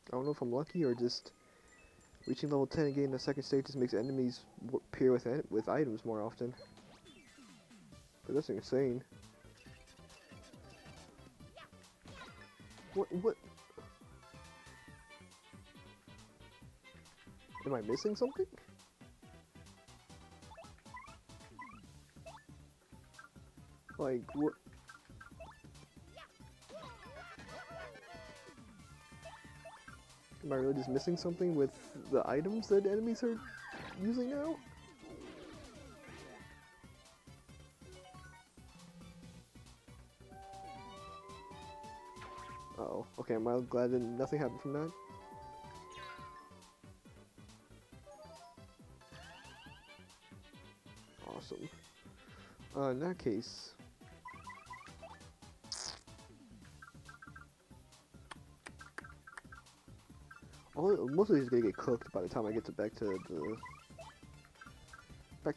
I don't know if I'm lucky or just reaching level 10 and getting the second stage just makes enemies appear with items more often. But that's insane. What? Am I missing something? Like, what? Am I really just missing something with the items that enemies are using now? Uh-oh. Okay, am I glad that nothing happened from that? In that case, most of these are gonna get cooked by the time I get back to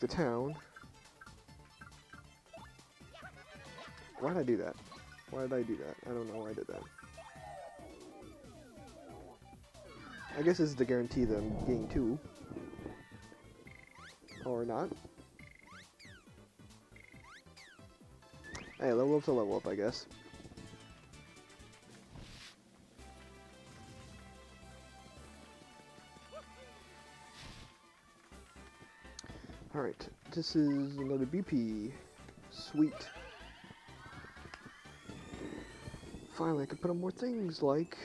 town. Why did I do that? Why did I do that? I don't know why I did that. I guess this is the guarantee that I'm getting 2. Or not. Hey, level up's a level up, I guess. Alright, this is another BP. Sweet. Finally, I can put on more things like...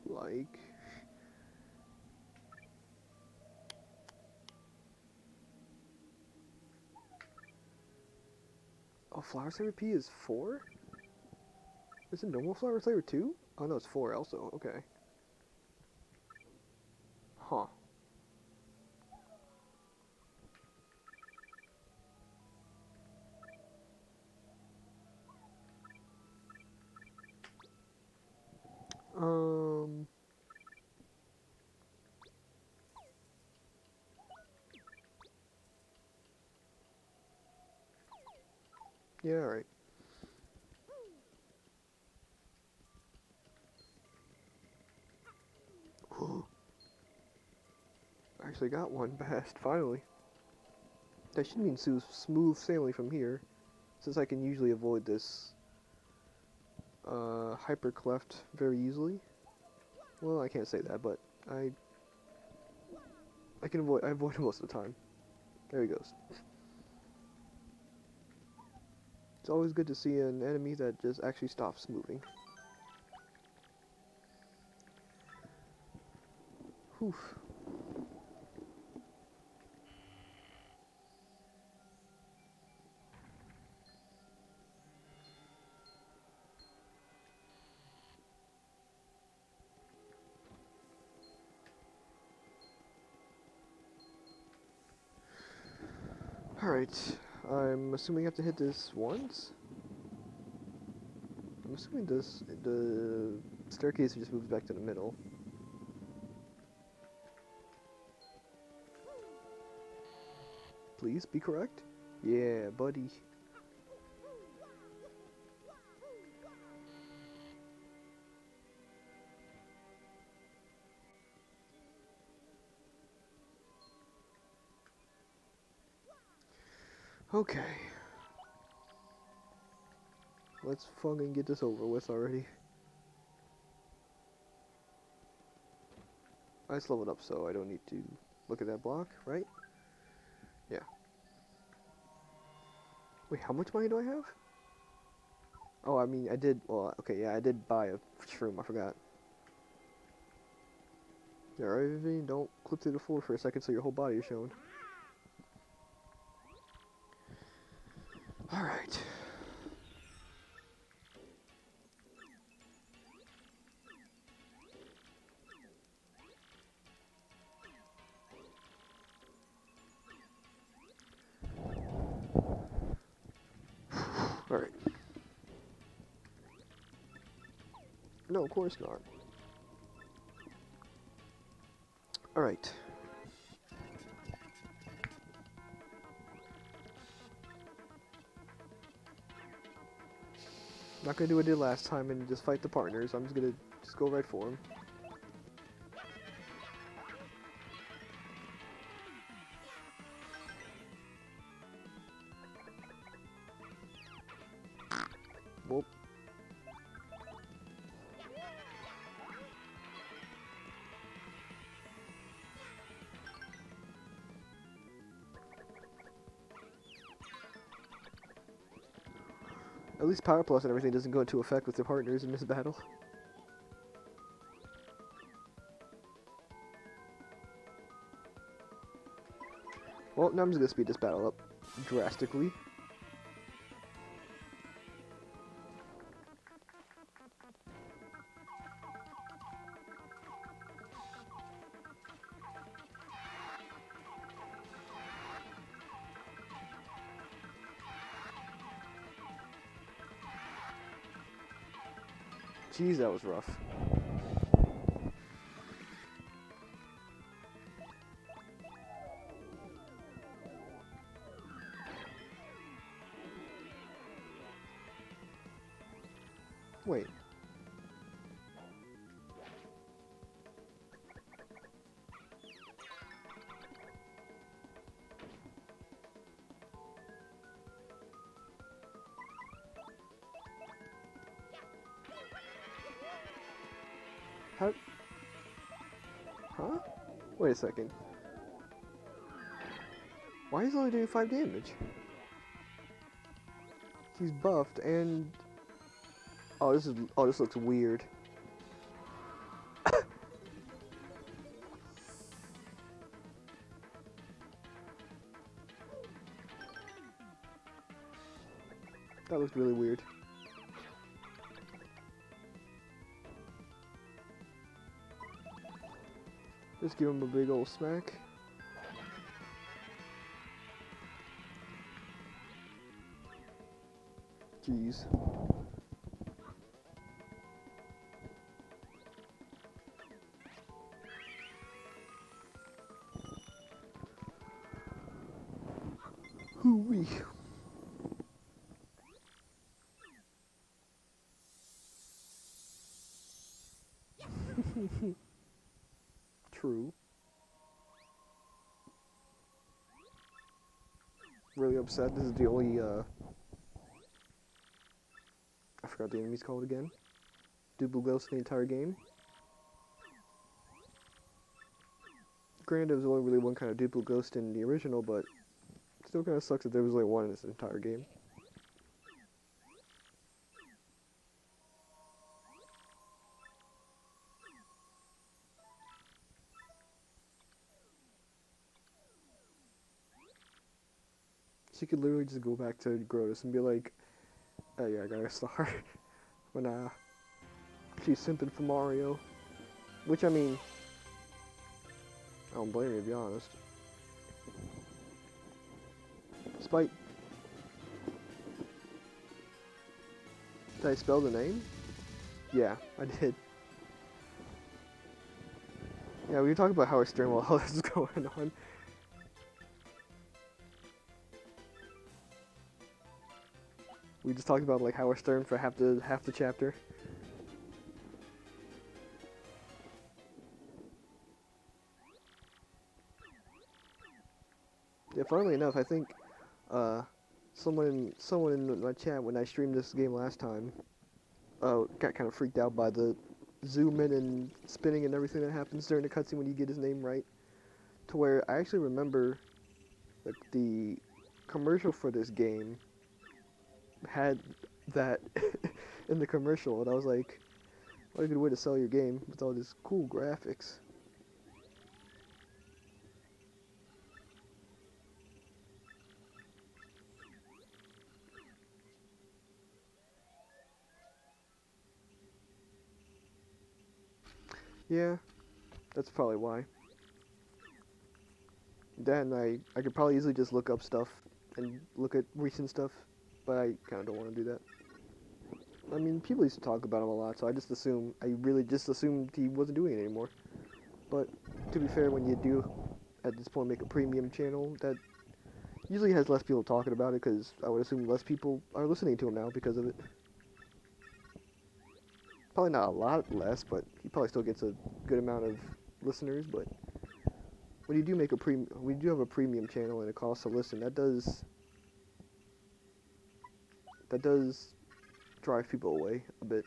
Like... Oh, Flower Saver P is 4? Is it normal Flower Saver 2? Oh no, it's 4 also, okay. Huh. Yeah, alright. Actually got one best, finally. That should mean smooth sailing from here, since I can usually avoid this hyper cleft very easily. Well, I can't say that, but I avoid it most of the time. There he goes. It's always good to see an enemy that just actually stops moving. Whew. Alright, I'm assuming I have to hit this once? I'm assuming the staircase just moves back to the middle. Please be correct? Yeah, buddy. Okay. Let's fucking get this over with already. I just leveled up, so I don't need to look at that block, right? Yeah. Wait, how much money do I have? Oh, I mean, I did, well, okay, yeah, I did buy a shroom, I forgot. Yeah, right, Vivian, don't clip through the floor for a second so your whole body is shown. Alright. Alright. No, of course not. Alright. Not gonna do what I did last time and just fight the partners. I'm just gonna go right for them. Whoop. At least Power Plus and everything doesn't go into effect with the partners in this battle. Well, now I'm just gonna speed this battle up drastically. Jeez, that was rough. Wait. How? Huh? Wait a second. Why is he only doing 5 damage? He's buffed and... Oh, this looks weird. That looked really weird. Just give him a big old smack. Jeez. Hoo-wee. True. Really upset. This is the only, I forgot the enemy's called again. Double Ghost in the entire game. Granted, there was only really one kind of Double Ghost in the original, but it still kind of sucks that there was only one in this entire game. She could literally just go back to Grotus and be like, oh yeah, I got a star. when she's simping for Mario. Which, I mean, I don't blame her, to be honest. Despite... Did I spell the name? Yeah, I did. Yeah, we can talk about Howard Stern while all this is going on. We just talked about like Howard Stern for half the chapter. Yeah, funnily enough, I think someone in my chat when I streamed this game last time got kind of freaked out by the zoom in and spinning and everything that happens during the cutscene when you get his name right. To where I actually remember like the commercial for this game had that in the commercial, and I was like, what a good way to sell your game with all these cool graphics. Yeah, that's probably why. Then I could probably easily just look up stuff and look at recent stuff, but I kind of don't want to do that. I mean, people used to talk about him a lot, so I really just assumed he wasn't doing it anymore. But to be fair, when you do at this point make a premium channel, that usually has less people talking about it, because I would assume less people are listening to him now because of it. Probably not a lot less, but he probably still gets a good amount of listeners. But when you do make when you do have a premium channel and it costs to listen, that does drive people away a bit.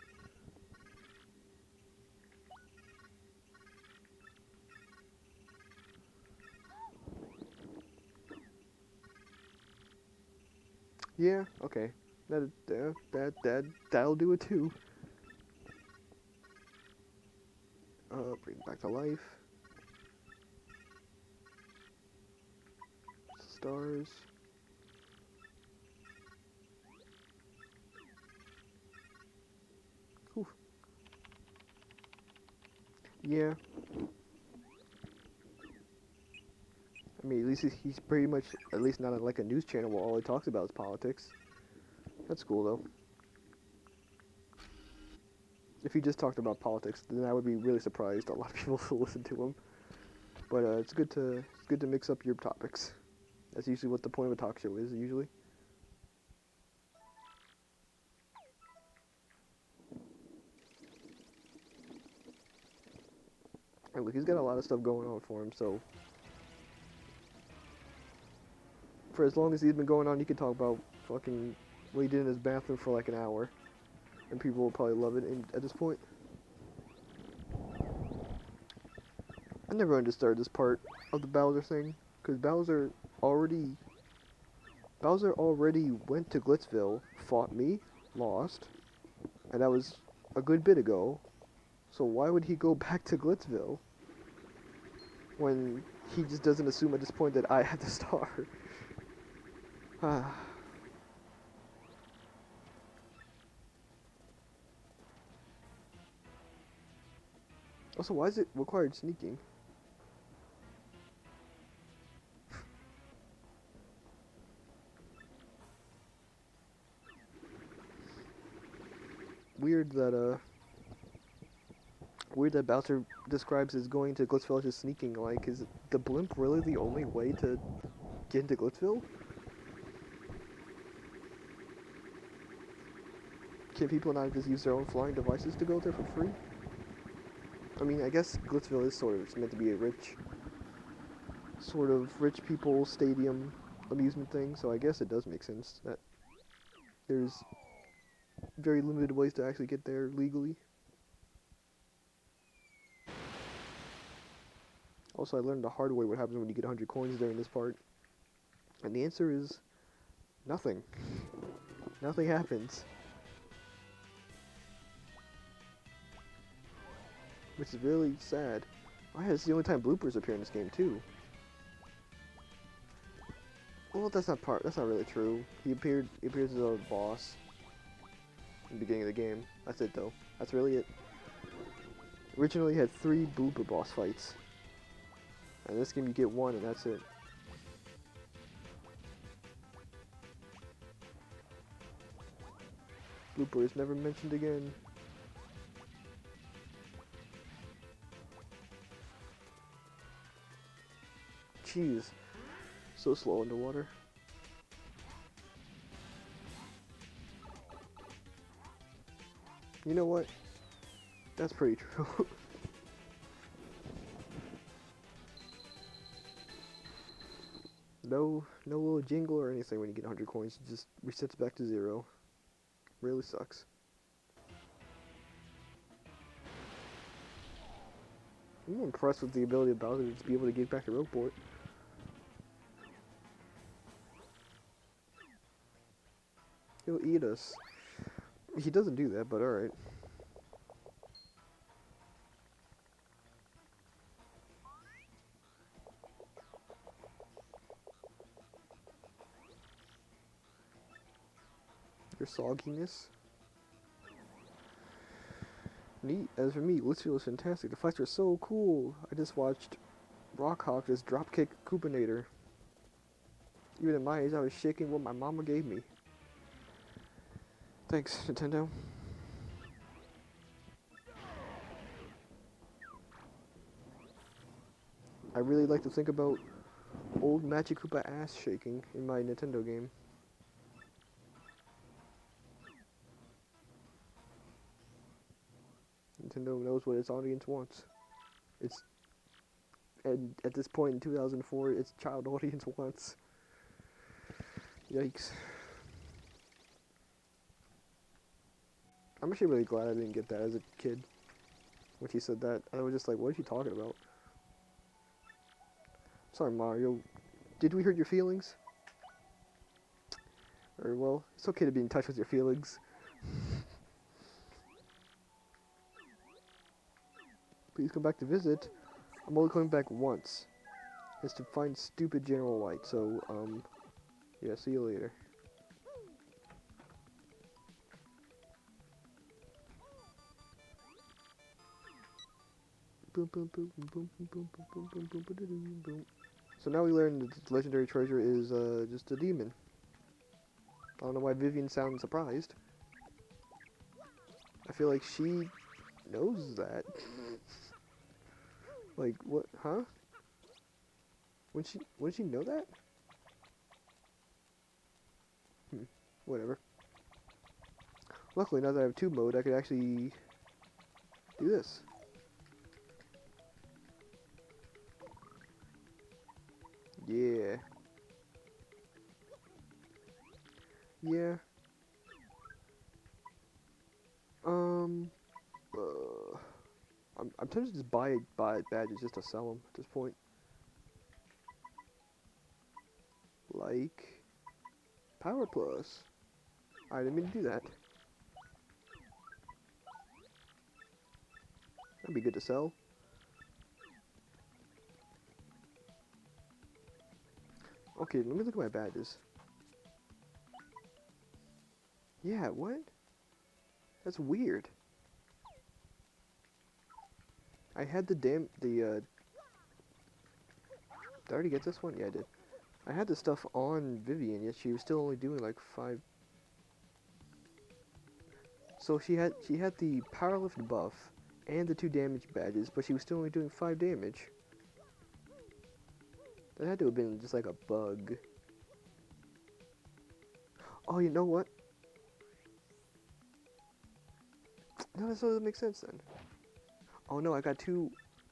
Yeah, okay. That'll do it too. Bring it back to life. Stars. Whew. Yeah. I mean, at least he's pretty much, at least not like a news channel where all he talks about is politics. That's cool, though. If he just talked about politics, then I would be really surprised. A lot of people will listen to him. But it's good to mix up your topics. That's usually what the point of a talk show is. Usually. And look, he's got a lot of stuff going on for him. So for as long as he's been going on, you can talk about fucking what he did in his bathroom for like an hour, and people will probably love it at this point. I never understood this part of the Bowser thing, because already Bowser already went to Glitzville, fought me, lost, and that was a good bit ago. So why would he go back to Glitzville when he just doesn't assume at this point that I have the star? Also, why is it required sneaking? Weird that Bowser describes as going to Glitzville as just sneaking. Like, is the blimp really the only way to get into Glitzville? Can people not just use their own flying devices to go there for free? I mean, I guess Glitzville is sort of meant to be a sort of rich people stadium amusement thing, so I guess it does make sense that there's very limited ways to actually get there legally. Also, I learned the hard way what happens when you get 100 coins during this part. And the answer is nothing. Nothing happens. Which is really sad. Oh yeah, it's the only time bloopers appear in this game too. Well, that's not really true. He appears as a boss in the beginning of the game. That's it though. That's really it. Originally had 3 blooper boss fights. And in this game you get 1 and that's it. Blooper is never mentioned again. Jeez. So slow underwater. You know what? That's pretty true. No little jingle or anything when you get 100 coins. It just resets back to 0. Really sucks. I'm impressed with the ability of Bowser to be able to get back to Rogueport. He'll eat us. He doesn't do that, but alright. Your sogginess. Neat. As for me, Glitzville is fantastic. The fights are so cool. I just watched Rockhawk just dropkick Koopinator. Even at my age, I was shaking what my mama gave me. Thanks, Nintendo. I really like to think about old Magic Koopa ass shaking in my Nintendo game. Nintendo knows what its audience wants. And at this point in 2004, its child audience wants. Yikes. I'm actually really glad I didn't get that as a kid. When she said that, I was just like, what is she talking about? Sorry, Mario. Did we hurt your feelings? Or, well, it's okay to be in touch with your feelings. Please come back to visit. I'm only coming back once. It's to find stupid General Light, so, yeah, see you later. So now we learn that the legendary treasure is, just a demon. I don't know why Vivian sounds surprised. I feel like she knows that. Like, what? Huh? Wouldn't she know that? Whatever. Luckily, now that I have tube mode, I could actually do this. Yeah. Yeah. I'm tempted to just buy badges just to sell them at this point. Like Power Plus. I didn't mean to do that. That'd be good to sell. Okay, let me look at my badges. Yeah, what? That's weird. I had did I already get this one? Yeah, I did. I had the stuff on Vivian, yet she was still only doing like 5. So she had the powerlift buff and the 2 damage badges, but she was still only doing 5 damage. That had to have been just like a bug. Oh, you know what? No, that doesn't make sense then. Oh no, I got 2.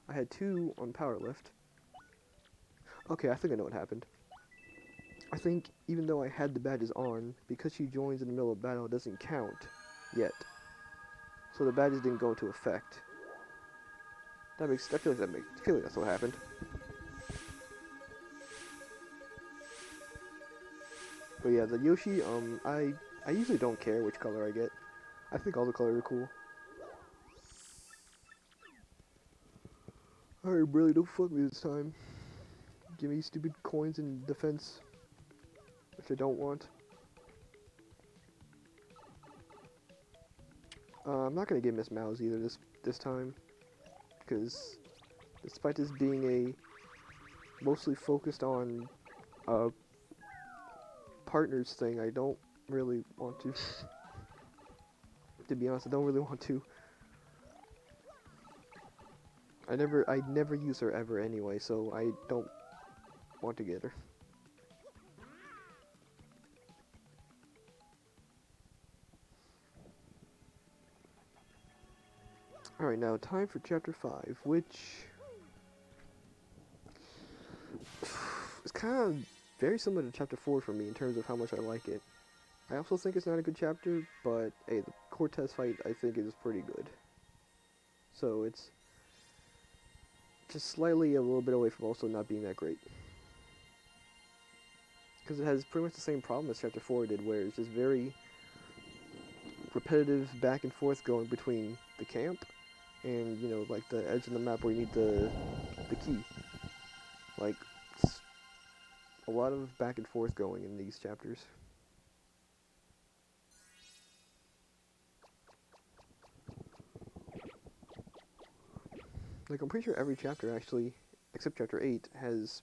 I had 2 on powerlift. Okay, I think I know what happened. I think even though I had the badges on, because she joins in the middle of battle, it doesn't count yet. So the badges didn't go into effect. I feel like that's what happened. But yeah, the Yoshi, I usually don't care which color I get. I think all the colors are cool. Alright, really, don't fuck me this time. Give me stupid coins in defense, which I don't want. I'm not gonna get Miss Mouse either this time, because despite this being a mostly focused on partners thing, I don't really want to. To be honest, I don't really want to. I never use her ever anyway, so I don't want to get her. Alright, now time for chapter 5, which is kind of very similar to chapter 4 for me in terms of how much I like it. I also think it's not a good chapter, but hey, the Cortez fight I think is pretty good. So it's just slightly a little bit away from also not being that great. Because it has pretty much the same problem as chapter 4 did, where it's just very repetitive back and forth going between the camp and, you know, like the edge of the map where you need the key. Like, a lot of back and forth going in these chapters. Like, I'm pretty sure every chapter actually, except chapter 8, has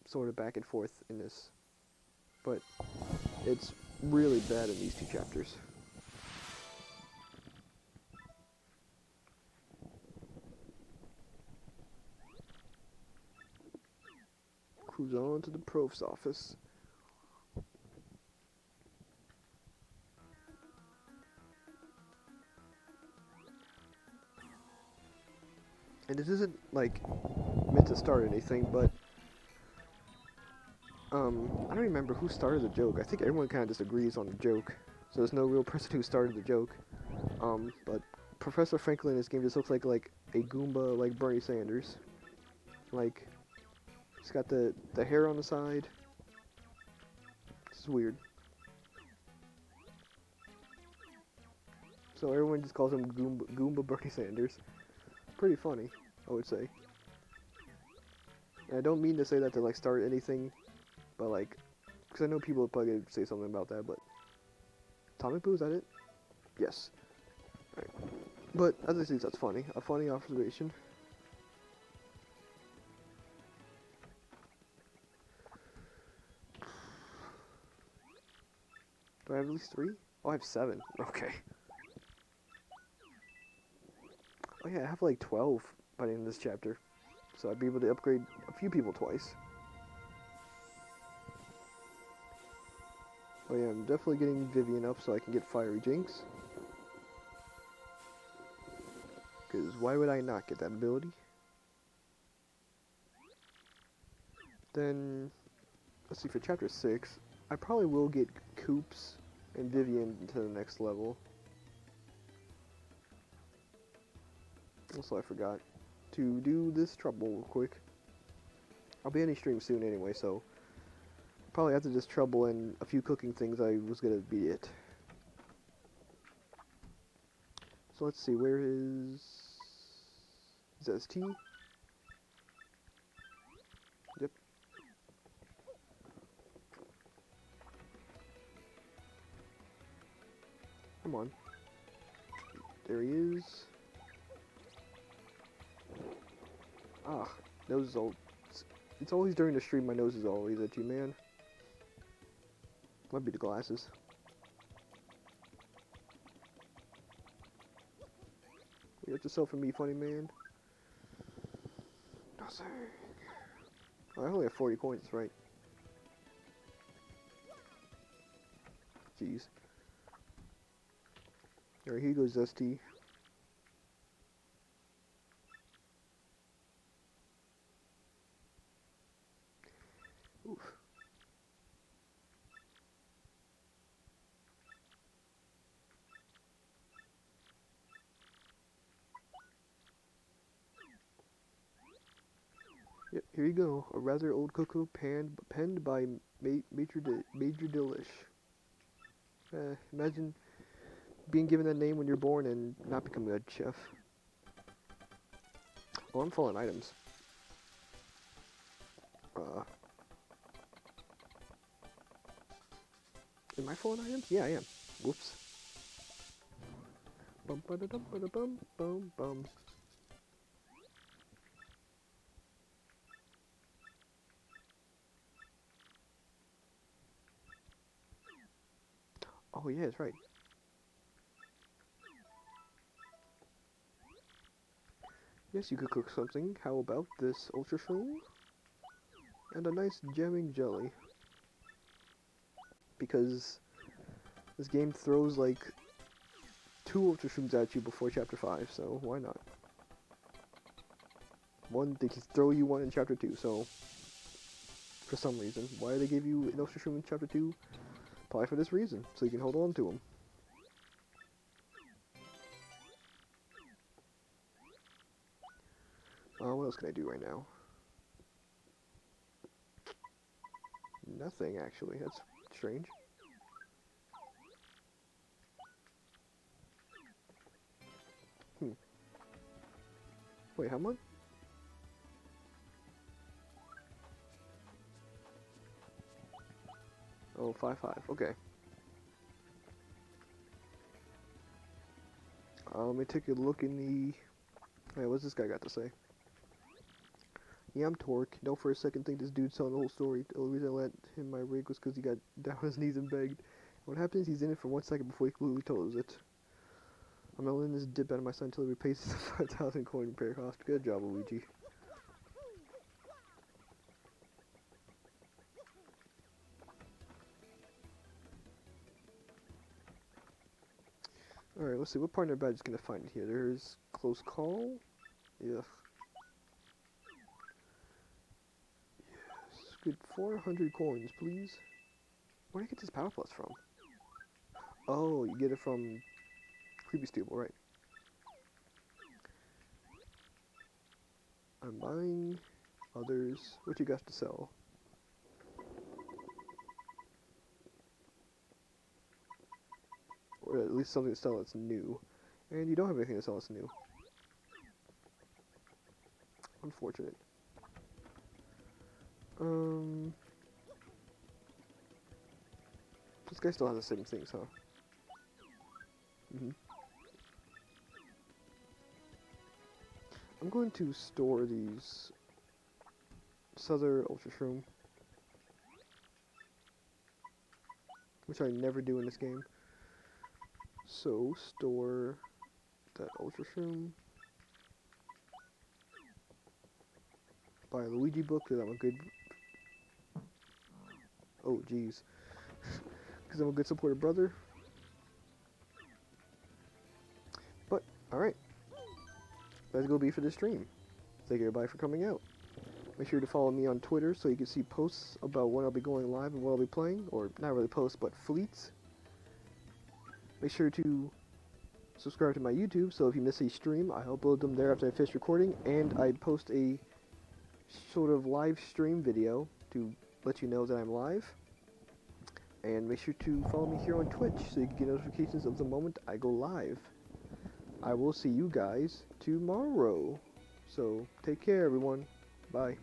sort of back and forth in this. But it's really bad in these 2 chapters. Cruise on to the prof's office. And this isn't, like, meant to start anything, but I don't remember who started the joke. I think everyone kind of disagrees on the joke, so there's no real person who started the joke. But Professor Franklin in this game just looks like a Goomba, like Bernie Sanders. Like, he's got the hair on the side. It's weird. So everyone just calls him Goomba Bernie Sanders. Pretty funny, I would say. And I don't mean to say that to like start anything, but like, because I know people would probably say something about that, but Atomic Boo, is that it? Yes. Alright. But I just think that's funny. A funny observation. Do I have at least 3? Oh, I have 7. Okay. Oh yeah, I have like 12 by the end of this chapter. So I'd be able to upgrade a few people twice. Oh yeah, I'm definitely getting Vivian up so I can get Fiery Jinx. Because why would I not get that ability? Then, let's see, for chapter 6, I probably will get Koops and Vivian to the next level. Also, I forgot to do this trouble real quick. I'll be ending stream soon anyway, so probably after this trouble and a few cooking things, I was gonna be it. So let's see, where is ST? Yep. Come on. There he is. Ah, nose is all... It's always during the stream my nose is always itchy, man. Might be the glasses. You got yourself and me, funny man. Nothing. Oh, I only have 40 coins, right? Jeez. Alright, here goes ST. Oof. Yep, here you go. A rather old cookbook penned by Major Dilish. Imagine being given that name when you're born and not becoming a chef. Oh, I'm full on items. Am I full on items? Yeah, I am. Whoops. Bum ba da dum ba da bum bum bum. Oh yeah, that's right. Yes, you could cook something. How about this ultra shroom? And a nice jamming jelly. Because this game throws like 2 ultra shrooms at you before chapter 5, so why not? One, they can throw you one in chapter 2, so for some reason. Why they gave you an ultra shroom in chapter 2? Probably for this reason, so you can hold on to them. What else can I do right now? Nothing, actually. That's strange. Wait, how much? Oh, 5-5. Okay. Let me take a look in the... Hey, what's this guy got to say? Yeah, I'm Torque. Don't for a second think this dude's telling the whole story. The only reason I let him my rig was because he got down on his knees and begged. What happens? He's in it for 1 second before he completely tells it. I'm not letting this dip out of my son until he repays the 5,000 coin repair cost. Good job, Luigi. Alright, let's see. What partner badge is going to find here? There's Close Call. Yeah. Yes. Good 400 coins, please. Where do you get this Power Plus from? Oh, you get it from Creepy Stable, right? I'm buying others. What you got to sell? Or at least something to sell that's new. And you don't have anything to sell that's new. Unfortunate. This guy still has the same things, huh? I'm going to store these Souther Ultra Shroom, which I never do in this game. So, store that Ultra Shroom. buy a Luigi book because I'm a good. Oh, jeez. Because I'm a good supportive brother. But, alright. That's gonna be for the stream. Thank you everybody for coming out. Make sure to follow me on Twitter so you can see posts about when I'll be going live and what I'll be playing. Or, not really posts, but fleets. Make sure to subscribe to my YouTube so if you miss a stream, I upload them there after I finish recording. And I post a sort of live stream video to let you know that I'm live. And make sure to follow me here on Twitch so you can get notifications of the moment I go live. I will see you guys tomorrow. So, take care everyone. Bye.